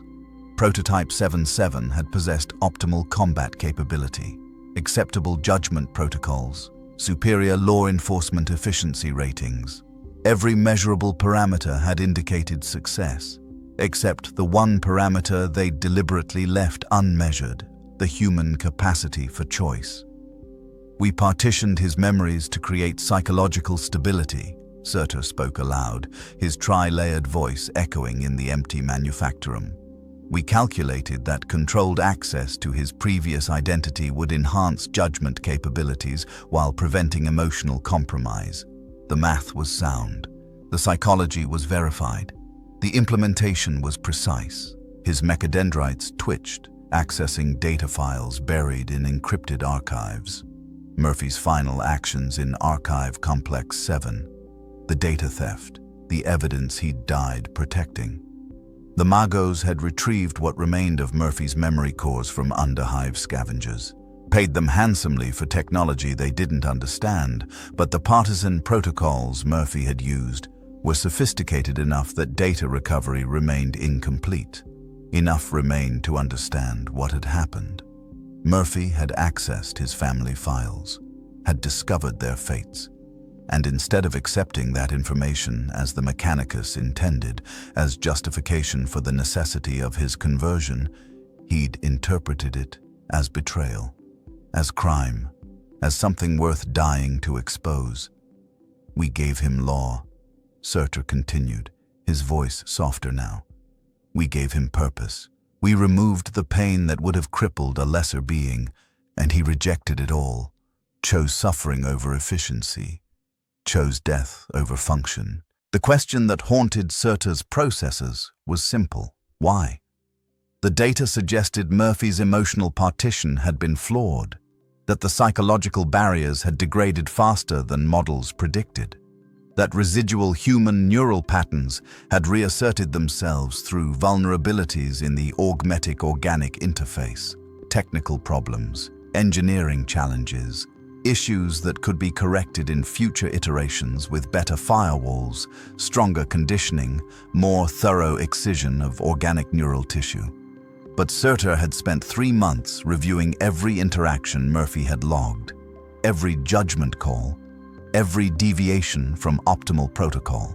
Prototype 77 had possessed optimal combat capability, acceptable judgment protocols, superior law enforcement efficiency ratings. Every measurable parameter had indicated success, except the one parameter they'd deliberately left unmeasured, the human capacity for choice. We partitioned his memories to create psychological stability, Surtur spoke aloud, his tri-layered voice echoing in the empty manufactorum. We calculated that controlled access to his previous identity would enhance judgment capabilities while preventing emotional compromise. The math was sound. The psychology was verified. The implementation was precise. His mechadendrites twitched, accessing data files buried in encrypted archives. Murphy's final actions in Archive Complex 7. The data theft, the evidence he'd died protecting. The Magos had retrieved what remained of Murphy's memory cores from under-hive scavengers, paid them handsomely for technology they didn't understand, but the partisan protocols Murphy had used were sophisticated enough that data recovery remained incomplete. Enough remained to understand what had happened. Murphy had accessed his family files, had discovered their fates, and instead of accepting that information as the Mechanicus intended, as justification for the necessity of his conversion, he'd interpreted it as betrayal, as crime, as something worth dying to expose. We gave him law, Surtur continued, his voice softer now. We gave him purpose. We removed the pain that would have crippled a lesser being, and he rejected it all, chose suffering over efficiency, chose death over function. The question that haunted Surtur's processors was simple. Why? The data suggested Murphy's emotional partition had been flawed, that the psychological barriers had degraded faster than models predicted, that residual human neural patterns had reasserted themselves through vulnerabilities in the augmetic-organic interface, technical problems, engineering challenges, issues that could be corrected in future iterations with better firewalls, stronger conditioning, more thorough excision of organic neural tissue. But Surtur had spent 3 months reviewing every interaction Murphy had logged, every judgment call, every deviation from optimal protocol,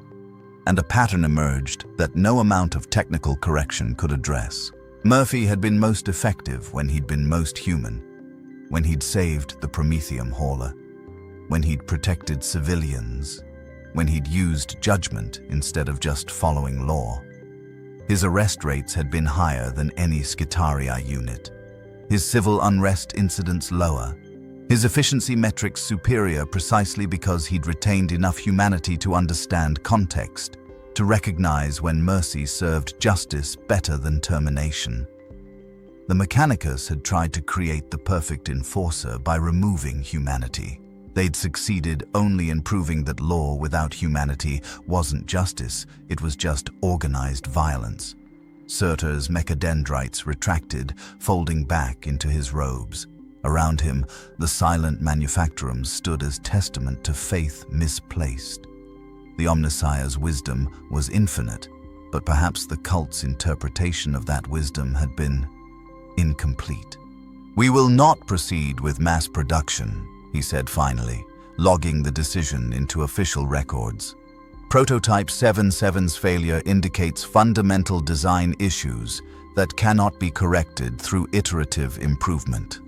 and a pattern emerged that no amount of technical correction could address. Murphy had been most effective when he'd been most human, when he'd saved the Prometheum hauler, when he'd protected civilians, when he'd used judgment instead of just following law. His arrest rates had been higher than any Skitarii unit, his civil unrest incidents lower, his efficiency metrics superior precisely because he'd retained enough humanity to understand context, to recognize when mercy served justice better than termination. The Mechanicus had tried to create the perfect enforcer by removing humanity. They'd succeeded only in proving that law without humanity wasn't justice, it was just organized violence. Surtur's mechadendrites retracted, folding back into his robes. Around him, the silent manufactorums stood as testament to faith misplaced. The Omnissiah's wisdom was infinite, but perhaps the cult's interpretation of that wisdom had been incomplete. "We will not proceed with mass production," he said finally, logging the decision into official records. Prototype 77's failure indicates fundamental design issues that cannot be corrected through iterative improvement.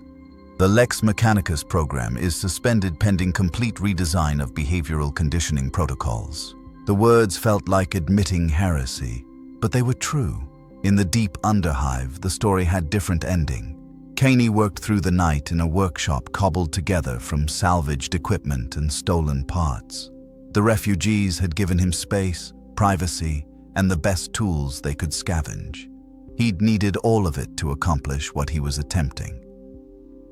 The Lex Mechanicus program is suspended pending complete redesign of behavioral conditioning protocols. The words felt like admitting heresy, but they were true. In the deep underhive, the story had different ending. Caney worked through the night in a workshop cobbled together from salvaged equipment and stolen parts. The refugees had given him space, privacy, and the best tools they could scavenge. He'd needed all of it to accomplish what he was attempting.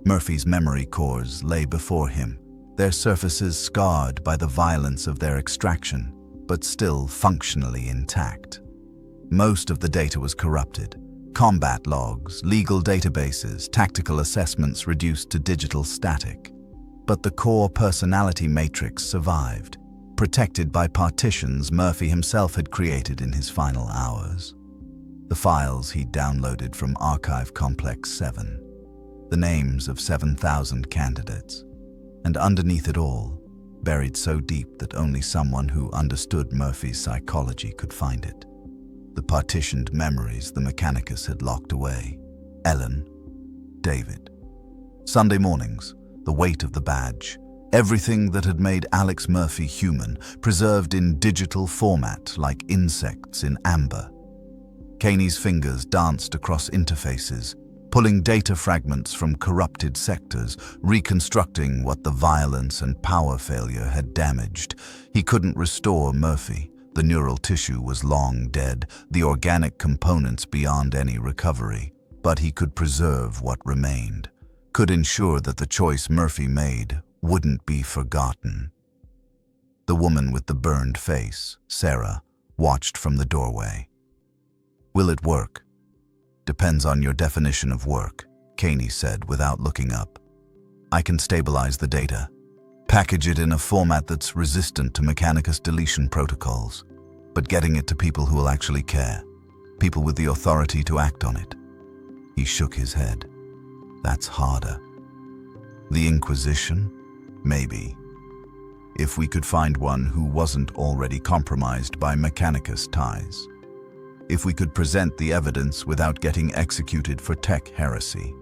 Murphy's memory cores lay before him, their surfaces scarred by the violence of their extraction, but still functionally intact. Most of the data was corrupted. Combat logs, legal databases, tactical assessments reduced to digital static. But the core personality matrix survived, protected by partitions Murphy himself had created in his final hours. The files he'd downloaded from Archive Complex 7. The names of 7,000 candidates. And underneath it all, buried so deep that only someone who understood Murphy's psychology could find it. The partitioned memories the Mechanicus had locked away. Ellen, David. Sunday mornings, the weight of the badge. Everything that had made Alex Murphy human, preserved in digital format like insects in amber. Kaney's fingers danced across interfaces, pulling data fragments from corrupted sectors, reconstructing what the violence and power failure had damaged. He couldn't restore Murphy. The neural tissue was long dead, the organic components beyond any recovery. But he could preserve what remained, could ensure that the choice Murphy made wouldn't be forgotten. The woman with the burned face, Sarah, watched from the doorway. "Will it work?" "Depends on your definition of work," Kaney said without looking up. "I can stabilize the data, package it in a format that's resistant to Mechanicus deletion protocols, but getting it to people who will actually care, people with the authority to act on it." He shook his head. "That's harder." "The Inquisition? Maybe. If we could find one who wasn't already compromised by Mechanicus ties. If we could present the evidence without getting executed for tech heresy.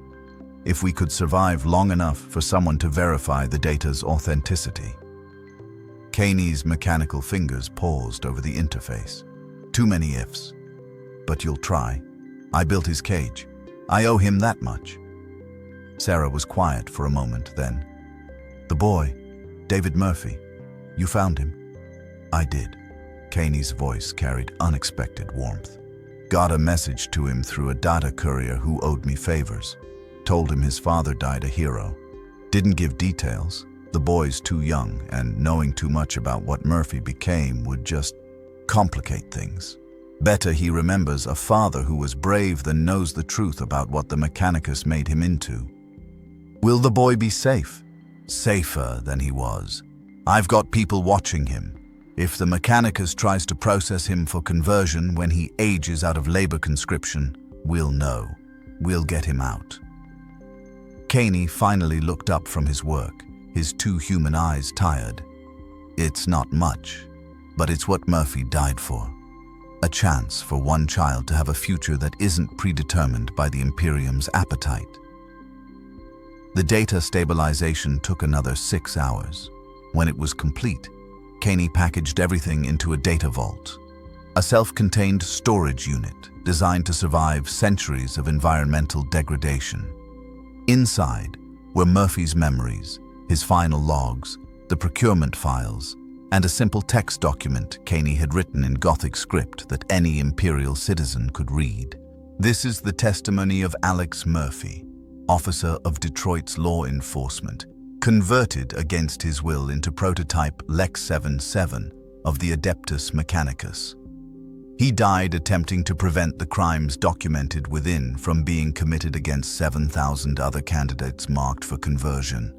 If we could survive long enough for someone to verify the data's authenticity." Kaney's mechanical fingers paused over the interface. "Too many ifs. But you'll try. I built his cage. I owe him that much." Sarah was quiet for a moment, then, "The boy, David Murphy, you found him?" "I did." Kaney's voice carried unexpected warmth. "Got a message to him through a data courier who owed me favors. Told him his father died a hero. Didn't give details. The boy's too young, and knowing too much about what Murphy became would just complicate things. Better he remembers a father who was brave than knows the truth about what the Mechanicus made him into." "Will the boy be safe?" "Safer than he was. I've got people watching him. If the Mechanicus tries to process him for conversion when he ages out of labor conscription, we'll know. We'll get him out." Kaney finally looked up from his work, his two human eyes tired. "It's not much, but it's what Murphy died for. A chance for one child to have a future that isn't predetermined by the Imperium's appetite." The data stabilization took another 6 hours. When it was complete, Kaney packaged everything into a data vault, a self-contained storage unit designed to survive centuries of environmental degradation. Inside were Murphy's memories, his final logs, the procurement files, and a simple text document Kaney had written in Gothic script that any Imperial citizen could read. "This is the testimony of Alex Murphy, officer of Detroit's law enforcement, converted against his will into prototype Lex-77 of the Adeptus Mechanicus. He died attempting to prevent the crimes documented within from being committed against 7,000 other candidates marked for conversion.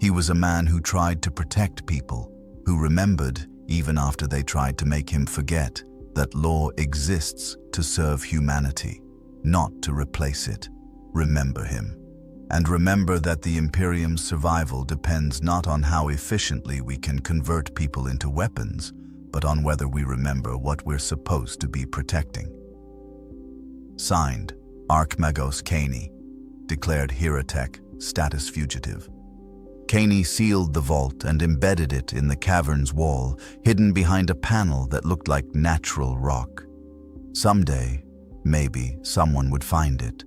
He was a man who tried to protect people, who remembered, even after they tried to make him forget, that law exists to serve humanity, not to replace it. Remember him. And remember that the Imperium's survival depends not on how efficiently we can convert people into weapons, but on whether we remember what we're supposed to be protecting." Signed, Archmagos Kaney, declared Heretech, status fugitive. Kaney sealed the vault and embedded it in the cavern's wall, hidden behind a panel that looked like natural rock. Someday, maybe someone would find it,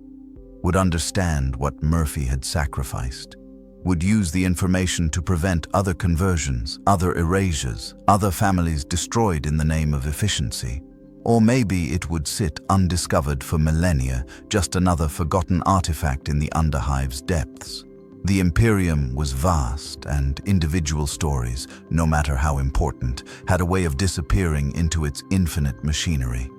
would understand what Murphy had sacrificed, would use the information to prevent other conversions, other erasures, other families destroyed in the name of efficiency. Or maybe it would sit undiscovered for millennia, just another forgotten artifact in the Underhive's depths. The Imperium was vast, and individual stories, no matter how important, had a way of disappearing into its infinite machinery.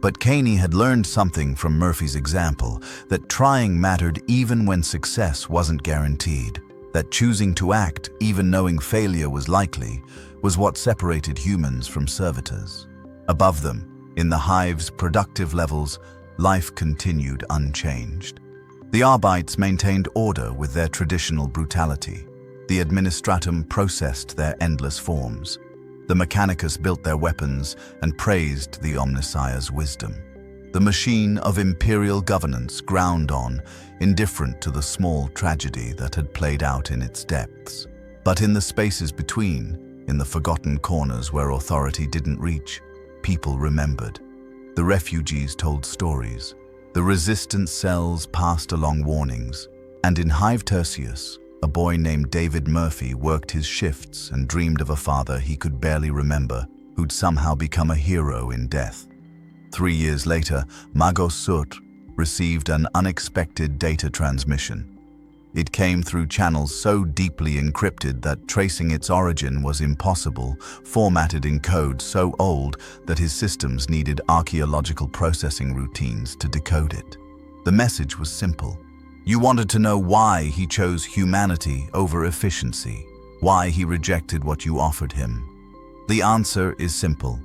But Kaney had learned something from Murphy's example, that trying mattered even when success wasn't guaranteed, that choosing to act, even knowing failure was likely, was what separated humans from servitors. Above them, in the hive's productive levels, life continued unchanged. The Arbites maintained order with their traditional brutality. The Administratum processed their endless forms. The Mechanicus built their weapons and praised the Omnissiah's wisdom. the machine of imperial governance ground on, indifferent to the small tragedy that had played out in its depths. But in the spaces between, in the forgotten corners where authority didn't reach, people remembered. The refugees told stories. The resistance cells passed along warnings. And in Hive Tertius, a boy named David Murphy worked his shifts and dreamed of a father he could barely remember, who'd somehow become a hero in death. 3 years later, Magos Surt received an unexpected data transmission. It came through channels so deeply encrypted that tracing its origin was impossible, formatted in code so old that his systems needed archaeological processing routines to decode it. The message was simple. You wanted to know why he chose humanity over efficiency, why he rejected what you offered him. The answer is simple.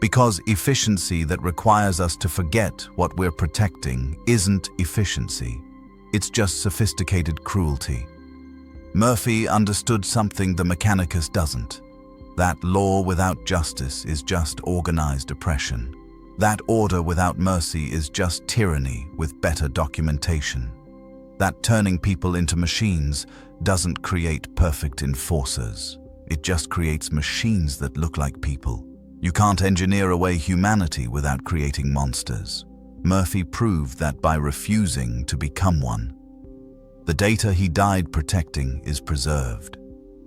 Because efficiency that requires us to forget what we're protecting isn't efficiency. It's just sophisticated cruelty. Murphy understood something the Mechanicus doesn't. That law without justice is just organized oppression. That order without mercy is just tyranny with better documentation. That turning people into machines doesn't create perfect enforcers. It just creates machines that look like people. You can't engineer away humanity without creating monsters. Murphy proved that by refusing to become one. The data he died protecting is preserved.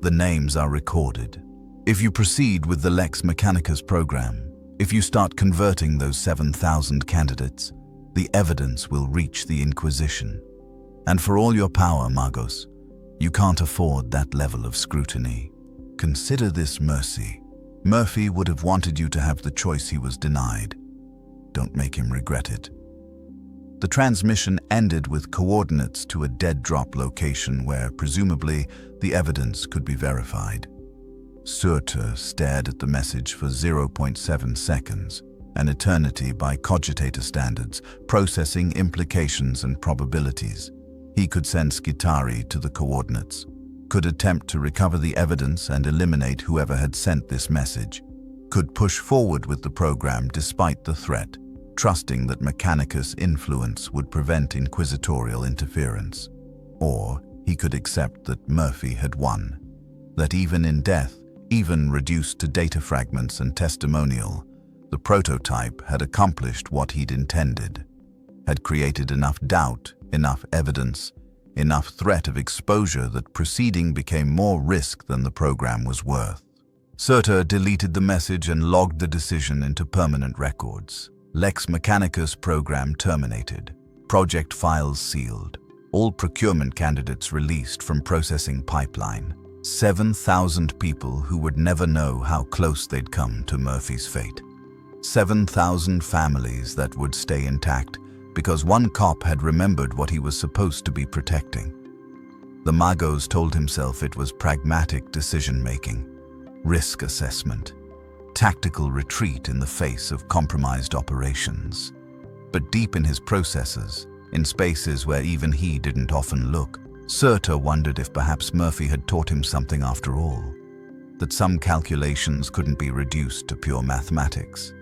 The names are recorded. If you proceed with the Lex Mechanicus program, if you start converting those 7,000 candidates, the evidence will reach the Inquisition. And for all your power, Magos, you can't afford that level of scrutiny. Consider this mercy. Murphy would have wanted you to have the choice he was denied. Don't make him regret it. The transmission ended with coordinates to a dead drop location where, presumably, the evidence could be verified. Surtur stared at the message for 0.7 seconds, an eternity by cogitator standards, processing implications and probabilities. He could send Skitari to the coordinates, could attempt to recover the evidence and eliminate whoever had sent this message, could push forward with the program despite the threat, trusting that Mechanicus' influence would prevent inquisitorial interference. Or he could accept that Murphy had won, that even in death, even reduced to data fragments and testimonial, the prototype had accomplished what he'd intended, had created enough doubt, enough evidence, enough threat of exposure that proceeding became more risk than the program was worth. Surtur deleted the message and logged the decision into permanent records. Lex Mechanicus program terminated. Project files sealed. All procurement candidates released from processing pipeline. 7,000 people who would never know how close they'd come to Murphy's fate. 7,000 families that would stay intact because one cop had remembered what he was supposed to be protecting. The Magos told himself it was pragmatic decision-making, risk assessment, tactical retreat in the face of compromised operations. But deep in his processes, in spaces where even he didn't often look, Surtur wondered if perhaps Murphy had taught him something after all, that some calculations couldn't be reduced to pure mathematics,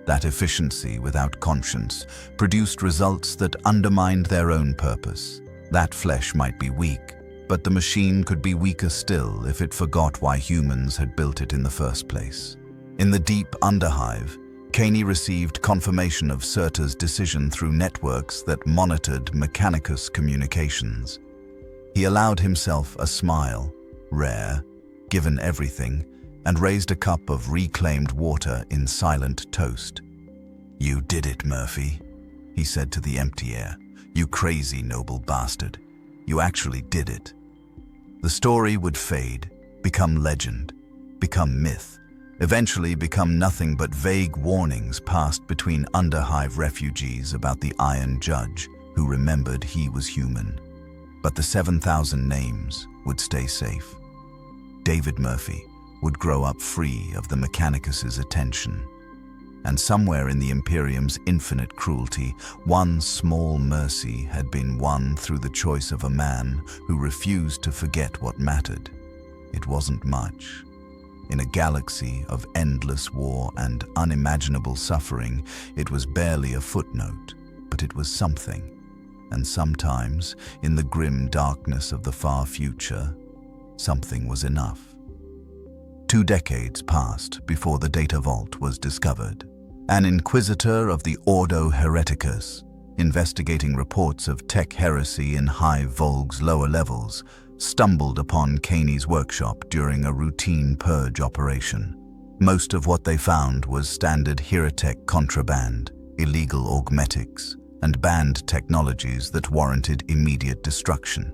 that efficiency without conscience produced results that undermined their own purpose. That flesh might be weak, but the machine could be weaker still if it forgot why humans had built it in the first place. In the deep underhive, Caney received confirmation of Surtur's decision through networks that monitored Mechanicus communications. He allowed himself a smile, rare, given everything, and raised a cup of reclaimed water in silent toast. "You did it, Murphy," he said to the empty air. "You crazy noble bastard. You actually did it." The story would fade, become legend, become myth, eventually become nothing but vague warnings passed between underhive refugees about the Iron Judge who remembered he was human. But the 7,000 names would stay safe. David Murphy would grow up free of the Mechanicus' attention. And somewhere in the Imperium's infinite cruelty, one small mercy had been won through the choice of a man who refused to forget what mattered. It wasn't much. In a galaxy of endless war and unimaginable suffering, it was barely a footnote, but it was something. And sometimes, in the grim darkness of the far future, something was enough. 2 decades passed before the data vault was discovered. An inquisitor of the Ordo Hereticus, investigating reports of tech heresy in Hive Volg's lower levels, stumbled upon Caney's workshop during a routine purge operation. Most of what they found was standard heretic contraband, illegal augmetics, and banned technologies that warranted immediate destruction.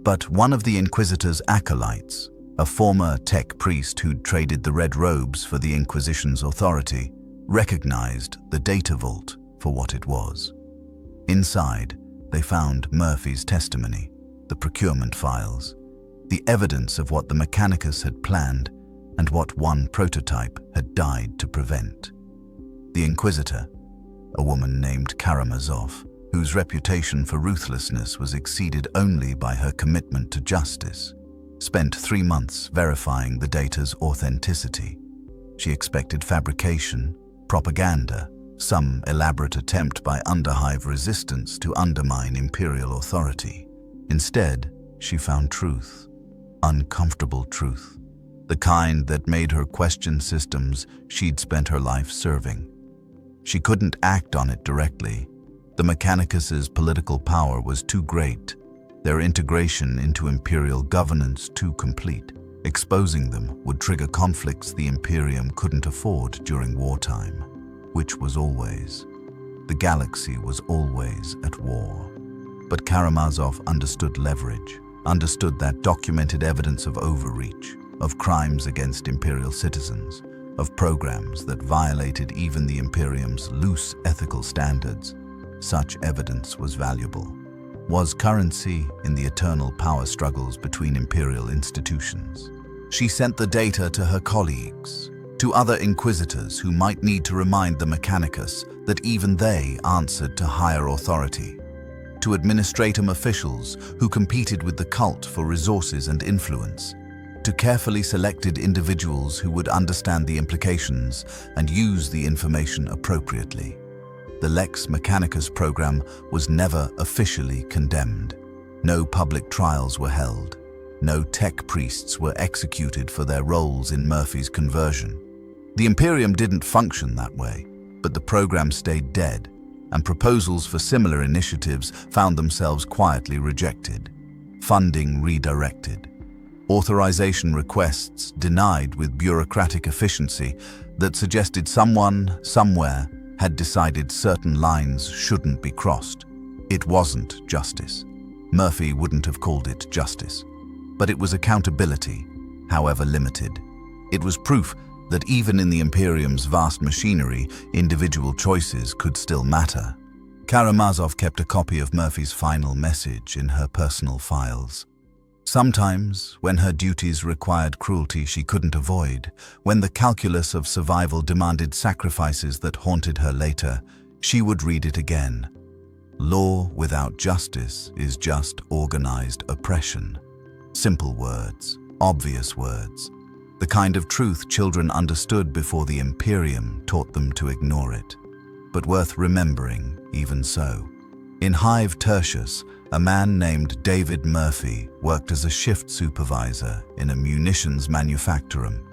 But one of the Inquisitor's acolytes, a former tech priest who'd traded the red robes for the Inquisition's authority, recognized the data vault for what it was. Inside, they found Murphy's testimony, the procurement files, the evidence of what the Mechanicus had planned and what one prototype had died to prevent. The Inquisitor, a woman named Karamazov, whose reputation for ruthlessness was exceeded only by her commitment to justice, spent 3 months verifying the data's authenticity. She expected fabrication, propaganda, some elaborate attempt by underhive resistance to undermine Imperial authority. Instead, she found truth, uncomfortable truth, the kind that made her question systems she'd spent her life serving. She couldn't act on it directly. The Mechanicus's political power was too great, their integration into Imperial governance too complete. Exposing them would trigger conflicts the Imperium couldn't afford during wartime, which was always. The galaxy was always at war. But Karamazov understood leverage, understood that documented evidence of overreach, of crimes against Imperial citizens, of programs that violated even the Imperium's loose ethical standards. Such evidence was valuable, was currency in the eternal power struggles between Imperial institutions. She sent the data to her colleagues, to other Inquisitors who might need to remind the Mechanicus that even they answered to higher authority, to administratum officials who competed with the cult for resources and influence, to carefully selected individuals who would understand the implications and use the information appropriately. The Lex Mechanicus program was never officially condemned. No public trials were held. No tech priests were executed for their roles in Murphy's conversion. The Imperium didn't function that way, but the program stayed dead, and proposals for similar initiatives found themselves quietly rejected, funding redirected, authorization requests denied with bureaucratic efficiency that suggested someone, somewhere, had decided certain lines shouldn't be crossed. It wasn't justice. Murphy wouldn't have called it justice. But it was accountability, however limited. It was proof that even in the Imperium's vast machinery, individual choices could still matter. Karamazov kept a copy of Murphy's final message in her personal files. Sometimes, when her duties required cruelty she couldn't avoid, when the calculus of survival demanded sacrifices that haunted her later, she would read it again. Law without justice is just organized oppression. Simple words, obvious words, the kind of truth children understood before the Imperium taught them to ignore it, but worth remembering even so. In Hive Tertius, a man named David Murphy worked as a shift supervisor in a munitions manufactorum.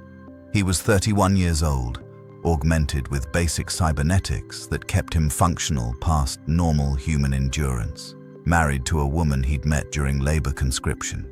He was 31 years old, augmented with basic cybernetics that kept him functional past normal human endurance, married to a woman he'd met during labor conscription.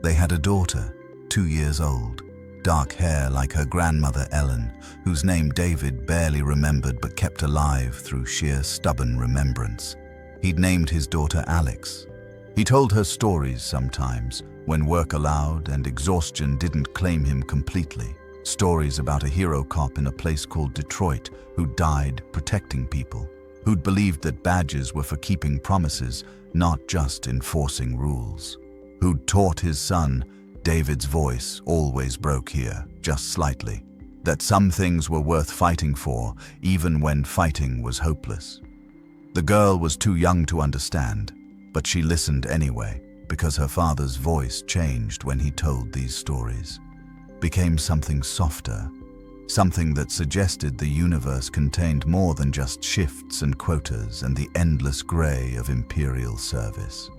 They had a daughter, 2 years old, dark hair like her grandmother Ellen, whose name David barely remembered but kept alive through sheer stubborn remembrance. He'd named his daughter Alex. He told her stories sometimes, when work allowed and exhaustion didn't claim him completely. Stories about a hero cop in a place called Detroit who died protecting people, who'd believed that badges were for keeping promises, not just enforcing rules. Who'd taught his son, David's voice always broke here, just slightly, that some things were worth fighting for, even when fighting was hopeless. The girl was too young to understand, but she listened anyway, because her father's voice changed when he told these stories. became something softer, something that suggested the universe contained more than just shifts and quotas and the endless grey of imperial service.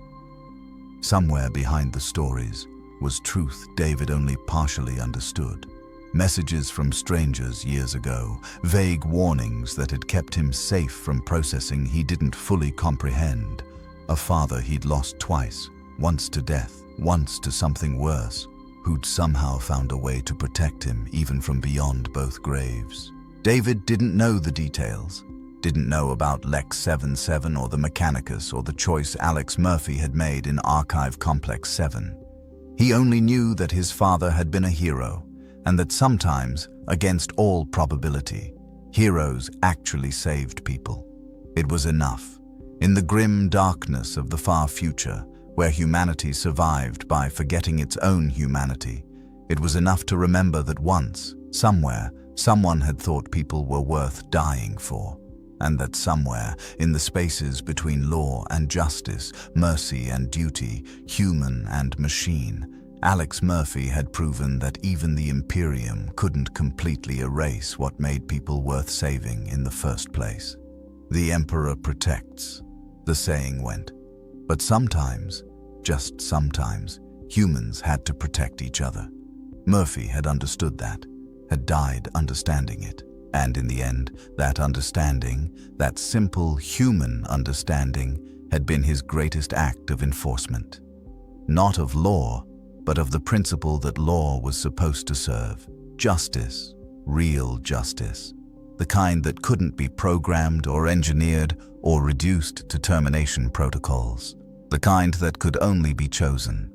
Somewhere behind the stories was truth David only partially understood. Messages from strangers years ago, vague warnings that had kept him safe from processing he didn't fully comprehend. A father he'd lost twice, once to death, once to something worse, who'd somehow found a way to protect him even from beyond both graves. David didn't know the details, didn't know about Lex-77 or the Mechanicus or the choice Alex Murphy had made in Archive Complex 7. He only knew that his father had been a hero, and that sometimes, against all probability, heroes actually saved people. It was enough. In the grim darkness of the far future, where humanity survived by forgetting its own humanity, it was enough to remember that once, somewhere, someone had thought people were worth dying for, and that somewhere, in the spaces between law and justice, mercy and duty, human and machine, Alex Murphy had proven that even the Imperium couldn't completely erase what made people worth saving in the first place. The Emperor protects, the saying went. But sometimes, just sometimes, humans had to protect each other. Murphy had understood that, had died understanding it. And in the end, that understanding, that simple human understanding, had been his greatest act of enforcement. Not of law, but of the principle that law was supposed to serve. Justice, real justice. The kind that couldn't be programmed or engineered or reduced to termination protocols. The kind that could only be chosen.